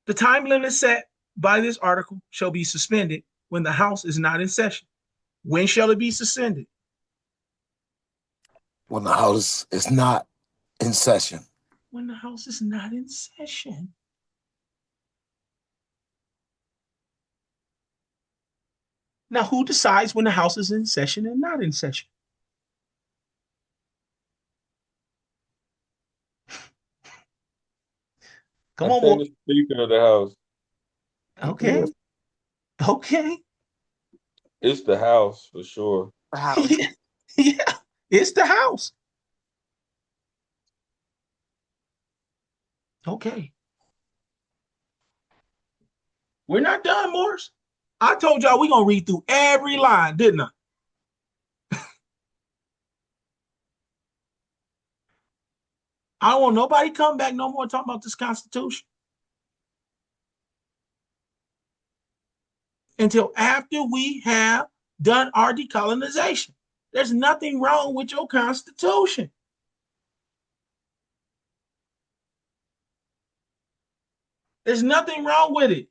The time limit set by this article shall be suspended when the House is not in session. When shall it be suspended? When the House is not in session. When the House is not in session. Now, who decides when the House is in session and not in session? Come on, the Speaker of the House. Okay. Yeah. Okay. It's the House for sure. The House. Yeah, it's the House. Okay. We're not done, Morris. I told y'all we're going to read through every line, didn't I? I don't want nobody come back no more talking about this Constitution until after we have done our decolonization. There's nothing wrong with your Constitution. There's nothing wrong with it.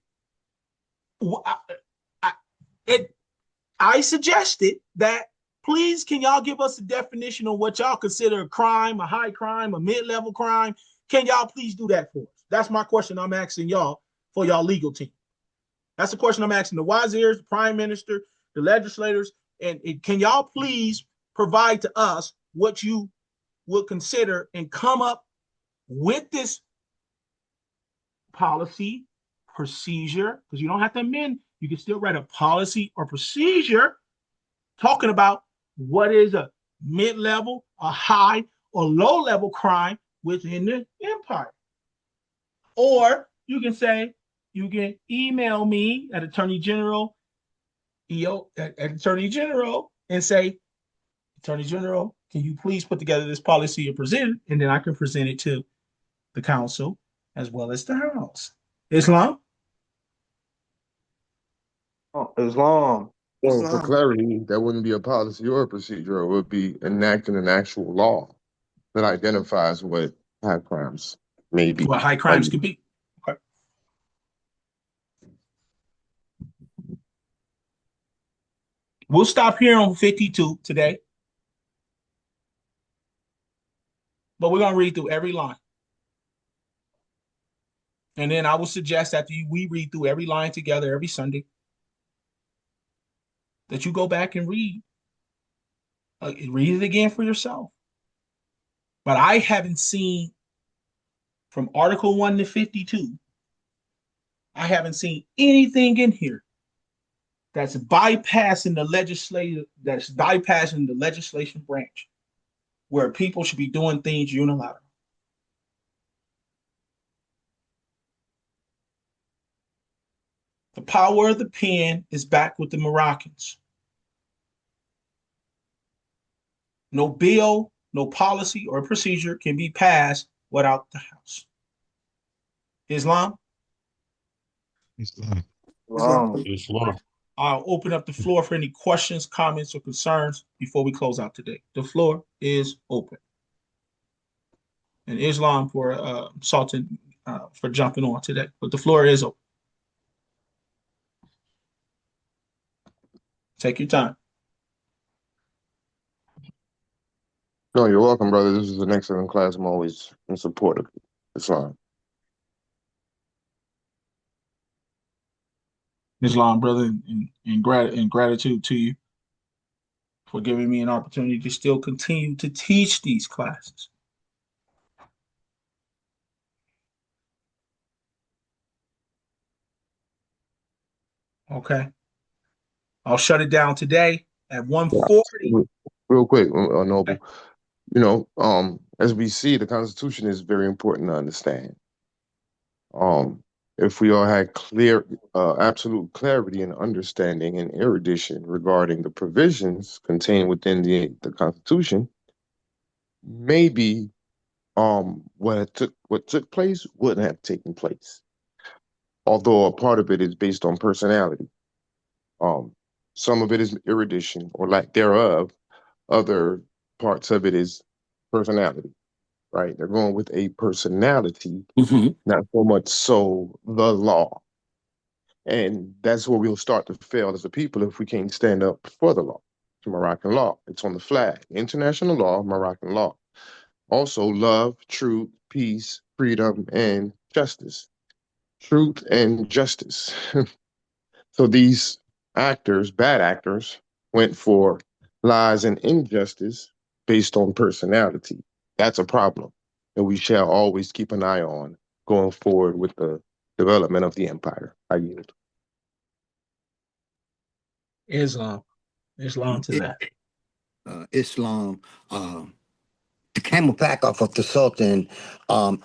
I suggested that, please, can y'all give us a definition of what y'all consider a crime, a high crime, a mid-level crime? Can y'all please do that for us? That's my question I'm asking y'all for y'all legal team. That's the question I'm asking the Wazirs, the Prime Minister, the legislators, and can y'all please provide to us what you would consider and come up with this policy, procedure, because you don't have to amend. You can still write a policy or procedure talking about what is a mid-level, a high, or low-level crime within the empire. Or you can say, you can email me at Attorney General, at Attorney General, and say, Attorney General, can you please put together this policy and present it? And then I can present it to the council as well as the House. Islam? Oh, Islam. Well, for clarity, that wouldn't be a policy or a procedure. It would be enacting an actual law that identifies what high crimes may be. What high crimes could be. Okay. We'll stop here on 52 today. But we're going to read through every line. And then I would suggest after we read through every line together every Sunday, that you go back and read it again for yourself. But I haven't seen from Article 1 to 52, I haven't seen anything in here that's bypassing the legislation branch, where people should be doing things unilaterally. The power of the pen is back with the Moroccans. No bill, no policy or procedure can be passed without the House. Islam? Islam. Islam. I'll open up the floor for any questions, comments, or concerns before we close out today. The floor is open. And Islam for Sultan for jumping on today, but the floor is open. Take your time. No, you're welcome, brother. This is an excellent class. I'm always in support of Islam. Islam, brother, and gratitude to you for giving me an opportunity to still continue to teach these classes. Okay. I'll shut it down today at 1:40. Real quick, Noble. As we see, the Constitution is very important to understand. If we all had absolute clarity and understanding and erudition regarding the provisions contained within the Constitution, maybe what took place wouldn't have taken place. Although a part of it is based on personality. Some of it is erudition or lack thereof. Other parts of it is personality, right? They're going with a personality, not so much so the law. And that's where we'll start to fail as a people if we can't stand up for the law, the Moroccan law. It's on the flag. International law, Moroccan law. Also, love, truth, peace, freedom, and justice. Truth and justice. So these actors, bad actors, went for lies and injustice based on personality. That's a problem that we shall always keep an eye on going forward with the development of the empire. I yield. Islam to that. Islam, the camelback off of the Sultan,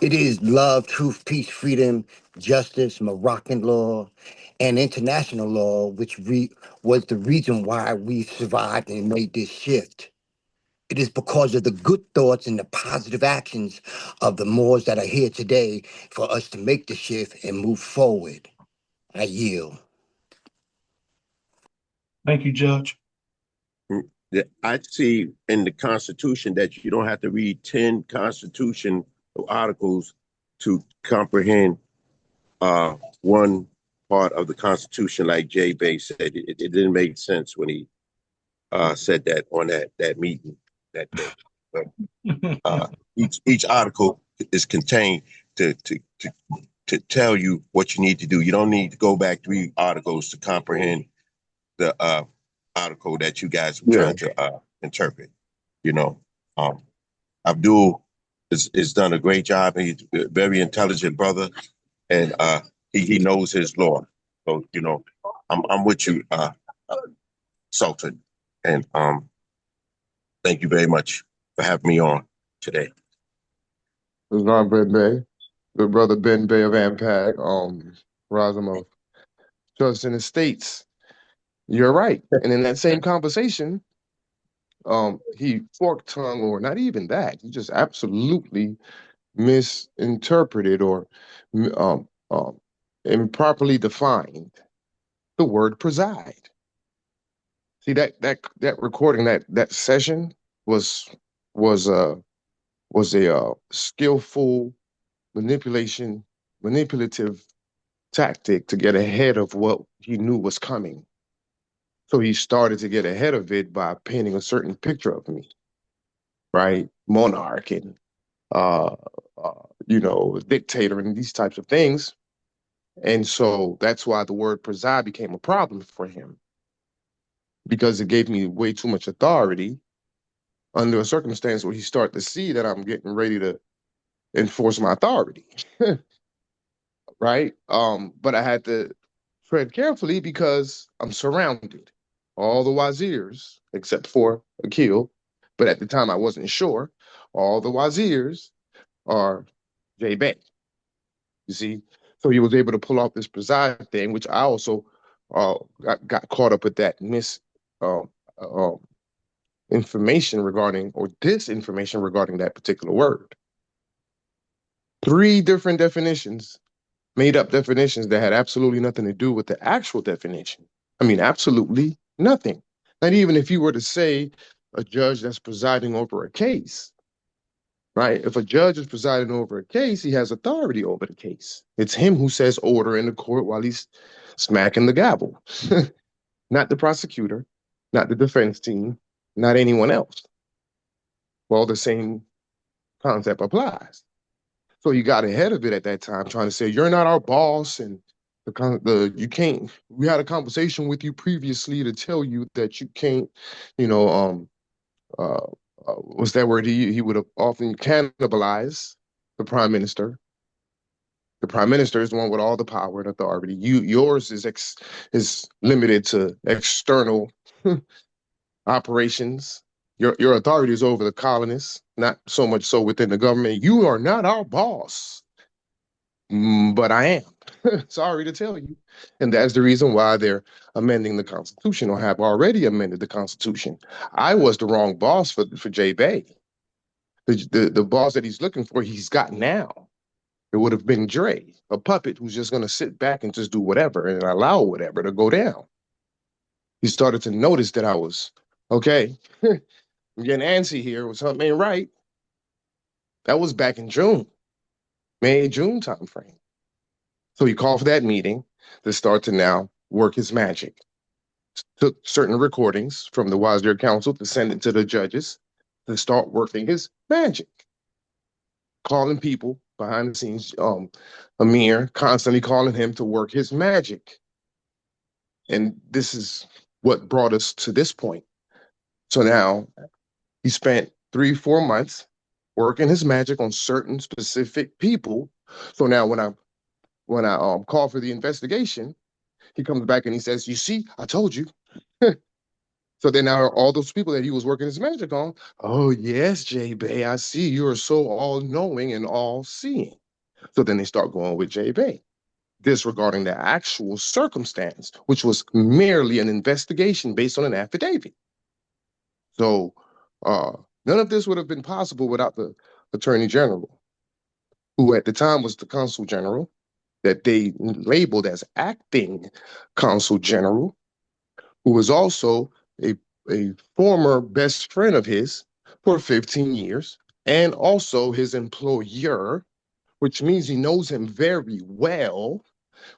it is love, truth, peace, freedom, justice, Moroccan law, and international law, which was the reason why we survived and made this shift. It is because of the good thoughts and the positive actions of the Moors that are here today for us to make the shift and move forward. I yield. Thank you, Judge. I see in the Constitution that you don't have to read 10 Constitution articles to comprehend one part of the Constitution, like Jay Bey said. It didn't make sense when he said that on that meeting that day. But each article is contained to tell you what you need to do. You don't need to go back 3 articles to comprehend the article that you guys were trying to interpret. You know, Abdul is done a great job. He's a very intelligent brother, and he knows his law. So you know, I'm with you, Sultan, and thank you very much for having me on today. It's not Ben Bay, good brother Ben Bay of AMPAG, Razumov, Trust in the States. You're right. And in that same conversation, he fork tongue, or not even that, he just absolutely misinterpreted or um, um, improperly defined the word preside. See that recording, that session was a skillful manipulative tactic to get ahead of what he knew was coming. So he started to get ahead of it by painting a certain picture of me, right? Monarch and uh, dictator and these types of things. And so that's why the word preside became a problem for him, because it gave me way too much authority under a circumstance where he started to see that I'm getting ready to enforce my authority. Right? But I had to tread carefully because I'm surrounded. All the wazirs, except for Akil, but at the time I wasn't sure, all the wazirs are J Bay. You see? So he was able to pull off this preside thing, which I also got caught up with that um, uh, information regarding, or disinformation regarding that particular word. 3 different definitions, made up definitions that had absolutely nothing to do with the actual definition. I mean, absolutely nothing. Not even if you were to say a judge that's presiding over a case, right? If a judge is presiding over a case, he has authority over the case. It's him who says order in the court while he's smacking the gavel, not the prosecutor, not the defense team, not anyone else. Well, the same concept applies. So you got ahead of it at that time, trying to say you're not our boss, and you can't. We had a conversation with you previously to tell you that you can't. What's that word? He would have often cannibalized the prime minister. The prime minister is the one with all the power and authority. Yours is limited to external operations. Your authority is over the colonists, not so much so within the government. You are not our boss. But I am. Sorry to tell you. And that's the reason why they're amending the Constitution, or have already amended the Constitution. I was the wrong boss for Jay Bay. The boss that he's looking for, he's got now. It would have been Dre, a puppet who's just going to sit back and just do whatever and allow whatever to go down. He started to notice that I was, okay, I'm getting antsy here. Something ain't right. That was back in June, May, June timeframe. So he called for that meeting to start to now work his magic. Took certain recordings from the Wazir Council to send it to the judges to start working his magic. Calling people behind the scenes, Amir, constantly calling him to work his magic. And this is what brought us to this point. So now he spent 3-4 months working his magic on certain specific people. So now when I call for the investigation, he comes back and he says, "You see, I told you." So then now all those people that he was working his magic on, "Oh yes, Jay Bay, I see you are so all-knowing and all-seeing." So then they start going with Jay Bay, disregarding the actual circumstance, which was merely an investigation based on an affidavit. So none of this would have been possible without the Attorney General, who at the time was the Consul General, that they labeled as acting Consul General, who was also a former best friend of his for 15 years, and also his employer, which means he knows him very well,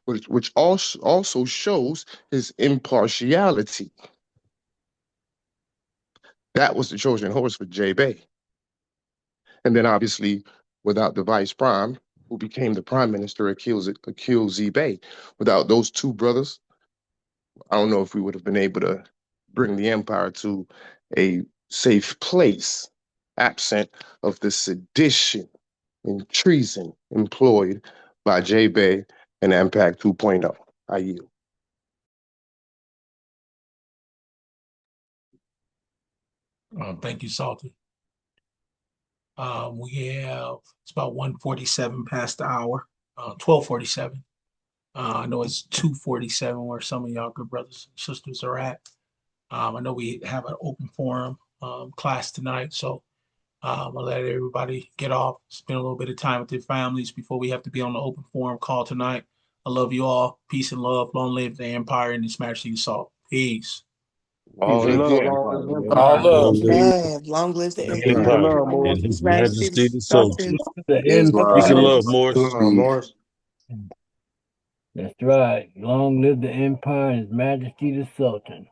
which also shows his impartiality. That was the Trojan horse for Jay Bay. And then obviously, without the vice prime, who became the prime minister, Akil Z. Bay, without those two brothers, I don't know if we would have been able to bring the empire to a safe place, absent of the sedition and treason employed by J. Bay and Impact 2.0. I yield. Thank you, Salty. We have, it's about 1:47 past the hour, 12:47. I know it's 2:47 where some of y'all good brothers and sisters are at. I know we have an open forum class tonight, so I'll let everybody get off, spend a little bit of time with their families before we have to be on the open forum call tonight. I love you all. Peace and love. Long live the empire and its majesty assault. Peace. Peace And and love, the long live empire. All empire. love. Long live the The Peace empire. and empire love, Long live Morris. and his his majesty, majesty the the Sultan. Sultan The Islam. Peace and empire. love, Morris. Morris. That's right. Long live the empire and his majesty the Sultan.